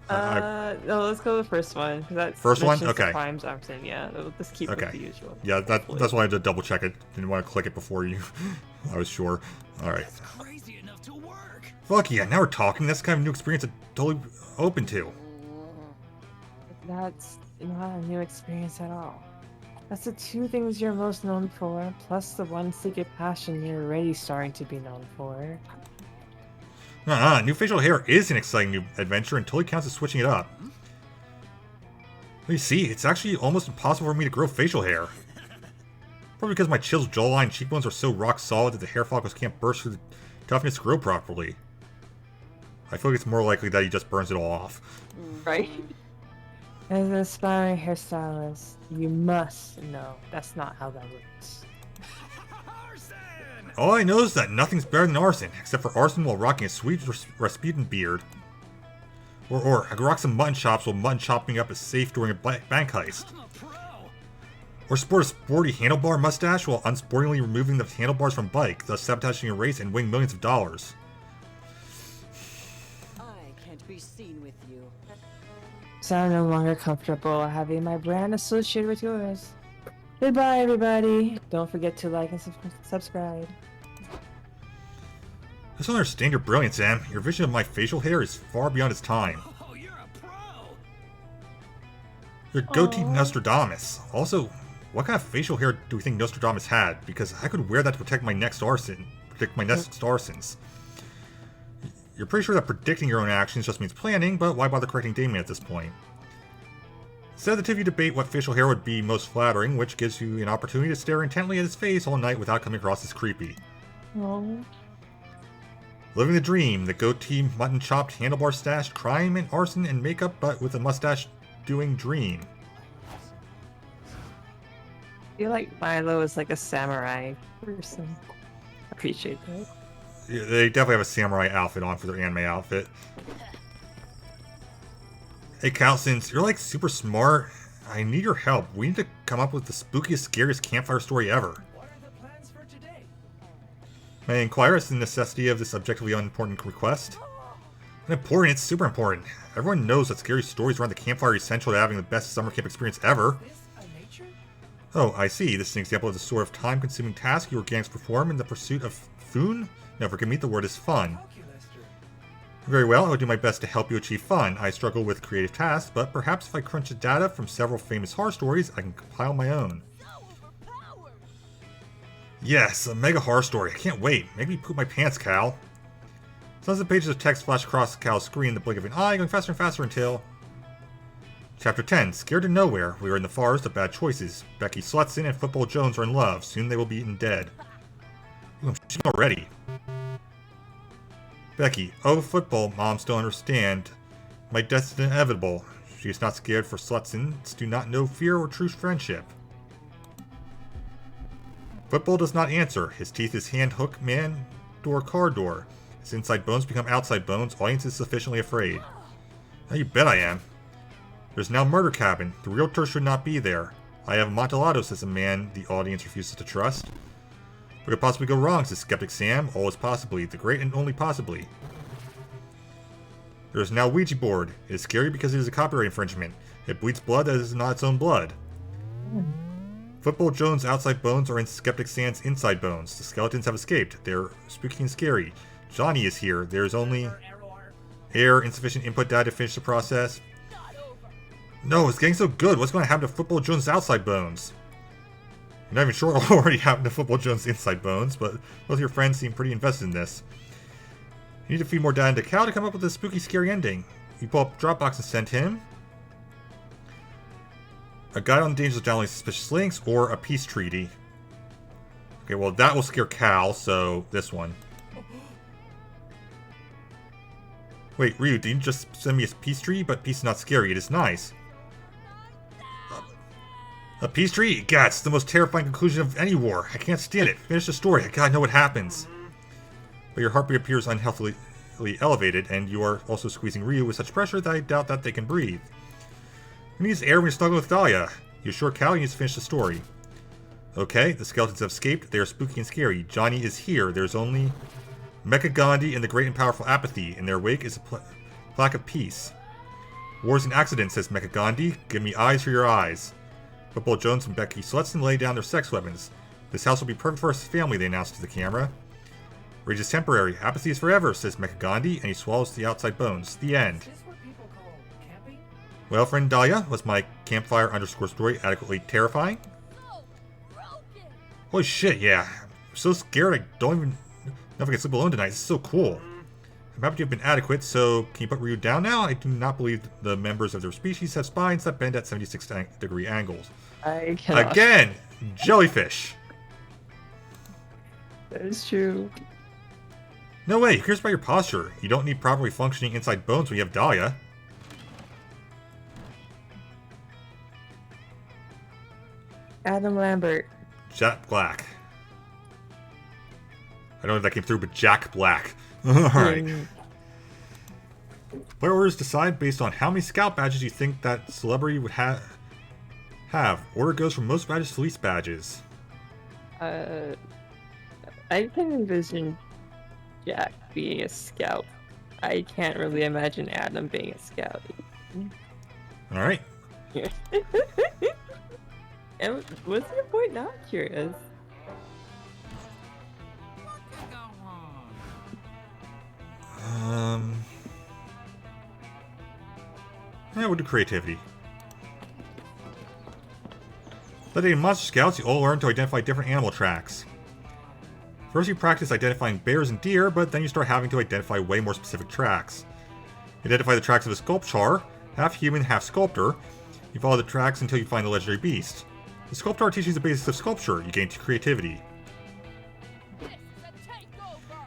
No, let's go with the first one. That's First one? mentions Okay. Crimes arson, yeah. Let's keep it Okay. the usual. Yeah, that's why I had to double check it. Didn't want to click it before you. I was sure. Alright. That's crazy enough to work. Fuck yeah, now we're talking. That's the kind of new experience I'm totally open to. That's not a new experience at all. That's the 2 things you're most known for, plus the one secret passion you're already starting to be known for. New facial hair is an exciting new adventure and totally counts as switching it up. You see, it's actually almost impossible for me to grow facial hair. Probably because my chiseled jawline and cheekbones are so rock solid that the hair follicles can't burst through the toughness to grow properly. I feel like it's more likely that he just burns it all off. Right? As an aspiring hairstylist, you must know that's not how that works. All I know is that nothing's better than arson, except for arson while rocking a sweet Rasputin beard. Or I could rock some mutton chops while mutton chopping up is safe during a bank heist. I'm a pro. Or sport a sporty handlebar mustache while unsportingly removing the handlebars from bike, thus sabotaging a race and winning millions of dollars. I can't be seen with you. So I'm no longer comfortable having my brand associated with yours. Goodbye, everybody. Don't forget to like and subscribe. I don't understand your brilliance, Em. Your vision of my facial hair is far beyond its time. Oh, you're a pro. You're goatee Nostradamus. Also, what kind of facial hair do we think Nostradamus had? Because I could wear that to protect my next arsons. You're pretty sure that predicting your own actions just means planning, but why bother correcting Damien at this point? Instead, the two of you debate what facial hair would be most flattering, which gives you an opportunity to stare intently at his face all night without coming across as creepy. Oh. Living the dream, the goatee, mutton chopped, handlebar stashed, crime and arson and makeup, but with a mustache doing dream. I feel like Milo is like a samurai person. Appreciate that. Yeah, they definitely have a samurai outfit on for their anime outfit. Hey Cal, since you're like super smart, I need your help. We need to come up with the spookiest, scariest campfire story ever. What are the plans for today? May I inquire as to the necessity of this objectively unimportant request? Unimportant, it's super important. Everyone knows that scary stories around the campfire are essential to having the best summer camp experience ever. This a nature? Oh, I see. This is an example of the sort of time-consuming task your gangs perform in the pursuit of foon? No, forgive me, the word is fun. Very well, I will do my best to help you achieve fun. I struggle with creative tasks, but perhaps if I crunch the data from several famous horror stories, I can compile my own. Yes, a mega horror story. I can't wait. Make me poop my pants, Cal. Tons of pages of text flash across Cal's screen in the blink of an eye, going faster and faster until... Chapter 10. Scared to nowhere. We are in the forest of bad choices. Becky Slutson and Football Jones are in love. Soon they will be eaten dead. Ooh, I'm shitting already. Becky. Oh, football, moms don't understand. My death is inevitable. She is not scared for Slutsons. Do not know fear or true friendship. Football does not answer. His teeth is hand hook, man, door, car door. His inside bones become outside bones. Audience is sufficiently afraid. Now you bet I am. There's now murder cabin. The realtor should not be there. I have Amontillado, says a man the audience refuses to trust. What could possibly go wrong, says Skeptic Sam. All is possibly. The great and only possibly. There is now Ouija board. It is scary because it is a copyright infringement. It bleeds blood that is not its own blood. Football Jones' outside bones are in Skeptic Sam's inside bones. The skeletons have escaped. They're spooky and scary. Johnny is here. There is only error, insufficient input data to finish the process. No, it's getting so good. What's going to happen to Football Jones' outside bones? You're not even sure what already happened to Football Jones' inside bones, but both your friends seem pretty invested in this. You need to feed more data into Cal to come up with a spooky, scary ending. You pull up Dropbox and send him a guide on the dangers of downloading suspicious links or a peace treaty. Okay, well that will scare Cal, so this one. Wait, Ryu, didn't you just send me a peace treaty? But peace is not scary, it is nice. A peace treaty? God, it's the most terrifying conclusion of any war. I can't stand it. Finish the story. I gotta know what happens. But your heartbeat appears unhealthily elevated, and you are also squeezing Ryu with such pressure that I doubt that they can breathe. Who needs air when you're snuggling with Dahlia? You sure, Cal? You need to finish the story. Okay, the skeletons have escaped. They are spooky and scary. Johnny is here. There's only Mecha Gandhi and the great and powerful apathy. In their wake is a plaque of peace. Wars and accidents, says Mecha Gandhi. Give me eyes for your eyes. Football Jones and Becky Slutson lay down their sex weapons. This house will be perfect for us family, they announced to the camera. Rage is temporary. Apathy is forever, says Mecha Gandhi, and he swallows the outside bones. The end. Is this what people call camping? Well, friend Dahlia, was my campfire _story adequately terrifying? Holy shit, yeah. I'm so scared I don't even know if I can sleep alone tonight. This is so cool. I'm happy to have been adequate, so can you put Ryu down now? I do not believe the members of their species have spines that bend at 76-degree angles. I cannot. Again, jellyfish. That is true. No way, who cares about your posture? You don't need properly functioning inside bones when you have Dahlia. Adam Lambert. Jack Black. I don't know if that came through, but Jack Black. Alright. Player orders decide based on how many scout badges you think that celebrity would have. Order goes from most badges to least badges. I can envision Jack being a scout. I can't really imagine Adam being a scout. Alright. And what's your point? Now I'm curious. What could go wrong? Yeah, we'll do creativity. Studying monster scouts, you all learn to identify different animal tracks. First you practice identifying bears and deer, but then you start having to identify way more specific tracks. You identify the tracks of a sculptor, half human, half sculptor. You follow the tracks until you find the legendary beast. The sculptor teaches you the basics of sculpture. You gain creativity.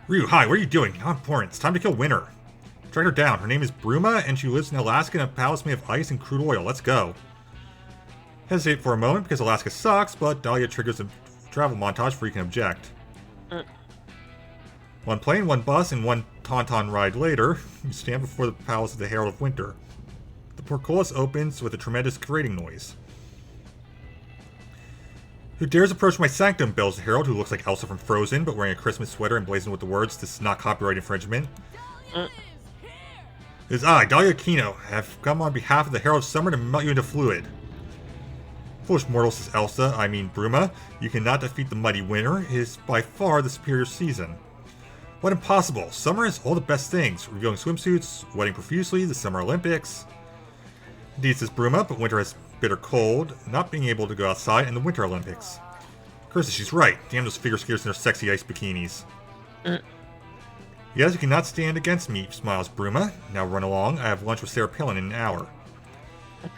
Ryu, hi, what are you doing? Not important. It's time to kill Winter. Track her down. Her name is Bruma, and she lives in Alaska in a palace made of ice and crude oil. Let's go. Hesitate for a moment because Alaska sucks, but Dahlia triggers a travel montage before you can object. One plane, one bus, and one tauntaun ride later, you stand before the palace of the Herald of Winter. The portcullis opens with a tremendous grating noise. Who dares approach my sanctum, bells the Herald, who looks like Elsa from Frozen, but wearing a Christmas sweater emblazoned with the words, "This is not copyright infringement." It is I, Dahlia Kino, have come on behalf of the Herald of Summer to melt you into fluid. Foolish mortal, says Elsa, I mean Bruma, you cannot defeat the mighty Winter. It is by far the superior season. What impossible? Summer has all the best things. Revealing swimsuits, wedding profusely, the Summer Olympics. Indeed, says Bruma, but Winter has bitter cold, not being able to go outside, and the Winter Olympics. Curses, she's right. Damn those figure skaters in their sexy ice bikinis. Yes, you cannot stand against me, smiles Bruma. Now run along. I have lunch with Sarah Palin in an hour.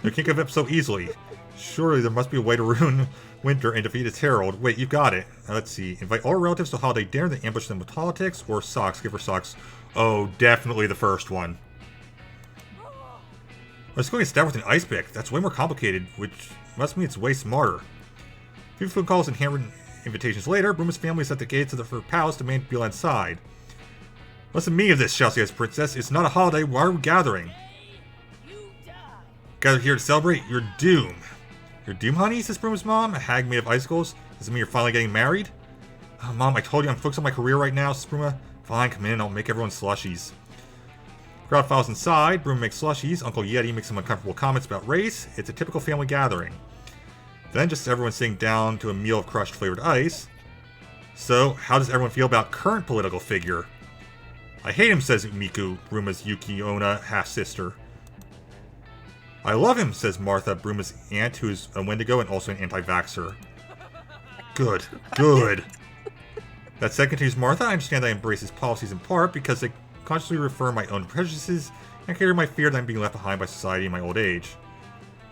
You can't give up so easily. Surely there must be a way to ruin Winter and defeat its herald. Wait, you got it. Let's see. Invite all relatives to a holiday dinner, then ambush them with politics, or socks. Give her socks. Oh, definitely the first one. Let's go get stabbed with an ice pick. That's way more complicated, which must mean it's way smarter. A few phone calls and handwritten invitations later, Bruma's family is at the gates of her palace demanding to be let inside. What's the meaning of this, shouts the ice princess? It's not a holiday. Why are we gathering? Gathered here to celebrate your doom. Your doom, honey, says Bruma's mom, a hag made of icicles. Does it mean you're finally getting married? Oh, Mom, I told you I'm focused on my career right now, says Bruma. Fine, come in, I'll make everyone slushies. Crowd files inside, Bruma makes slushies, Uncle Yeti makes some uncomfortable comments about race. It's a typical family gathering. Then just everyone sitting down to a meal of crushed flavored ice. So, how does everyone feel about current political figure? I hate him, says Miku, Bruma's Yuki-onna half-sister. I love him, says Martha, Bruma's aunt, who's a Wendigo and also an anti-vaxxer. Good, good. That said, continues Martha, I understand I embrace his policies in part because they consciously refer my own prejudices and carry my fear that I'm being left behind by society in my old age.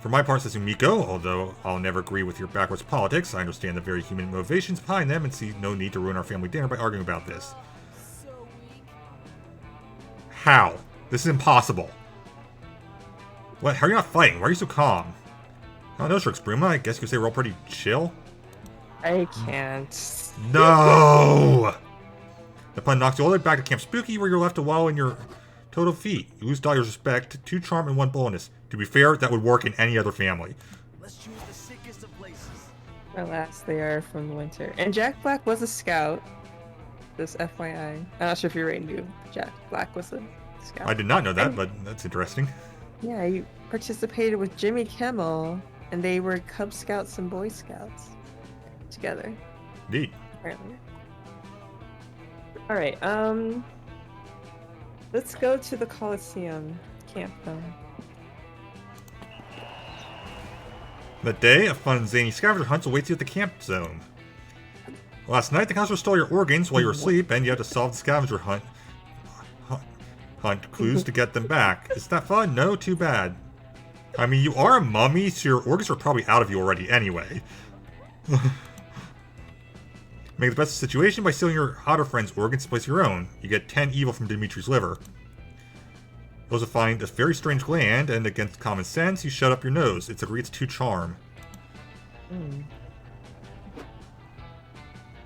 For my part, says Umiko, although I'll never agree with your backwards politics, I understand the very human motivations behind them and see no need to ruin our family dinner by arguing about this. How? This is impossible. What? How are you not fighting? Why are you so calm? I don't know, Shrix Bruma. I guess you could say we're all pretty chill. I can't. No! The pun knocks you all the way back to Camp Spooky, where you're left to wallow in your total defeat. You lose Dahlia's respect, 2 charm, and 1 boldness. To be fair, that would work in any other family. Let's choose the sickest of places. Alas, they are from the winter. And Jack Black was a scout. This FYI. I'm not sure if you already knew Jack Black was a scout. I did not know that, but that's interesting. Yeah, he participated with Jimmy Kimmel, and they were Cub Scouts and Boy Scouts together. Indeed. Apparently. Alright, let's go to the Coliseum camp though. That day, a fun zany scavenger hunt awaits you at the camp zone. Last night, the counselor stole your organs while you were asleep, and you had to solve the scavenger hunt clues to get them back. Is that fun? No? Too bad. I mean, you are a mummy, so your organs are probably out of you already anyway. Make the best of the situation by stealing your hotter friend's organs to place your own. You get 10 evil from Dimitri's liver. You also find a very strange gland, and against common sense, you shut up your nose. It's agreed it's 2 charm.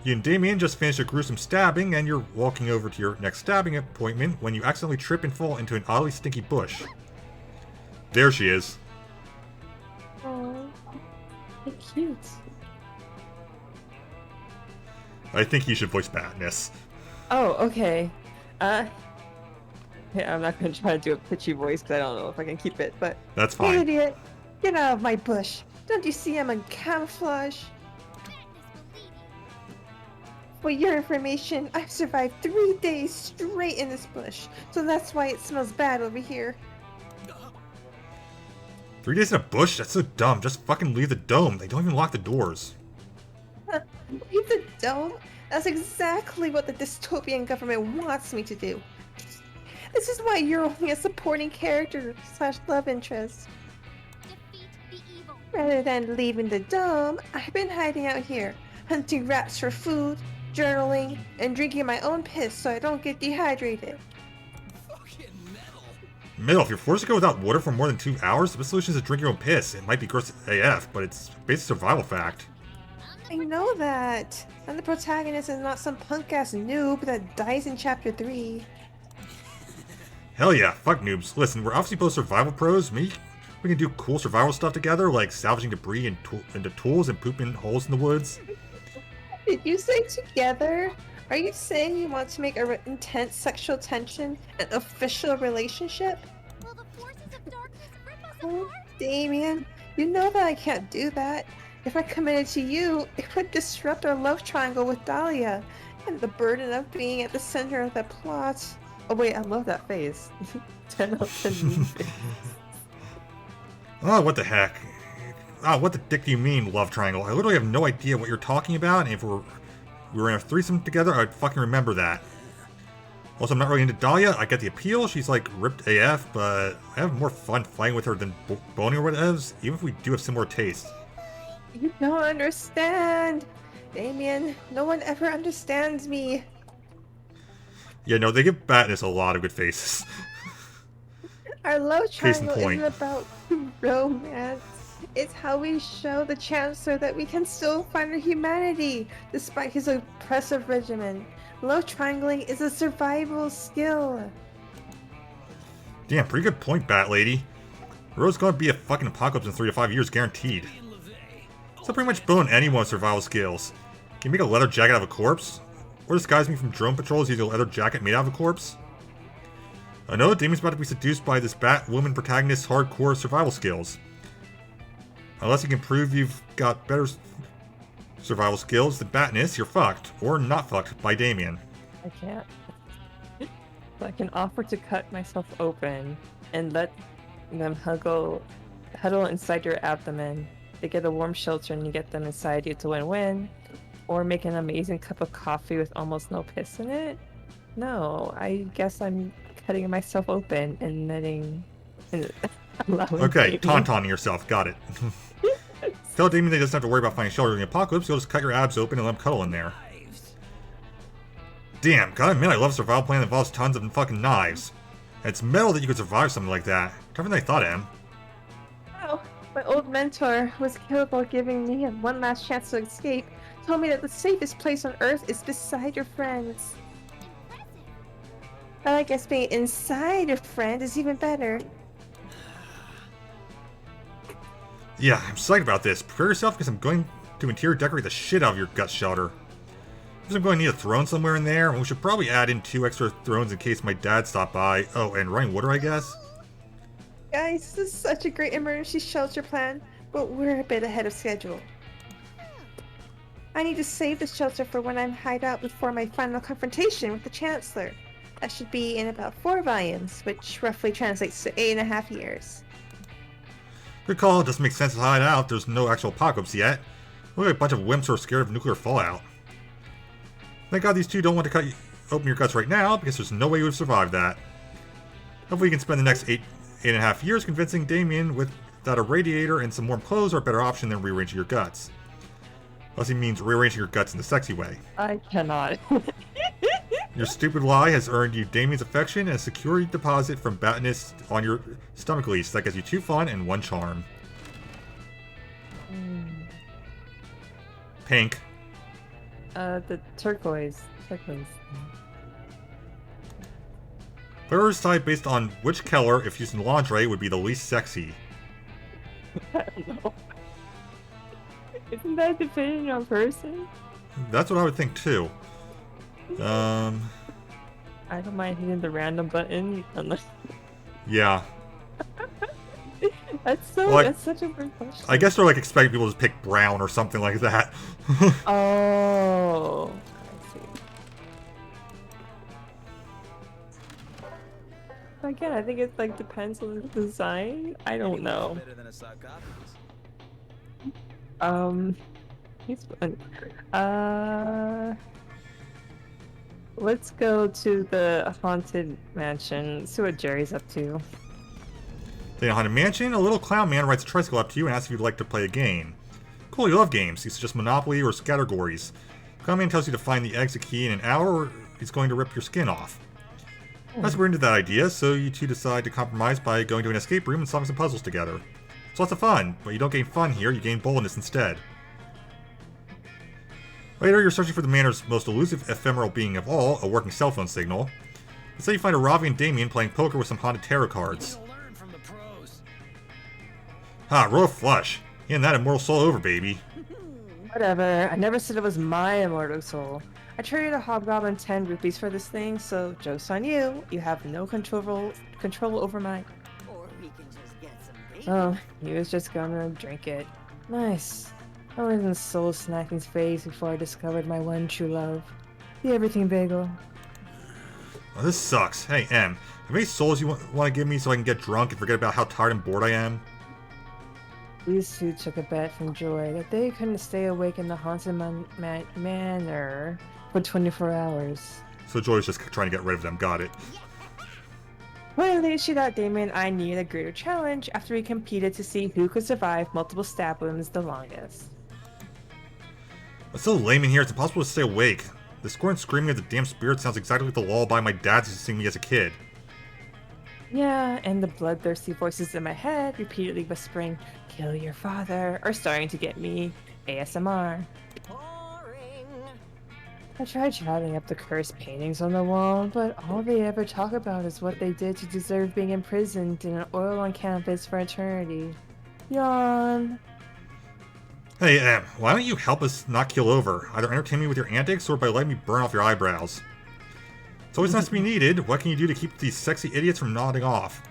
You and Damien just finished a gruesome stabbing, and you're walking over to your next stabbing appointment when you accidentally trip and fall into an oddly stinky bush. There she is. Oh, how cute. I think you should voice Badness. Oh, okay. Yeah, I'm not gonna try to do a pitchy voice because I don't know if I can keep it, but... That's Hey, fine. idiot! Get out of my bush! Don't you see I'm in camouflage? For your information, I've survived 3 days straight in this bush, so that's why it smells bad over here. 3 days in a bush? That's so dumb. Just fucking leave the dome. They don't even lock the doors. Leave the dome? That's exactly what the dystopian government wants me to do. This is why you're only a supporting character / love interest. Rather than leaving the dome, I've been hiding out here, hunting rats for food, journaling, and drinking my own piss so I don't get dehydrated. Fucking metal. Middle, if you're forced to go without water for more than 2 hours, the best solution is to drink your own piss. It might be gross AF, but it's a basic survival fact. I know that. I'm the protagonist and not some punk-ass noob that dies in chapter 3. Hell yeah, fuck noobs. Listen, we're obviously both survival pros. We can do cool survival stuff together, like salvaging debris into tools and pooping holes in the woods. Did you say together? Are you saying you want to make a intense sexual tension an official relationship? Will the forces of darkness rip us Oh, apart? Damien, you know that I can't do that. If I committed to you, it would disrupt our love triangle with Dahlia, and the burden of being at the center of the plot. Oh wait, I love that face. 10 out of 10 mean face. Oh, what the heck. What the dick do you mean, love triangle? I literally have no idea what you're talking about, and if we were in a threesome together, I'd fucking remember that. Also, I'm not really into Dahlia. I get the appeal. She's like ripped AF, but I have more fun fighting with her than boning or whatever, even if we do have similar tastes. You don't understand. Damien, no one ever understands me. Yeah, no, they give Badness a lot of good faces. Our love Case in triangle point. isn't about romance. It's how we show the Chancellor that we can still find our humanity, despite his oppressive regimen. Love triangling is a survival skill. Damn, pretty good point, Bat Lady. The road's gonna be a fucking apocalypse in 3 to 5 years, guaranteed. So pretty much bone anyone with survival skills. Can you make a leather jacket out of a corpse? Or disguise me from drone patrols using a leather jacket made out of a corpse? I know Damien's about to be seduced by this Batwoman protagonist's hardcore survival skills. Unless you can prove you've got better survival skills than Badness, you're fucked. Or not fucked by Damien. I can't. So I can offer to cut myself open and let them huddle inside your abdomen. They get a warm shelter and you get them inside you to win-win. Or make an amazing cup of coffee with almost no piss in it. No, I guess I'm cutting myself open and letting... and allowing Okay, Damien- taunting yourself, got it. Tell Damien that he doesn't have to worry about finding shelter in the apocalypse, you'll just cut your abs open and let him cuddle in there. Damn, gotta admit I love a survival plan that involves tons of fucking knives. And it's metal that you could survive something like that. Tougher than I thought, Em. Oh, my old mentor was killed while giving me one last chance to escape. Told me that the safest place on Earth is beside your friends. But I guess being inside your friend is even better. Yeah, I'm psyched about this. Prepare yourself because I'm going to interior decorate the shit out of your gut shelter. Because I'm going to need a throne somewhere in there, and we should probably add in 2 extra thrones in case my dad stopped by. Oh, and running water, I guess? Guys, this is such a great emergency shelter plan, but we're a bit ahead of schedule. I need to save the shelter for when I hide out before my final confrontation with the Chancellor. That should be in about 4 volumes, which roughly translates to 8.5 years. Good call, it doesn't make sense to hide out. There's no actual apocalypse yet. Look like a bunch of wimps who are scared of nuclear fallout. Thank God these two don't want to open your guts right now, because there's no way you would have survived that. Hopefully you can spend the next 8.5 years convincing Damien that a radiator and some warm clothes are a better option than rearranging your guts. Unless he means rearranging your guts in the sexy way. I cannot. Your stupid lie has earned you Damien's affection and a security deposit from Badness on your stomach lease. That gives you 2 fun and 1 charm. Pink. The turquoise. Turquoise. Players decide based on which color, if used in lingerie, would be the least sexy. I don't know. Isn't that depending on person? That's what I would think too. I don't mind hitting the random button unless Yeah. that's so Like, that's such a weird question. I guess they're like expecting people to pick brown or something like that. Oh, I see. Again, I think it like depends on the design. I don't know. Better than a sarcophagus. He's fun. Let's go to the haunted mansion. See what Jerry's up to. In a haunted mansion, a little clown man rides a tricycle up to you and asks if you'd like to play a game. Cool, you love games. He suggests Monopoly or Scattergories. Clown man tells you to find the exit key in an hour or he's going to rip your skin off. That's we're into that idea, so you two decide to compromise by going to an escape room and solving some puzzles together. It's lots of fun, but you don't gain fun here, you gain boldness instead. Later, you're searching for the manor's most elusive ephemeral being of all, a working cell phone signal. Instead, you find a Ravi and Damien playing poker with some haunted tarot cards. You'll learn from the pros. Ha, royal flush. Hand that immortal soul over, baby. Whatever. I never said it was my immortal soul. I traded a hobgoblin 10 rupees for this thing, so joke's on you. You have no control over mine. Or we can just get some bacon. Oh, he was just gonna drink it. Nice. I was in soul snacking's phase before I discovered my one true love. The everything bagel. Oh, this sucks. Hey, Em, have any souls you want to give me so I can get drunk and forget about how tired and bored I am? These two took a bet from Joy that they couldn't stay awake in the haunted manor for 24 hours. So Joy's just trying to get rid of them, got it. Finally, she thought Damien and I needed a greater challenge after we competed to see who could survive multiple stab wounds the longest. It's so lame in here, it's impossible to stay awake. The scorn screaming of the damn spirit sounds exactly like the lullaby my dad used to sing me as a kid. Yeah, and the bloodthirsty voices in my head repeatedly whispering, "Kill your father," are starting to get me ASMR. Boring. I tried shouting up the cursed paintings on the wall, but all they ever talk about is what they did to deserve being imprisoned in an oil on canvas for eternity. Yawn. Hey, Em, why don't you help us not keel over? Either entertain me with your antics or by letting me burn off your eyebrows. It's always nice to be needed. What can you do to keep these sexy idiots from nodding off?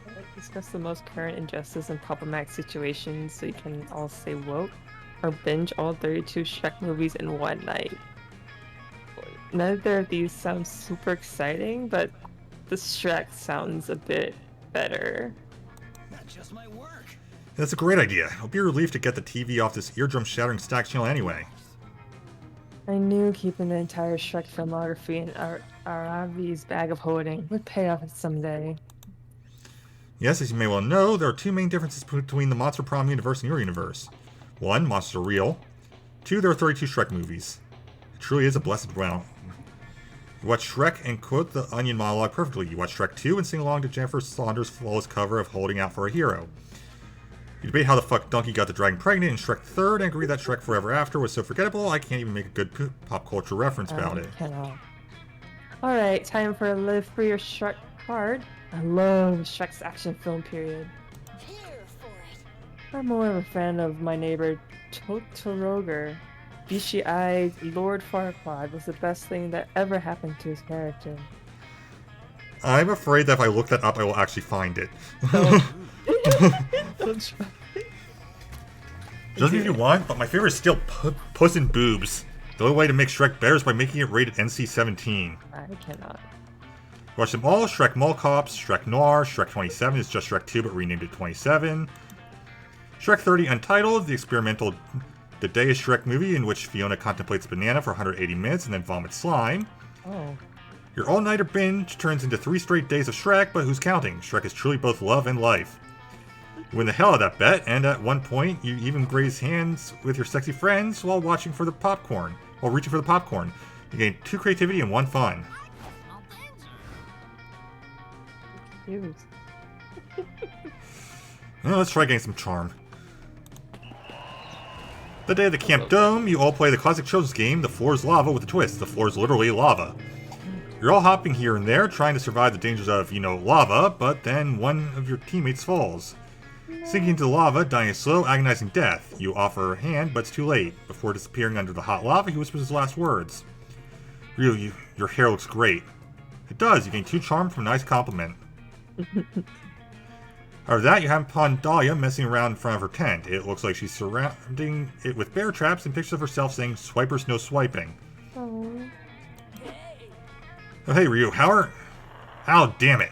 Let's discuss the most current injustice and problematic situations so you can all stay woke, or binge all 32 Shrek movies in one night. Neither of these sounds super exciting, but the Shrek sounds a bit better. Not just my work. That's a great idea. It'll be a relief to get the TV off this eardrum-shattering stack channel anyway. I knew keeping the entire Shrek filmography in Aravi's bag of holding would pay off someday. Yes, as you may well know, there are two main differences between the Monster Prom universe and your universe. One, monsters are real. Two, there are 32 Shrek movies. It truly is a blessed realm. You watch Shrek and quote the Onion monologue perfectly. You watch Shrek 2 and sing along to Jennifer Saunders' flawless cover of Holding Out for a Hero. You debate how the fuck Donkey got the dragon pregnant in Shrek 3rd and agree that Shrek Forever After was so forgettable I can't even make a good pop culture reference about it. Alright, time for a live for your Shrek card. I love Shrek's action film period. Here for it. I'm more of a fan of my neighbor Totoroger. Beachy-eyed Lord Farquaad was the best thing that ever happened to his character. I'm afraid that if I look that up, I will actually find it. Don't try. Just if you want, but my favorite is still Puss in Boobs. The only way to make Shrek better is by making it rated NC-17. I cannot. Watch them all: Shrek Mall Cops, Shrek Noir, Shrek 27 is just Shrek 2 but renamed it 27. Shrek 30 Untitled, the experimental The Day is Shrek movie in which Fiona contemplates banana for 180 minutes and then vomits slime. Oh. Your all-nighter binge turns into 3 straight days of Shrek, but who's counting? Shrek is truly both love and life. You win the hell out of that bet, and at one point, you even graze hands with your sexy friends while reaching for the popcorn. You gain 2 creativity and 1 fun. Cute. Well, let's try getting some charm. The day of the Camp Dome, you all play the classic children's game, The Floor is Lava with a twist. The floor is literally lava. You're all hopping here and there, trying to survive the dangers of, lava, but then one of your teammates falls. Sinking into the lava, dying a slow, agonizing death. You offer a hand, but it's too late. Before disappearing under the hot lava, he whispers his last words. Ryu, your hair looks great. It does, you gain 2 charm from a nice compliment. After that, you happen upon Dahlia messing around in front of her tent. It looks like she's surrounding it with bear traps and pictures of herself saying, "Swipers, no swiping." Oh. Oh, hey, Ryu, Ow, damn it.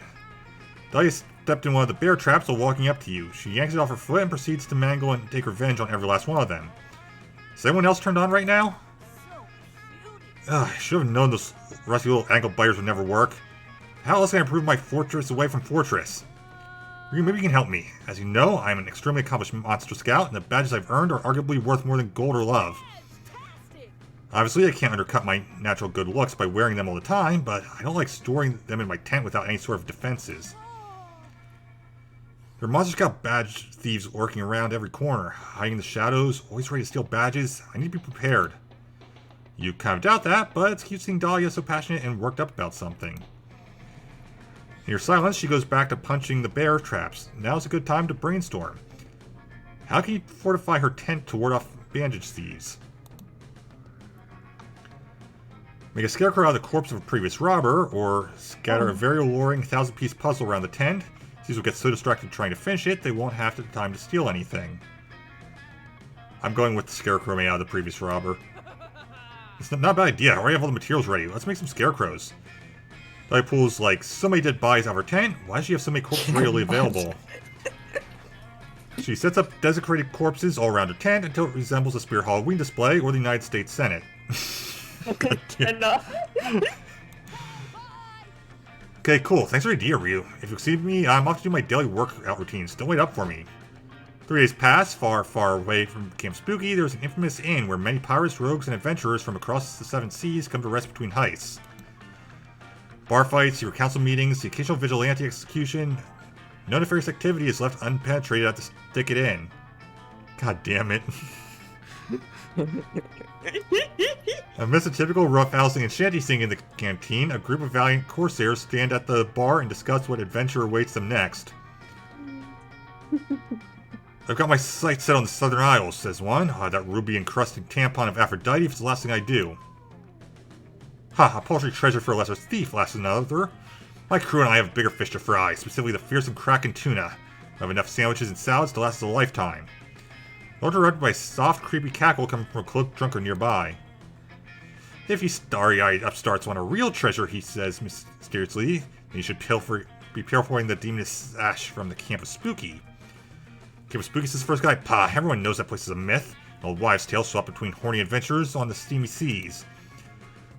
Dahlia stepped in one of the bear traps while walking up to you. She yanks it off her foot and proceeds to mangle and take revenge on every last one of them. Is anyone else turned on right now? Ugh, I should have known those rusty little ankle biters would never work. How else can I improve my fortress away from fortress? Ryu, maybe you can help me. As you know, I am an extremely accomplished monster scout, and the badges I've earned are arguably worth more than gold or love. Obviously, I can't undercut my natural good looks by wearing them all the time, but I don't like storing them in my tent without any sort of defenses. There are Monster Scout badge thieves lurking around every corner, hiding in the shadows, always ready to steal badges. I need to be prepared. You kind of doubt that, but it's cute seeing Dahlia so passionate and worked up about something. In your silence, she goes back to punching the bear traps. Now's a good time to brainstorm. How can you fortify her tent to ward off bandage thieves? Make a scarecrow out of the corpse of a previous robber, or scatter a very alluring 1,000-piece puzzle around the tent. Thieves will get so distracted trying to finish it, they won't have the time to steal anything. I'm going with the scarecrow made out of the previous robber. It's not a bad idea. I already have all the materials ready. Let's make some scarecrows. Dahlia pulls like so many dead bodies out of her tent. Why does she have so many corpses readily available? She sets up desecrated corpses all around her tent until it resembles a Spear Halloween display or the United States Senate. Okay, cool. Thanks for the idea, Ryu. If you exceed me, I'm off to do my daily workout routines. Don't wait up for me. 3 days pass. Far, far away from Camp Spooky, there's an infamous inn where many pirates, rogues, and adventurers from across the 7 seas come to rest between heists. Bar fights, secret council meetings, the occasional vigilante execution. No nefarious activity is left unpenetrated at the Stick It In. God damn it. Amidst a typical roughhousing and shanty singing in the canteen, a group of valiant corsairs stand at the bar and discuss what adventure awaits them next. I've got my sights set on the Southern Isles, says one. That ruby-encrusted tampon of Aphrodite if it's the last thing I do. Ha, a paltry treasure for a lesser thief, laughs another. My crew and I have bigger fish to fry, specifically the fearsome Kraken tuna. I have enough sandwiches and salads to last us a lifetime. Interrupted by a soft, creepy cackle coming from a cloaked drunkard nearby. If you starry-eyed upstarts want a real treasure, he says mysteriously, then you should be pilfering the demoness ash from the Camp of Spooky. Camp of Spooky says the first guy, "Pah, everyone knows that place is a myth. An old wives' tale swapped between horny adventurers on the steamy seas."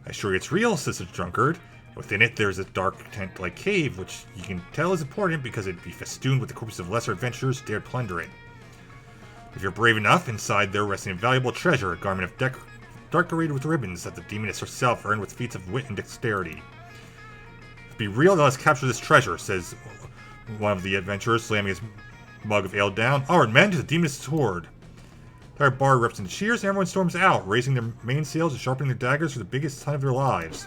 "I assure you it's real," says the drunkard. Within it, there's a dark tent-like cave, which you can tell is important because it'd be festooned with the corpses of lesser adventurers dared plunder it. If you're brave enough, inside there rests an invaluable treasure, a garment of decorated with ribbons that the demoness herself earned with feats of wit and dexterity. "If be real, then let's capture this treasure," says one of the adventurers, slamming his mug of ale down. "Onward, men, to the demoness' hoard." The entire bar erupts into cheers, and everyone storms out, raising their mainsails and sharpening their daggers for the biggest hunt of their lives.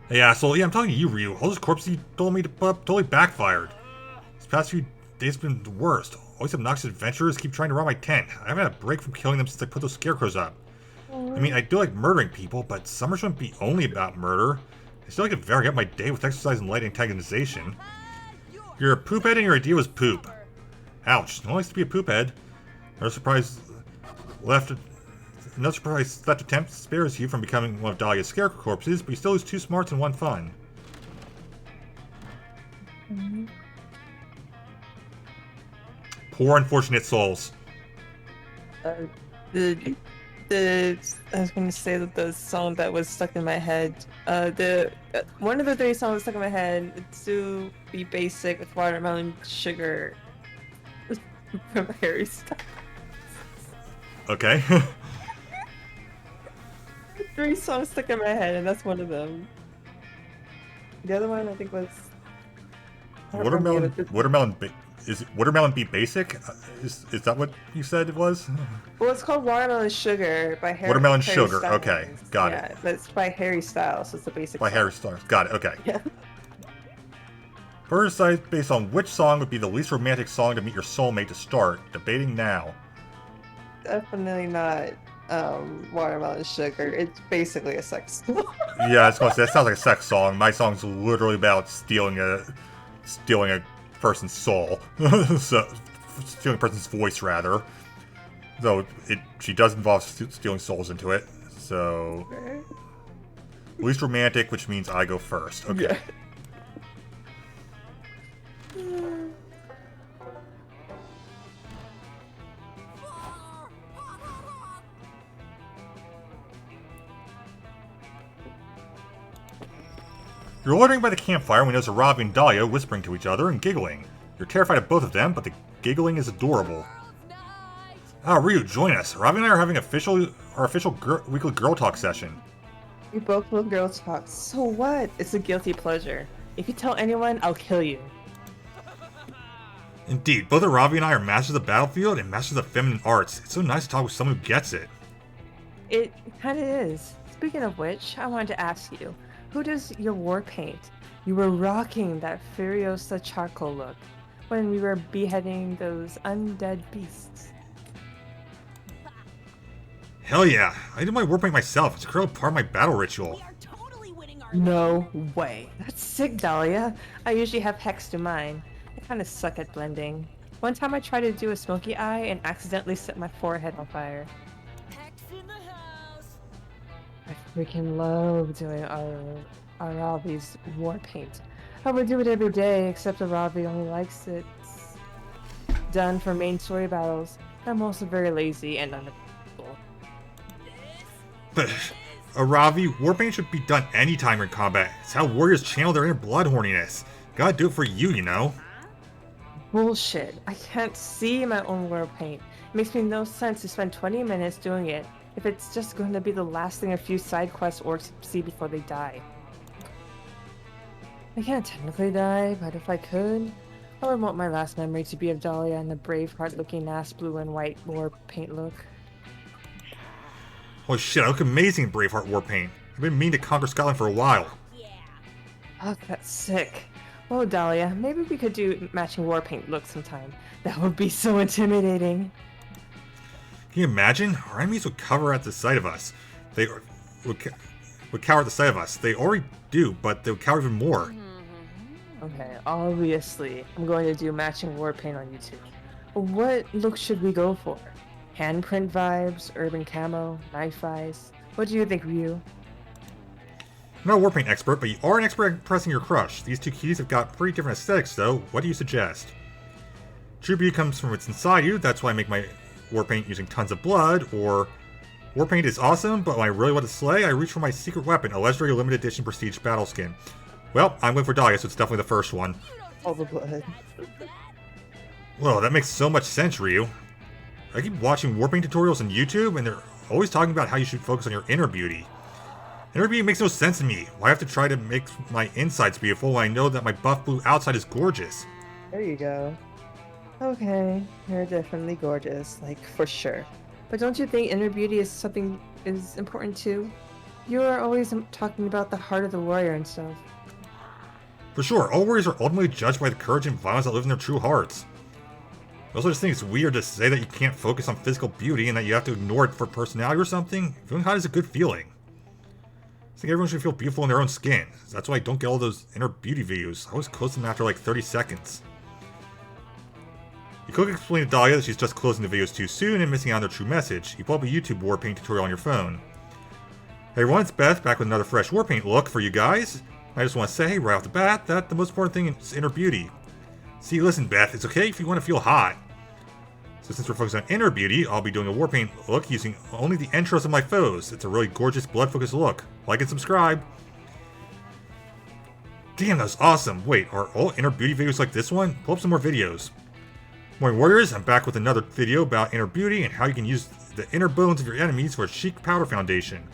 Hey asshole, yeah, I'm talking to you, Ryu. All those corpses you told me to put up totally backfired. These past few days have been the worst. Always obnoxious adventurers keep trying to rob my tent. I haven't had a break from killing them since I put those scarecrows up. I mean, I do like murdering people, but summer shouldn't be only about murder. I still like to vary up my day with exercise and light antagonization. You're a poophead and your idea was poop. Ouch, no one likes to be a poophead. No surprise that attempt spares you from becoming one of Dahlia's scarecrow corpses, but you still lose 2 smarts and 1 fun. Poor unfortunate souls. I was going to say that the song that was stuck in my head, one of the 3 songs stuck in my head, it's to be basic with watermelon sugar from Harry Styles. Okay. 3 songs stuck in my head, and that's one of them. The other one I think was Watermelon Watermelon be basic? Is that what you said it was? Well, it's called Watermelon Sugar by Harry. Watermelon Harry Sugar, Styles. okay, got it. Yeah, but it's by Harry Styles, so it's the basic. By song. Harry Styles. Got it, okay. Yeah. First site based on which song would be the least romantic song to meet your soulmate to start. Debating now. Definitely not Watermelon Sugar. It's basically a sex song. Yeah, I was gonna say, that sounds like a sex song. My song's literally about stealing a person's soul. So, stealing a person's voice, rather. Though, she does involve stealing souls into it. So, least romantic, which means I go first. Okay. Yeah. You're loitering by the campfire when there's Ravi and Dahlia whispering to each other and giggling. You're terrified of both of them, but the giggling is adorable. Ah, Ryu, join us. Ravi and I are having our official weekly girl talk session. We both love girls talk. So what? It's a guilty pleasure. If you tell anyone, I'll kill you. Indeed, both Ravi and I are masters of the battlefield and masters of feminine arts. It's so nice to talk with someone who gets it. It kind of is. Speaking of which, I wanted to ask you, who does your war paint? You were rocking that Furiosa charcoal look when we were beheading those undead beasts. Hell yeah, I did my war paint myself. It's a critical part of my battle ritual. We are totally winning our No way. That's sick, Dahlia. I usually have hex to mine. I kind of suck at blending. One time I tried to do a smoky eye and accidentally set my forehead on fire. Hex in the house. I freaking love doing Aravi's war paint. I would do it every day, except Aravi only likes it done for main story battles. I'm also very lazy and unavailable. But, Aravi, war paint should be done anytime you're in combat. It's how warriors channel their inner blood horniness. Gotta do it for you, you know? Bullshit. I can't see my own war paint. It makes me no sense to spend 20 minutes doing it if it's just going to be the last thing a few side quest orcs see before they die. I can't technically die, but if I could, I would want my last memory to be of Dahlia and the Braveheart looking ass blue and white war paint look. Holy shit, I look amazing in Braveheart war paint. I've been meaning to conquer Scotland for a while. Fuck, that's sick. Oh, Dahlia, maybe we could do matching war paint looks sometime. That would be so intimidating. Can you imagine? Our enemies would cover at the sight of us. They would cower at the sight of us. They already do, but they would cower even more. Okay, obviously, I'm going to do matching war paint on YouTube. What look should we go for? Handprint vibes, urban camo, knife eyes? What do you think, Ryu? I'm not a war paint expert, but you are an expert at impressing your crush. These two keys have got pretty different aesthetics, though. What do you suggest? True beauty comes from what's inside you, that's why I make my war paint using tons of blood, or war paint is awesome, but when I really want to slay, I reach for my secret weapon, a legendary limited edition prestige battle skin. Well, I'm going for Dahlia, so it's definitely the first one. All the blood. Whoa, that makes so much sense, Ryu. I keep watching war paint tutorials on YouTube, and they're always talking about how you should focus on your inner beauty. Inner beauty makes no sense to me. Why have to try to make my insides beautiful when I know that my buff blue outside is gorgeous? There you go. Okay, you're definitely gorgeous, like, for sure. But don't you think inner beauty is important too? You are always talking about the heart of the warrior and stuff. For sure, all warriors are ultimately judged by the courage and violence that live in their true hearts. I also just think it's weird to say that you can't focus on physical beauty and that you have to ignore it for personality or something. Feeling hot is a good feeling. I think everyone should feel beautiful in their own skin. That's why I don't get all those inner beauty videos. I always close them after like 30 seconds. You could explain to Dahlia that she's just closing the videos too soon and missing out on their true message. You pull up a YouTube war paint tutorial on your phone. Hey everyone, it's Beth, back with another fresh war paint look for you guys. I just want to say, right off the bat, that the most important thing is inner beauty. See, listen Beth, it's okay if you want to feel hot. So since we're focused on inner beauty, I'll be doing a war paint look using only the intros of my foes. It's a really gorgeous blood-focused look. Like and subscribe. Damn, that was awesome. Wait, are all inner beauty videos like this one? Pull up some more videos. Morning Warriors, I'm back with another video about inner beauty and how you can use the inner bones of your enemies for a chic powder foundation.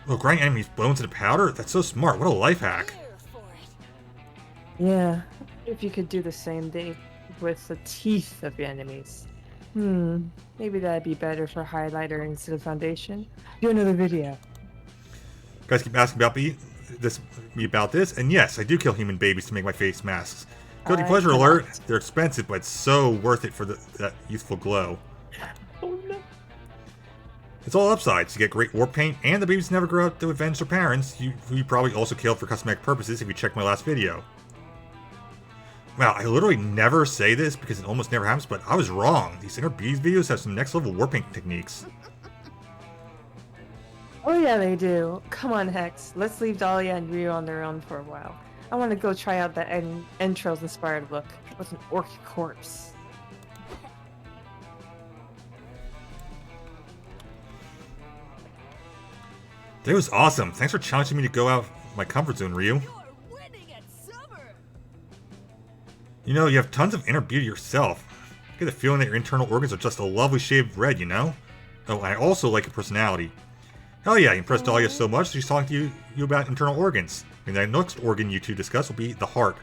Oh, grind enemies' bones into powder? That's so smart. What a life hack. Yeah, if you could do the same, with the teeth of the enemies. Maybe that'd be better for highlighter instead of foundation. Do another video. Guys keep asking about me about this, and yes, I do kill human babies to make my face masks. Guilty I pleasure cannot. alert. They're expensive, but it's so worth it for that youthful glow. Oh no. It's all upsides. You get great warp paint, and the babies never grow up to avenge their parents, who you probably also killed for cosmetic purposes if you checked my last video. Wow, I literally never say this because it almost never happens, but I was wrong. These Inner Bees videos have some next level warp paint techniques. Oh yeah, they do. Come on, Hex. Let's leave Dahlia and Ryu on their own for a while. I want to go try out that Entrails inspired look with an orc corpse. That was awesome. Thanks for challenging me to go out of my comfort zone, Ryu. You're winning at summer. You know, you have tons of inner beauty yourself. I get the feeling that your internal organs are just a lovely shade of red, you know? Oh, and I also like your personality. Hell yeah, you impressed Dahlia so much she's talking to you about internal organs. And the next organ you two discuss will be the heart.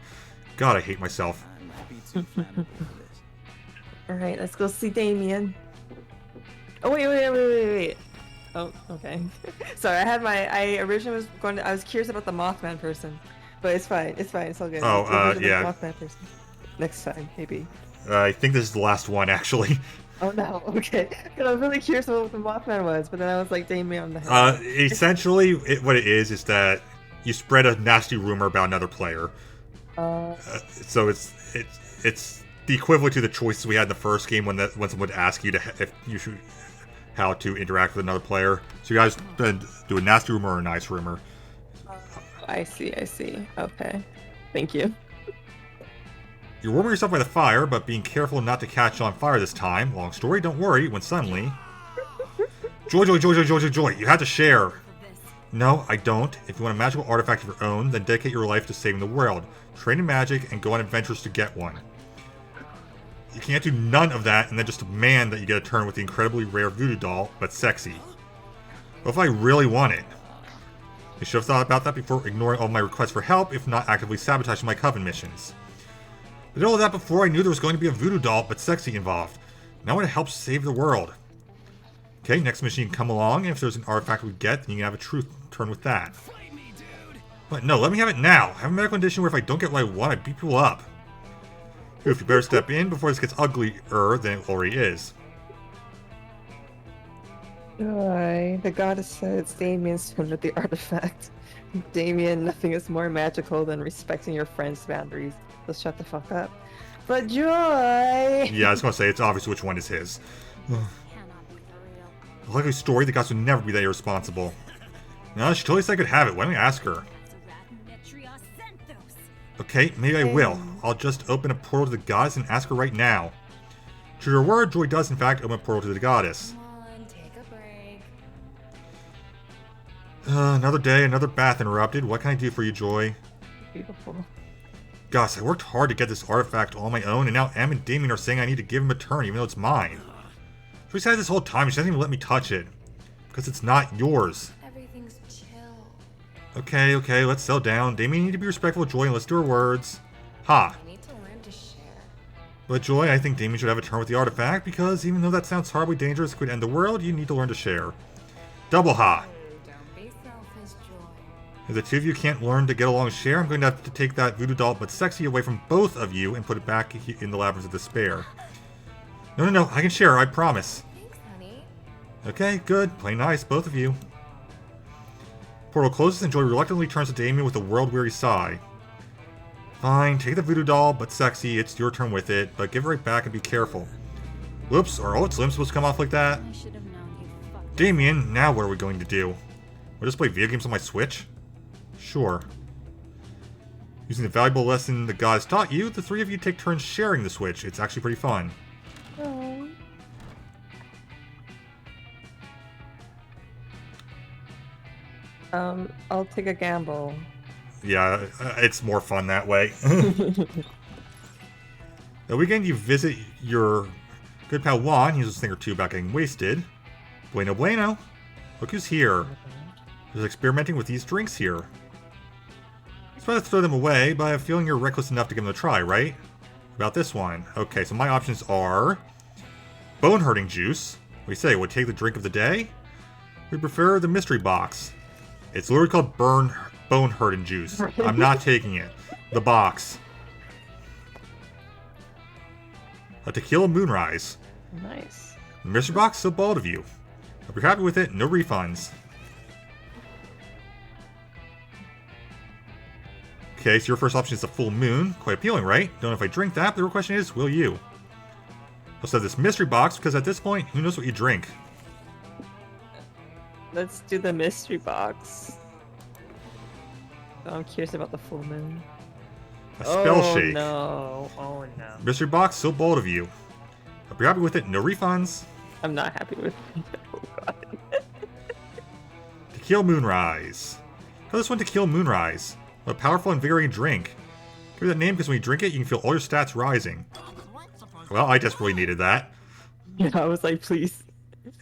God, I hate myself. I might be too flammable for this. Alright, let's go see Damien. Oh, wait. Oh, okay. Sorry, I originally I was curious about the Mothman person. But it's fine, it's all good. Oh, We'll go to the yeah. Mothman person. Next time, maybe. I think this is the last one, actually. Oh no, okay. Because I was really curious about what the Mothman was, but then I was like, Damien on the head. Essentially, what it is that you spread a nasty rumor about another player. So it's the equivalent to the choices we had in the first game when someone would ask you how to interact with another player. So you guys do a nasty rumor or a nice rumor. I see. Okay. Thank you. You're warming yourself by the fire, but being careful not to catch on fire this time. Long story, don't worry, when suddenly... Joy, you have to share. No, I don't. If you want a magical artifact of your own, then dedicate your life to saving the world. Train in magic and go on adventures to get one. You can't do none of that and then just demand that you get a turn with the incredibly rare voodoo doll, but sexy. What if I really want it? You should have thought about that before ignoring all my requests for help, if not actively sabotaging my coven missions. I did all that before I knew there was going to be a voodoo doll, but sexy involved. Now I want to help save the world. Okay, next mission can come along, and if there's an artifact we get, then you can have a truth turn with that. Fight me, dude. But no, let me have it now. I have a medical condition where if I don't get what I want, I beat people up. Oof, you better step in before this gets uglier than it already is. Joy, the goddess said it's Damien's turn with the artifact. Damien, nothing is more magical than respecting your friend's boundaries. So shut the fuck up. But Joy! Yeah, I was gonna say, it's obvious which one is his. Cannot be for real. A likely story, the gods would never be that irresponsible. No, she totally said I could have it. Why don't we ask her? Okay, maybe I will. I'll just open a portal to the goddess and ask her right now. True to her word, Joy does in fact open a portal to the goddess. Come on, take a break. Another day, another bath interrupted. What can I do for you, Joy? Beautiful. Gosh, I worked hard to get this artifact all on my own, and now Em and Damien are saying I need to give him a turn, even though it's mine. She said this whole time, she doesn't even let me touch it. Because it's not yours. Everything's chill. Okay, let's settle down. Damien, you need to be respectful of Joy and listen to her words. Ha! I need to learn to share. But Joy, I think Damien should have a turn with the artifact, because even though that sounds horribly dangerous, it could end the world, you need to learn to share. Double ha! Don't be selfish, Joy. If the two of you can't learn to get along and share, I'm going to have to take that voodoo doll but sexy away from both of you and put it back in the labyrinth of despair. No, I can share, I promise. Thanks, honey. Okay, good. Play nice, both of you. Portal closes and Joy reluctantly turns to Damien with a world-weary sigh. Fine, take the voodoo doll, but sexy, it's your turn with it, but give it right back and be careful. Whoops, are all its limbs supposed to come off like that? I should have known you'd fuck. Damien, now what are we going to do? We'll just play video games on my Switch? Sure. Using the valuable lesson the gods taught you, the three of you take turns sharing the Switch. It's actually pretty fun. Oh. I'll take a gamble. Yeah, it's more fun that way. The weekend you visit your good pal Juan, he's a thing or two about getting wasted. Bueno. Look who's here. He's experimenting with these drinks here. He's about to throw them away, but I have a feeling you're reckless enough to give them a try, right? about this one? Okay, so my options are bone hurting juice. What do you say? Would take the drink of the day? We prefer the mystery box. It's literally called bone hurting juice. I'm not taking it. The box. A tequila moonrise. Nice. The mystery box, so bold of you. Hope you're happy with it. No refunds. Okay, so your first option is the full moon. Quite appealing, right? Don't know if I drink that, but the real question is, will you? Also, this mystery box, because at this point, who knows what you drink? Let's do the mystery box. Oh, I'm curious about the full moon. A spell shake. No. Oh no. Mystery box, so bold of you. Hope you're happy with it. No refunds. I'm not happy with it. Oh god. Tequila Moonrise. Call this one Tequila Moonrise. What a powerful, invigorating drink. Give it that name because when you drink it, you can feel all your stats rising. Well, I desperately needed that. Yeah, I was like, please.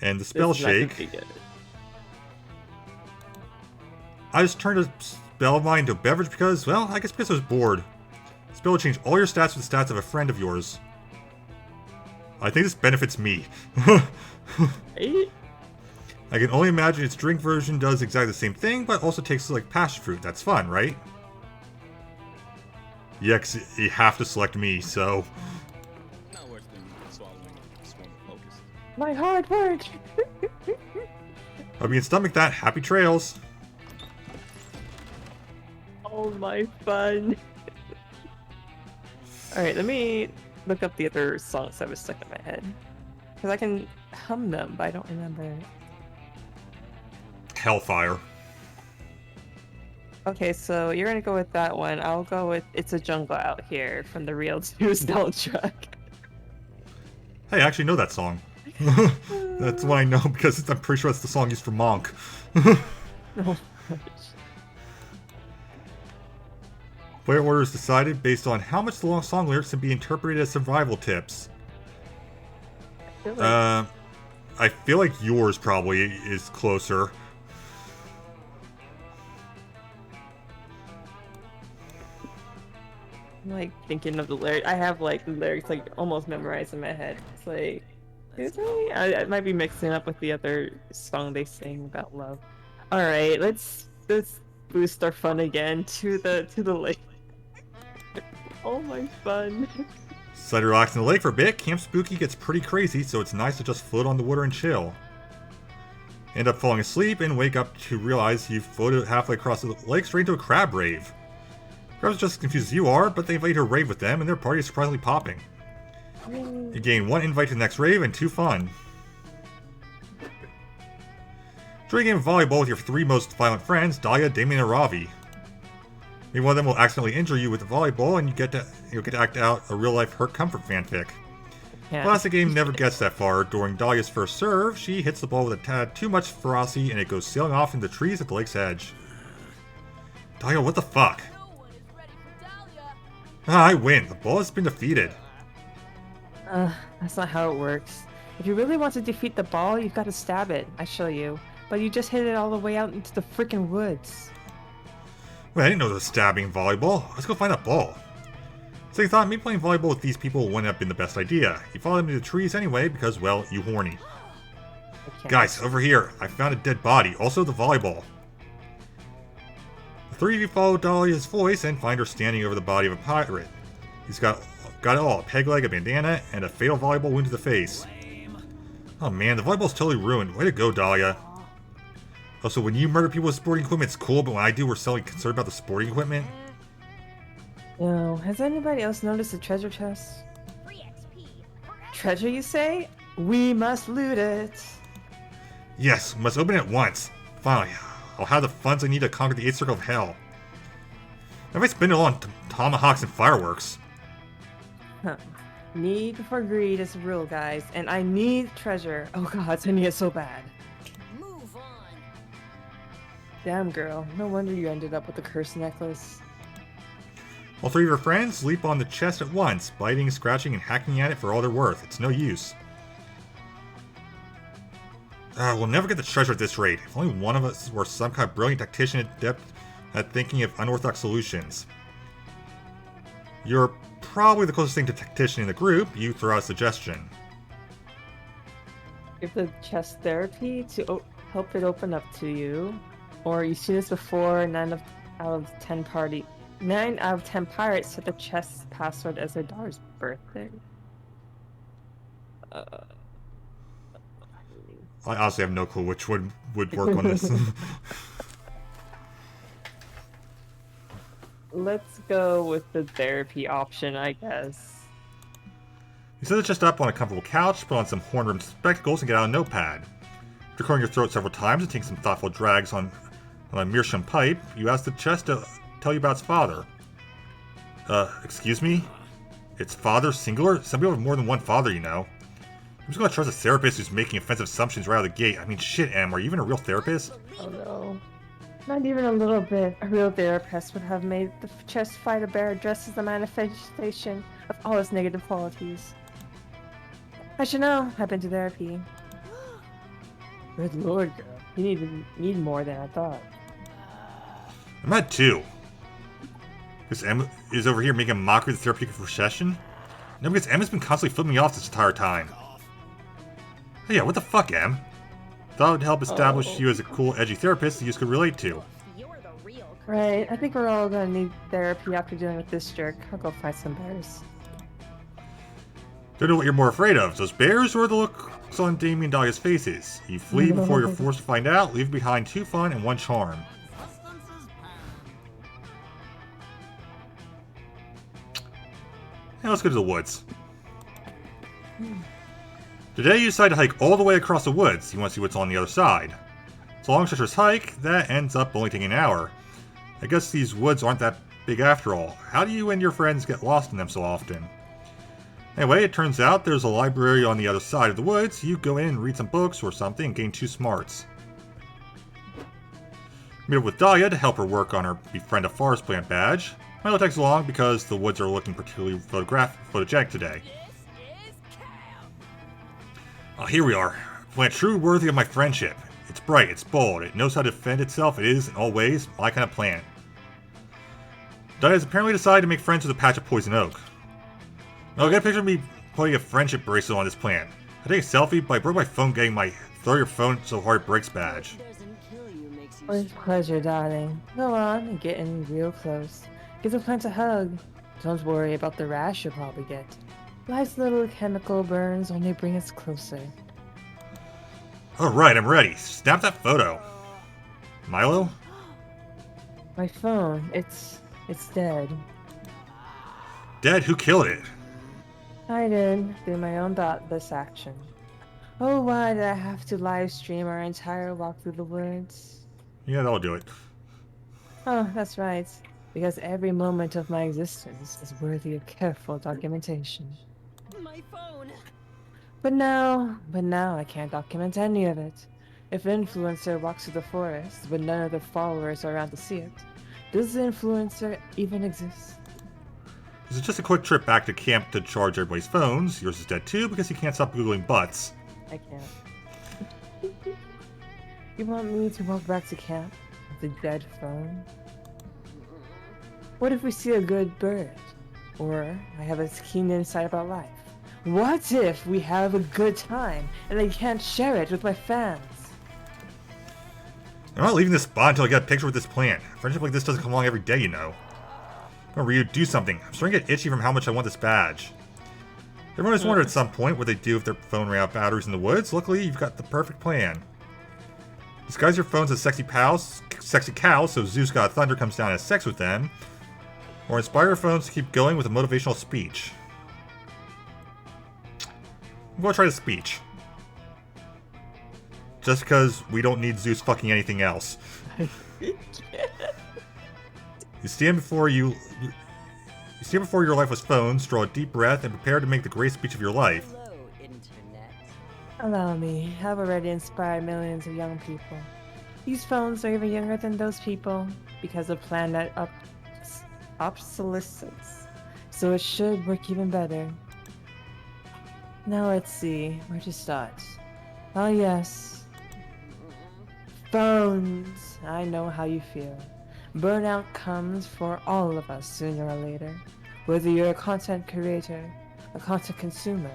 And the spell This is not gonna shake. be good. I just turned a spell of mine into a beverage because, well, I guess because I was bored. Spell will change all your stats with the stats of a friend of yours. I think this benefits me. Right? I can only imagine its drink version does exactly the same thing, but also takes like passion fruit. That's fun, right? Yeah, 'cause you have to select me, so... Not worse than swallowing a swarm of locusts. My hard work. Hope you can stomach that. Happy trails. Oh my fun. Alright, let me look up the other songs that was stuck in my head. Because I can hum them, but I don't remember. Hellfire. Okay, so you're gonna go with that one. I'll go with It's a Jungle Out Here from the Real 2 soundtrack. Hey, I actually know that song. That's why I know, because I'm pretty sure that's the song used for Monk. Oh, Player order is decided based on how much the long song lyrics can be interpreted as survival tips. I feel like yours probably is closer. I'm like thinking of the lyrics. I have like the lyrics like almost memorized in my head. It's like, I might be mixing up with the other song they sing about love. All right, let's boost our fun again to the lake. Oh my fun. Decide to relax in the lake for a bit. Camp Spooky gets pretty crazy, so it's nice to just float on the water and chill. End up falling asleep and wake up to realize you've floated halfway across the lake straight into a crab rave. Crabs are just as confused as you are, but they invite you to rave with them, and their party is surprisingly popping. You gain 1 invite to the next rave and 2 fun. Enjoy a game of volleyball with your 3 most violent friends, Dahlia, Damien, and Ravi. Maybe one of them will accidentally injure you with the volleyball, and you'll get to act out a real-life Hurt Comfort fanfic. Yeah. Classic game never gets that far. During Dahlia's first serve, she hits the ball with a tad too much ferocity, and it goes sailing off into the trees at the lake's edge. Dahlia, what the fuck? Ah, I win. The ball has been defeated. That's not how it works. If you really want to defeat the ball, you've got to stab it. I show you. But you just hit it all the way out into the freaking woods. Wait, I didn't know there was stabbing in volleyball. Let's go find that ball. So you thought maybe playing volleyball with these people wouldn't have been the best idea. You followed them into the trees anyway because, well, you horny. Okay. Guys, over here. I found a dead body. Also the volleyball. The 3 of you follow Dahlia's voice and find her standing over the body of a pirate. He's got it all. A peg leg, a bandana, and a fatal volleyball wound to the face. Oh man, the volleyball's totally ruined. Way to go, Dahlia. Also, when you murder people with sporting equipment, it's cool, but when I do, we're selling concerned about the sporting equipment. No, has anybody else noticed the treasure chest? Treasure, you say? We must loot it. Yes, we must open it once. Finally, I'll have the funds I need to conquer the 8th Circle of Hell. If I spend it all on tomahawks and fireworks. Huh. Need before greed is real, guys, and I need treasure. Oh god, I need it so bad. Move on. Damn, girl. No wonder you ended up with the cursed necklace. All 3 of your friends leap on the chest at once, biting, scratching, and hacking at it for all they're worth. It's no use. We'll never get the treasure at this rate. If only one of us were some kind of brilliant tactician adept at thinking of unorthodox solutions. You're probably the closest thing to tactician in the group, you throw out a suggestion. Give the chest therapy to help it open up to you. Or you see this before, 9 out of 10 pirates set the chest password as their daughter's birthday. I honestly have no clue which would work on this. Let's go with the therapy option, I guess. You set the chest up on a comfortable couch, put on some horn-rimmed spectacles, and get out a notepad. After clearing your throat several times and taking some thoughtful drags on a meerschaum pipe, you ask the chest to tell you about its father. Excuse me? Its father, singular? Some people have more than one father, you know. I'm just gonna trust a therapist who's making offensive assumptions right out of the gate. I mean, shit, Em, are you even a real therapist? Oh no. Not even a little bit. A real therapist would have made the chest fighter bear dressed as the manifestation of all its negative qualities. I should know. I've been to therapy. Good lord, girl. You need more than I thought. I'm at 2. Because Em is over here making a mockery of the therapeutic procession? No, because Emma's been constantly flipping me off this entire time. Hey, yeah, what the fuck, Em? Thought it would help establish you as a cool, edgy therapist that you could relate to. Right, I think we're all gonna need therapy after dealing with this jerk. I'll go find some bears. Don't know what you're more afraid of, those bears or the looks on Damien and Dahlia's faces. You flee before you're forced to find out, leave behind 2 fun and 1 charm. Now let's go to the woods. Today you decide to hike all the way across the woods. You want to see what's on the other side. It's a long treacherous hike that ends up only taking an hour. I guess these woods aren't that big after all. How do you and your friends get lost in them so often? Anyway, it turns out there's a library on the other side of the woods. You go in and read some books or something and gain 2 smarts. Meet up with Dahlia to help her work on her Befriend a Forest Plant badge. Milo takes along because the woods are looking particularly photogenic today. Here we are. A plant truly worthy of my friendship. It's bright, it's bold, it knows how to defend itself, it is, in all ways, my kind of plant. Dahlia has apparently decided to make friends with a patch of poison oak. Now, get a picture of me putting a friendship bracelet on this plant. I take a selfie, but I broke my phone getting my throw your phone so hard it breaks badge. With pleasure, darling. Go on and get in real close. Give the plant a hug. Don't worry about the rash you'll probably get. Life's little chemical burns only bring us closer. Alright, I'm ready. Snap that photo. Milo? My phone, it's dead. Dead? Who killed it? I did, through my own thoughtless action. Oh, why did I have to live stream our entire walk through the woods? Yeah, that'll do it. Oh, that's right. Because every moment of my existence is worthy of careful documentation. My phone. But now I can't document any of it. If an influencer walks through the forest, but none of their followers are around to see it, does the influencer even exist? This is just a quick trip back to camp to charge everybody's phones. Yours is dead too because you can't stop googling butts. I can't. You want me to walk back to camp with a dead phone? What if we see a good bird? Or I have a keen insight about life? What if we have a good time and I can't share it with my fans? I'm not leaving this spot until I get a picture with this plant. Friendship like this doesn't come along every day, you know. Come on, Ryu, do something. I'm starting to get itchy from how much I want this badge. Everyone has wondered at some point what they'd do if their phone ran out of batteries in the woods. Luckily, you've got the perfect plan. Disguise your phones as sexy cows, so Zeus God Thunder comes down and has sex with them. Or inspire your phones to keep going with a motivational speech. I'm gonna try the speech. Just because we don't need Zeus fucking anything else. You stand before your lifeless phones, draw a deep breath, and prepare to make the great speech of your life. Hello, Internet. Allow me, I've already inspired millions of young people. These phones are even younger than those people because of planet obsolescence. So it should work even better. Now let's see, where to start? Oh yes. Phones! I know how you feel. Burnout comes for all of us sooner or later. Whether you're a content creator, a content consumer,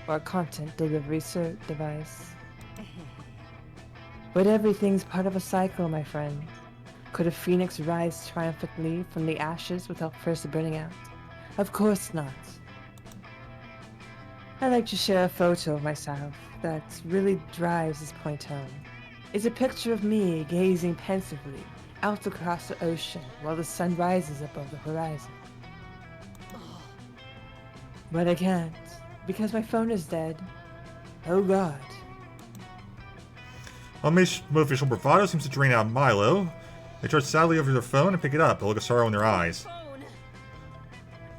or a content delivery device. But everything's part of a cycle, my friend. Could a phoenix rise triumphantly from the ashes without first burning out? Of course not. I like to share a photo of myself that really drives this point home. It's a picture of me gazing pensively out across the ocean while the sun rises above the horizon. But I can't, because my phone is dead. Oh god. While motivational bravado seems to drain out Milo, they charge sadly over their phone and pick it up, a look of sorrow in their eyes. Phone.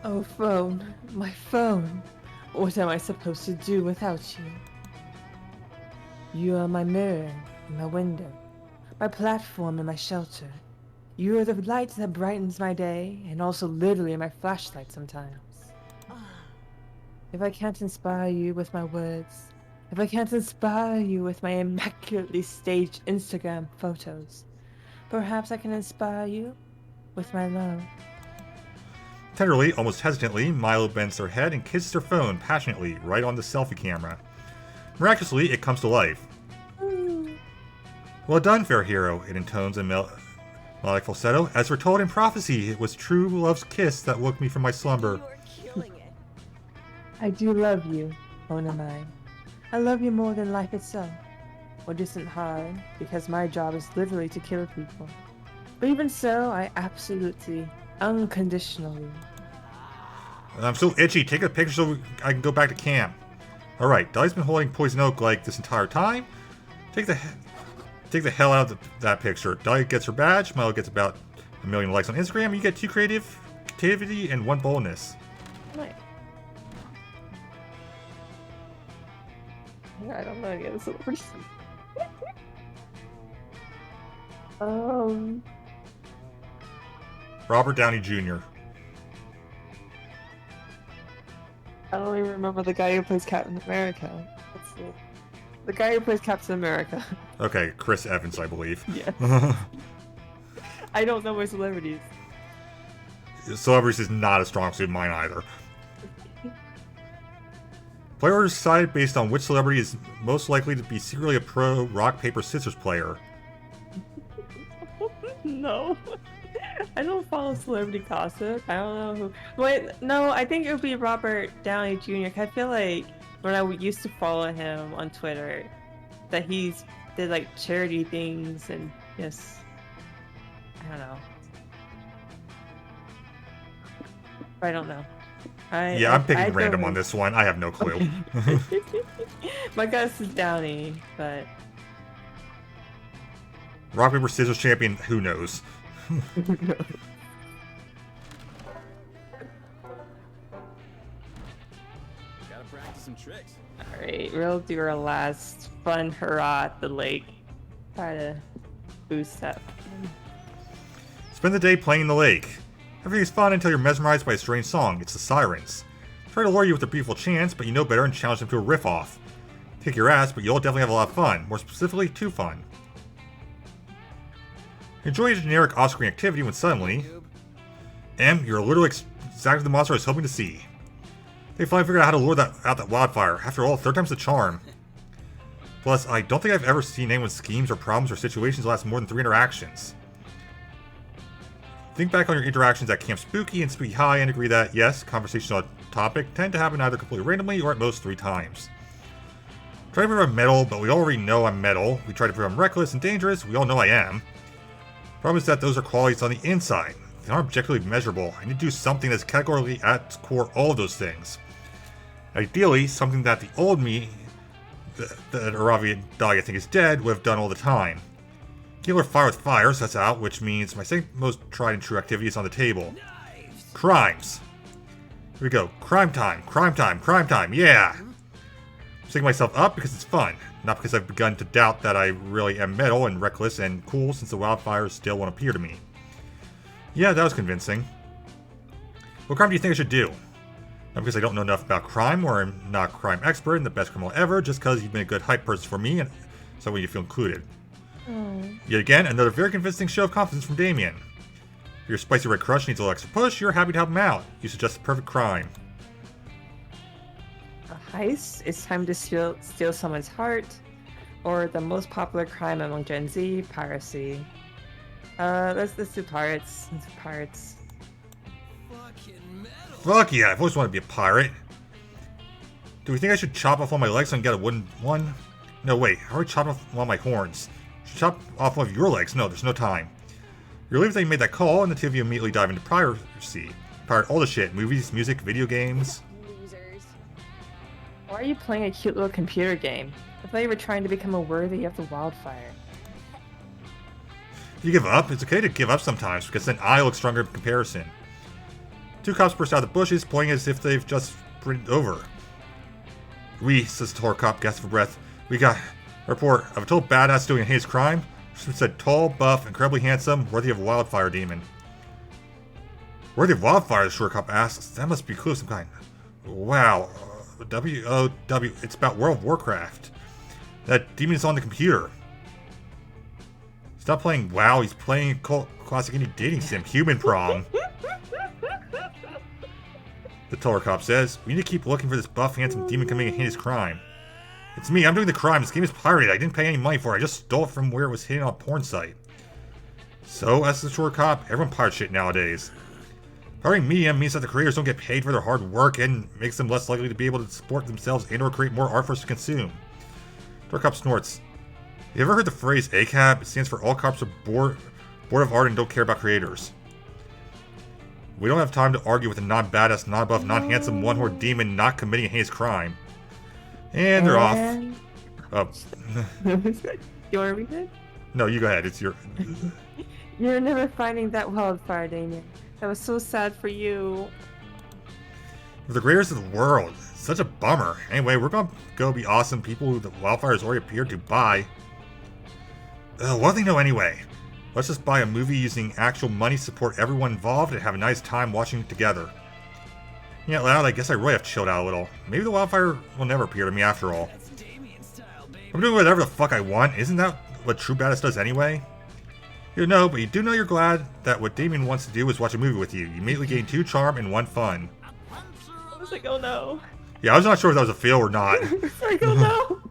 Oh phone, my phone. What am I supposed to do without you? You are my mirror, my window, my platform and my shelter. You are the light that brightens my day, and also literally my flashlight sometimes. If I can't inspire you with my words, if I can't inspire you with my immaculately staged Instagram photos, perhaps I can inspire you with my love. Tenderly, almost hesitantly, Milo bends their head and kisses their phone passionately right on the selfie camera. Miraculously, it comes to life. Well done, fair hero, it intones in melodic falsetto. As we're told in prophecy, it was true love's kiss that woke me from my slumber. You're killing it. I do love you, Ona mine. I love you more than life itself. Which isn't hard, because my job is literally to kill people. But even so, I absolutely, unconditionally. I'm so itchy. Take a picture so I can go back to camp. Alright, Dolly's been holding Poison Oak like this entire time. Take the hell out of that picture. Dolly gets her badge, Milo gets about 1 million likes on Instagram, and you get 2 creativity and 1 boldness. Nice. I don't know any of the celebrities. Robert Downey Jr. I don't even remember the guy who plays Captain America. Let's see. The guy who plays Captain America. Okay, Chris Evans, I believe. Yes. I don't know my celebrities. Celebrities is not a strong suit of mine either. Players decide based on which celebrity is most likely to be secretly a pro rock, paper, scissors player. No. I don't follow celebrity gossip. I don't know who. Wait, no, I think it would be Robert Downey Jr. 'Cause I feel like when I used to follow him on Twitter, that he's did like charity things and just, I don't know. I don't know. I'm picking random on this one. I have no clue. My guess is Downey, but Rock, paper, scissors champion, who knows? Gotta practice some tricks. alright, we'll do our last fun hurrah at the lake. Try to boost up. Spend the day playing in the lake. Everything's fun until you're mesmerized by a strange song. It's the Sirens. Try to lure you with their beautiful chants, but you know better and challenge them to a riff-off. Kick your ass, but you'll definitely have a lot of fun. More specifically, too fun. Enjoy a generic off-screen activity when suddenly, you're literally exactly the monster I was hoping to see. They finally figured out how to lure out that wildfire. After all, 3rd time's the charm. Plus, I don't think I've ever seen anyone's schemes or problems or situations last more than 3 interactions. Think back on your interactions at Camp Spooky and Spooky High and agree that, yes, conversations on topic tend to happen either completely randomly or at most 3 times. Try to prove I'm metal, but we already know I'm metal. We try to prove I'm reckless and dangerous. We all know I am. Problem is that those are qualities on the inside. They aren't objectively measurable. I need to do something that's categorically at its core all of those things. Ideally, something that the old me, that Aravi dog I think is dead, would have done all the time. Kill or fire with fire, so that's out, which means my second most tried and true activity is on the table. Crimes. Here we go. Crime time, crime time, crime time, yeah! I'm setting myself up because it's fun, not because I've begun to doubt that I really am metal and reckless and cool since the wildfires still won't appear to me. Yeah, that was convincing. What crime do you think I should do? Not because I don't know enough about crime or I'm not a crime expert and the best criminal ever, just because you've been a good hype person for me and so you feel included. Yet again, another very convincing show of confidence from Damien. If your spicy red crush needs a little extra push, you're happy to help him out. You suggest the perfect crime. A heist? It's time to steal someone's heart. Or the most popular crime among Gen Z, piracy. Let's do pirates. Let's do pirates. Fuck yeah, I've always wanted to be a pirate. Do we think I should chop off all my legs and get a wooden one? No, wait, I already chopped off one of my horns. Should chop off one of your legs? No, there's no time. You're relieved that you made that call, and the two of you immediately dive into piracy. Pirate all the shit. Movies, music, video games. Losers. Why are you playing a cute little computer game? I thought you were trying to become a worthy of the wildfire. If you give up, it's okay to give up sometimes, because then I look stronger in comparison. Two cops burst out of the bushes, pointing as if they've just sprinted over. We, says the horror cop, gasped for breath. We got a report of a total badass doing a heinous crime. She said tall, buff, incredibly handsome, worthy of a wildfire demon. Worthy of wildfire, the short cop asks. That must be cool of some kind. Wow. W-O-W. It's about World of Warcraft. That demon is on the computer. Stop playing WoW, he's playing a classic indie dating sim, Human Prom. The taller cop says, we need to keep looking for this buff, handsome demon committing a heinous crime. It's me, I'm doing the crime. This game is pirated. I didn't pay any money for it. I just stole it from where it was hidden on a porn site. So, as the short cop, everyone pirates shit nowadays. Pirating media means that the creators don't get paid for their hard work and makes them less likely to be able to support themselves and or create more art for us to consume. Short cop snorts. You ever heard the phrase ACAB? It stands for All Cops Are Bored of Art and Don't Care About Creators. We don't have time to argue with a non-badass, non-buff, non-handsome, one-horned demon not committing a heinous crime. And they're off. Oh. You want to read it? No, you go ahead. It's your... You're never finding that wildfire, Damien. That was so sad for you. For the creators of the world. Such a bummer. Anyway, we're gonna go be awesome people who the wildfires already appeared to buy. What do they know anyway? Let's just buy a movie using actual money, support everyone involved, and have a nice time watching it together. Yeah, loud, I guess I really have chilled out a little. Maybe the wildfire will never appear to me after all. I'm doing whatever the fuck I want. Isn't that what true badass does anyway? You know, but you do know you're glad that what Damien wants to do is watch a movie with you. You immediately gain 2 charm and 1 fun. I was like, oh no. Yeah, I was not sure if that was a fail or not. It's like, oh no.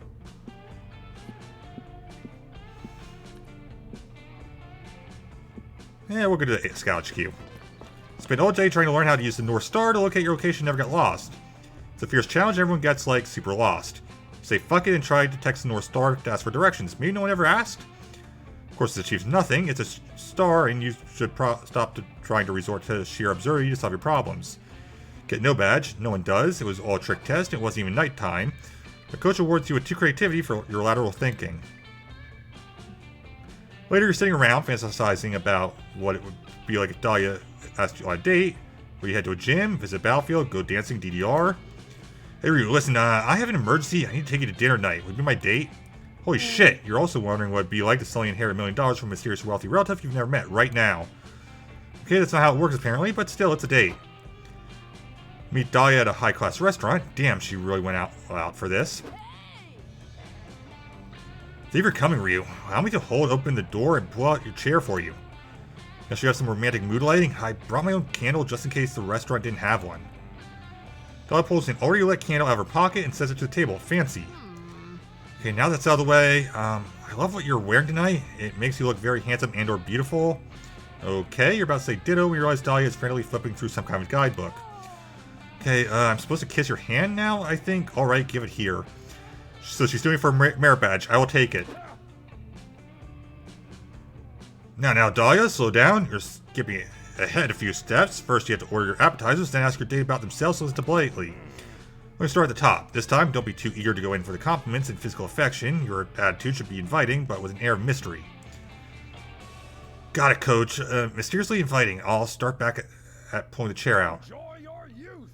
Yeah, we'll go to the Scout HQ. Spend all day trying to learn how to use the North Star to locate your location and never get lost. It's a fierce challenge everyone gets, like, super lost. Say fuck it and try to text the North Star to ask for directions. Maybe no one ever asked? Of course, it achieves nothing. It's a star, and you should stop trying to resort to sheer absurdity to solve your problems. Get no badge. No one does. It was all a trick test. It wasn't even nighttime. The coach awards you with 2 creativity for your lateral thinking. Later, you're sitting around fantasizing about what it would be like if Dahlia asked you on a date. Would you head to a gym, visit a battlefield, go dancing, DDR? Hey Ryu, listen, I have an emergency. I need to take you to dinner tonight. Would you be my date? Holy shit, you're also wondering what it'd be like to suddenly inherit $1 million from a mysterious wealthy relative you've never met right now. Okay, that's not how it works apparently, but still, it's a date. Meet Dahlia at a high-class restaurant. Damn, she really went out for this. Thank you for coming, Ryu. Allow me to hold open the door and pull out your chair for you. Guess you have some romantic mood lighting? I brought my own candle just in case the restaurant didn't have one. Dahlia pulls an already lit candle out of her pocket and sets it to the table. Fancy. Okay, now that's out of the way, I love what you're wearing tonight. It makes you look very handsome and or beautiful. Okay, you're about to say ditto when you realize Dahlia is frantically flipping through some kind of guidebook. Okay, I'm supposed to kiss your hand now, I think? Alright, give it here. So she's doing it for a merit badge. I will take it. Now, Dahlia, slow down. You're skipping ahead a few steps. First, you have to order your appetizers, then ask your date about themselves so listen politely. Let me start at the top. This time, don't be too eager to go in for the compliments and physical affection. Your attitude should be inviting, but with an air of mystery. Got it, coach. Mysteriously inviting. I'll start back at pulling the chair out. Enjoy your youth.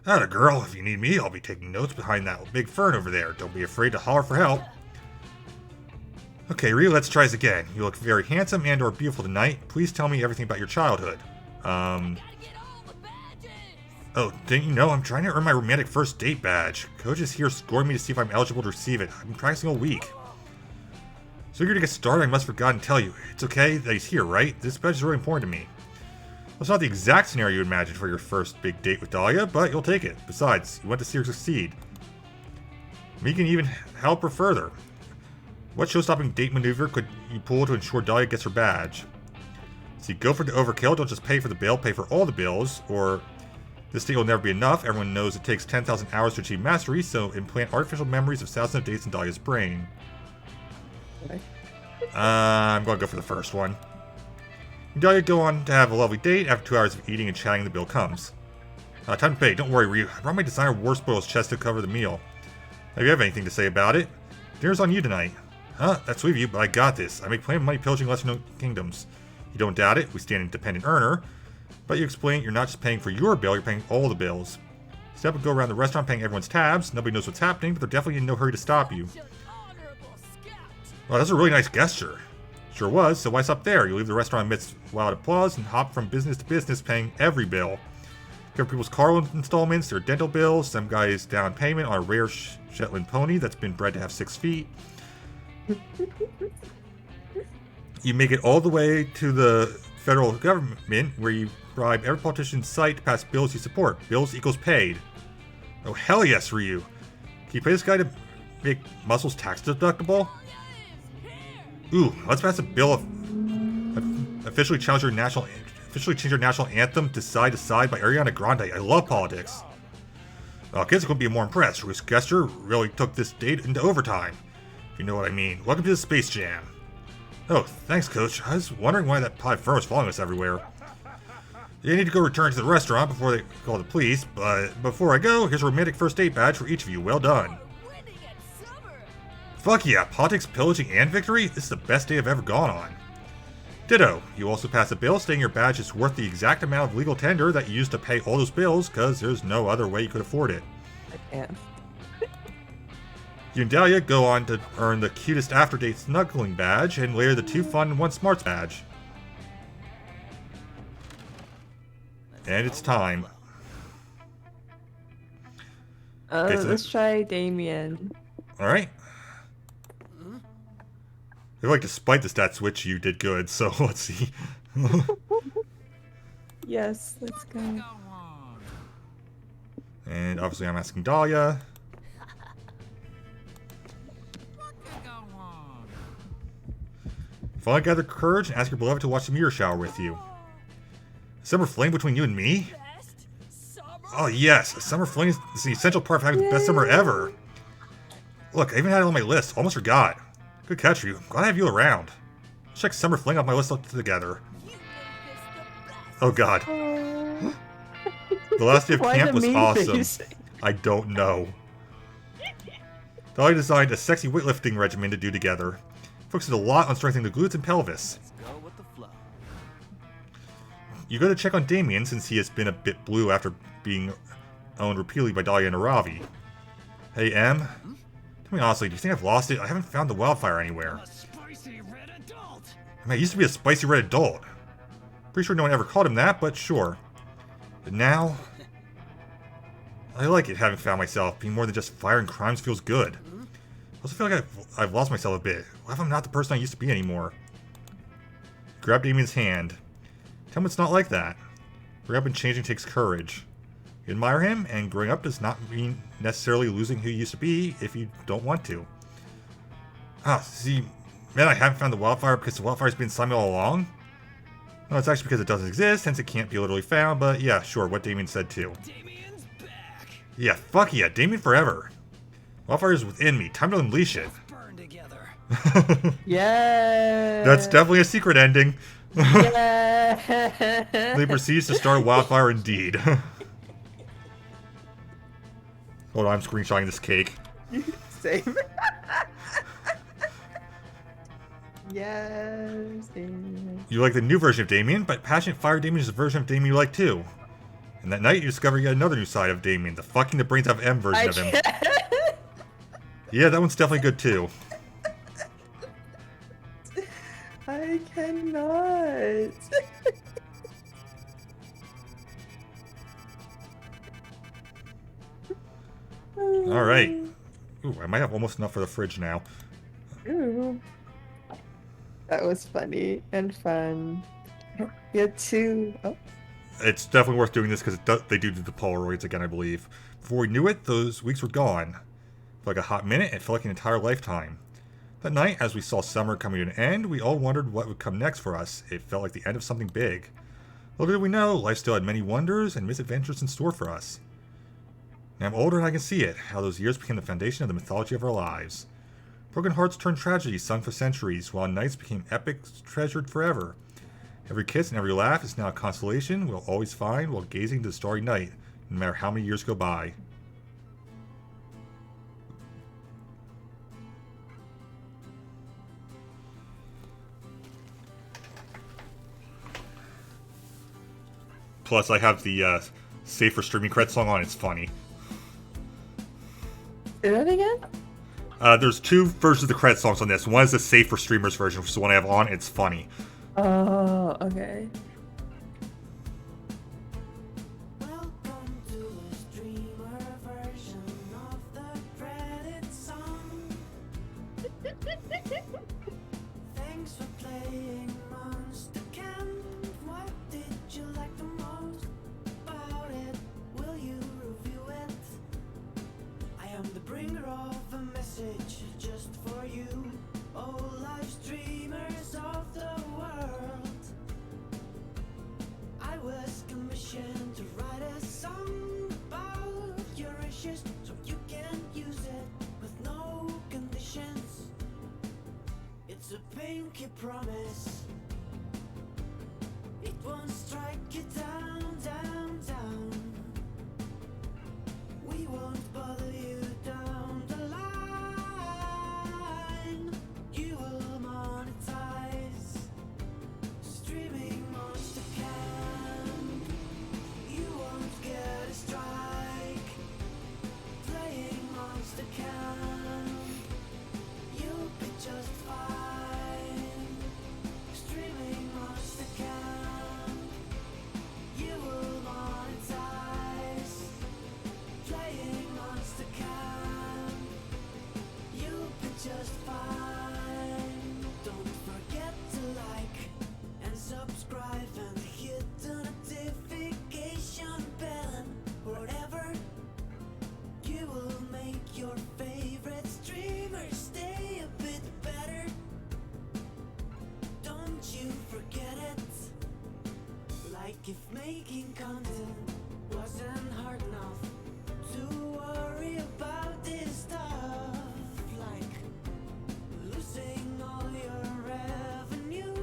Atta girl, if you need me, I'll be taking notes behind that big fern over there. Don't be afraid to holler for help. Okay, Ryu, let's try this again. You look very handsome and or beautiful tonight. Please tell me everything about your childhood. Oh, didn't you know I'm trying to earn my romantic first date badge? Coach is here scoring me to see if I'm eligible to receive it. I've been practicing all week. So eager to get started, I must have forgotten to tell you. It's okay that he's here, right? This badge is really important to me. It's not the exact scenario you imagined for your first big date with Dahlia, but you'll take it. Besides, you want to see her succeed. We can even help her further. What show-stopping date maneuver could you pull to ensure Dahlia gets her badge? See, go for the overkill, don't just pay for the bill, pay for all the bills, or this date will never be enough. Everyone knows it takes 10,000 hours to achieve mastery, so implant artificial memories of thousands of dates in Dahlia's brain. Okay. I'm going to go for the first one. Dahlia go on to have a lovely date. After 2 hours of eating and chatting, the bill comes. Time to pay. Don't worry, Ryu. I brought my designer war spoils chest to cover the meal. If you have anything to say about it, dinner's on you tonight. Huh? That's sweet of you, but I got this. I make plenty of money pillaging lesser-known kingdoms. You don't doubt it? We stand independent earner. But you explain you're not just paying for your bill, you're paying all the bills. Step and go around the restaurant paying everyone's tabs. Nobody knows what's happening, but they're definitely in no hurry to stop you. Well, that's a really nice gesture. Sure was, so why stop there? You leave the restaurant amidst loud applause and hop from business to business paying every bill. Cover people's car installments, their dental bills, some guy's down payment on a rare Shetland pony that's been bred to have 6 feet. You make it all the way to the federal government where you bribe every politician in sight to pass bills you support. Bills equals paid. Oh hell yes, Ryu. Can you pay this guy to make muscles tax deductible? Ooh, let's pass a bill of officially change your national anthem to side by Ariana Grande. I love politics. Kids are going to be more impressed. Ryu's gesture really took this date into overtime, if you know what I mean. Welcome to the Space Jam. Oh, thanks, Coach. I was wondering why that pod fur was following us everywhere. You need to go return to the restaurant before they call the police, but before I go, here's a romantic first date badge for each of you. Well done. Fuck yeah, politics, pillaging, and victory? This is the best day I've ever gone on. Ditto. You also pass a bill stating your badge is worth the exact amount of legal tender that you used to pay all those bills, because there's no other way you could afford it. I can't. You and Dahlia go on to earn the cutest after-date snuggling badge, and later the 2 fun and 1 smarts badge. And it's time. Okay, so Let's try Damien. Alright. I feel like despite the stat switch, you did good, so let's see. Yes, let's go. And obviously I'm asking Dahlia. Finally gather courage and ask your beloved to watch the meteor shower with you. A summer fling between you and me? Oh yes, a summer fling is the essential part of having the best summer ever. Look, I even had it on my list, almost forgot. Good catch, Ryu. Glad I have you around. Let's check summer fling off my list together. Oh god. The last day of Why camp the was mean awesome. face? I don't know. Dahlia designed a sexy weightlifting regimen to do together. Focuses a lot on strengthening the glutes and pelvis. Go with the flow. You go to check on Damien since he has been a bit blue after being owned repeatedly by Dahlia and Aravi. Hey, Em. Tell me honestly, do you think I've lost it? I haven't found the wildfire anywhere. A spicy red adult. I mean, I used to be a spicy red adult. Pretty sure no one ever called him that, but sure. But now... I like it, having found myself. Being more than just fire and crimes feels good. I also feel like I've lost myself a bit. What if I'm not the person I used to be anymore? Grab Damien's hand. Tell him it's not like that. Growing up and changing takes courage. You admire him, and growing up does not mean necessarily losing who you used to be if you don't want to. See, man, I haven't found the wildfire because the wildfire's been inside me all along? No, it's actually because it doesn't exist, hence it can't be literally found, but yeah, sure, what Damien said too. Damien's back. Yeah, fuck yeah, Damien forever. Wildfire is within me, time to unleash it. Burn together. Yeah. That's definitely a secret ending. Yeah. They proceeds to start wildfire indeed. Hold on, I'm screenshotting this cake. Same. Yes, Damien. You like the new version of Damien, but Passionate Fire Damien is the version of Damien you like too. And that night you discover yet another new side of Damien, the fucking the brains out of M version of him. Yeah, that one's definitely good too. I cannot. Alright. Ooh, I might have almost enough for the fridge now. Ooh. That was funny and fun. We had 2. Oh, it's definitely worth doing this because they do the Polaroids again, I believe. Before we knew it, those weeks were gone. For like a hot minute, it felt like an entire lifetime. That night, as we saw summer coming to an end, we all wondered what would come next for us. It felt like the end of something big. Little did we know, life still had many wonders and misadventures in store for us. Now I'm older and I can see it, how those years became the foundation of the mythology of our lives. Broken hearts turned tragedies sung for centuries, while nights became epics treasured forever. Every kiss and every laugh is now a consolation we'll always find while gazing into the starry night, no matter how many years go by. Plus, I have the Safe for Streaming credit song on. It's funny. Say that again? There's two versions of the credit songs on this. One is the Safe for Streamers version, which is the one I have on. It's funny. Oh, okay. Welcome to a streamer version of the credit song. Thanks for playing Monster Camp. What did you like the most about it? Will you review it? I am the bringer of a message just for you, oh live streamers of the world. I was commissioned to write a song about your issues so you can use it with no conditions. It's a pinky promise. It won't strike you down, down, down. We won't bother you down the line. You will monetize streaming Monster Camp. You won't get a strike playing Monster Camp. You'll be just fine streaming Monster Camp. You will monetize playing Monster Camp. You'll be just fine. Don't forget to like and subscribe and hit the notification bell. Whatever, you will make your favorite streamer stay a bit better. Don't you forget it. Like if making content wasn't hard enough, to worry about this stuff, like losing all your revenue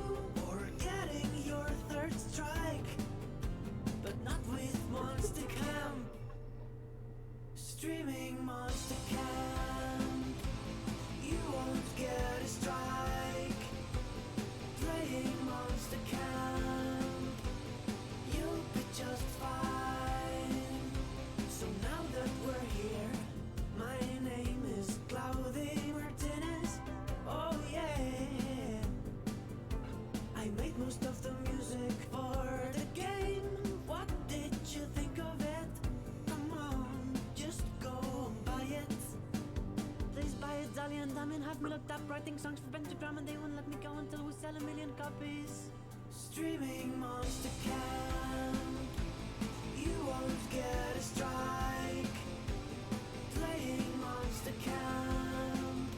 or getting your third strike, but not with Monster Camp. Streaming Monster Camp, you won't get a strike. Playing Monster Camp, you'll be just fine. So now that we're here, my name is Claudia Martinez. Oh yeah, I made most of the music for the game. What did you think of it? Come on, just go and buy it. Please buy it, Dahlia and Diamond have me looked up writing songs for Pentagram, and they won't let me go until we sell 1 million copies. Streaming Monster Camp, you won't get a strike. Playing Monster Camp,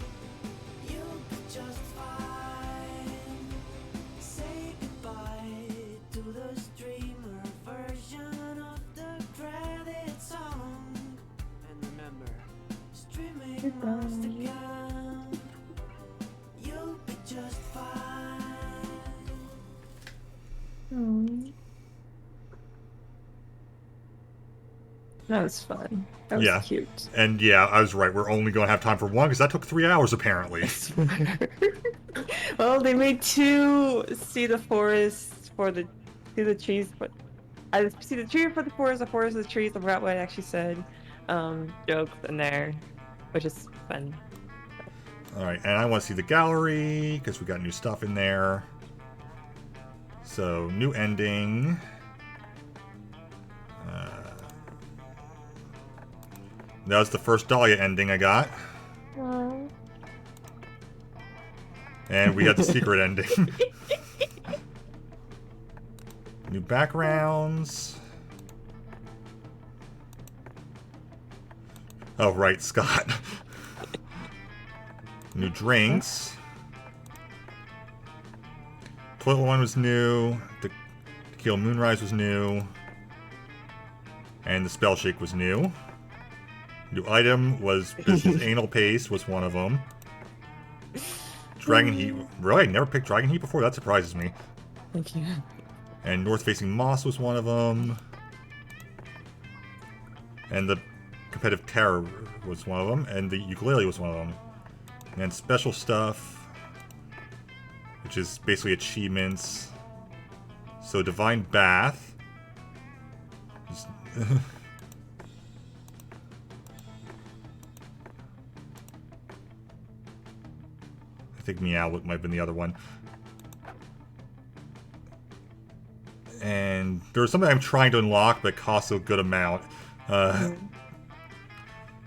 you'll be just fine. Say goodbye to the streamer version of the credit song. And remember, streaming Monster Camp, you'll be just fine. That was fun. That was Yeah. cute. And yeah, I was right. We're only going to have time for one because that took 3 hours apparently. Well, they made two see the forest for the see the trees, but I see the tree for the forest of the trees. I forgot what I actually said. Jokes in there, which is fun. All right, and I want to see the gallery because we got new stuff in there. So, new ending. That was the first Dahlia ending I got. And we got the secret ending. New backgrounds. Oh, right, Scott. New drinks. Toilet one was new. The Tequila Moonrise was new. And the Spell Shake was new. New item was Business Anal Paste was one of them. Dragon Heat. Really? I never picked Dragon Heat before? That surprises me. Thank you. And North Facing Moss was one of them. And the Competitive Terror was one of them. And the Ukulele was one of them. And then special stuff, which is basically achievements. So Divine Bath. I think Meow might have been the other one. And there's something I'm trying to unlock, but it costs a good amount.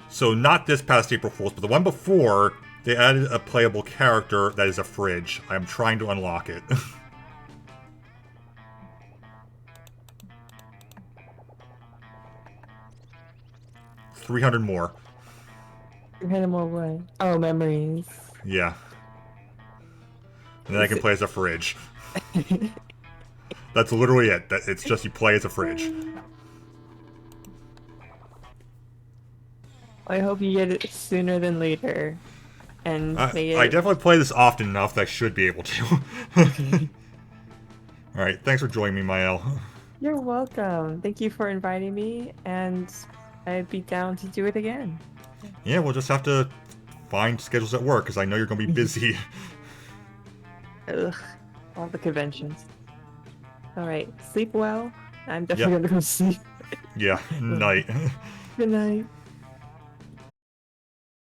So not this past April Fool's, but the one before, they added a playable character that is a fridge. I'm trying to unlock it. $300 more. You had more what? Oh, memories. Yeah. And then I can play as a fridge. That's literally it. It's just you play as a fridge. I hope you get it sooner than later. And I definitely play this often enough that I should be able to. Alright, thanks for joining me, Mael. You're welcome. Thank you for inviting me, and I'd be down to do it again. Yeah, we'll just have to find schedules at work, because I know you're going to be busy. Ugh, all the conventions. Alright, sleep well. I'm definitely gonna go sleep. Yeah, night. Good night.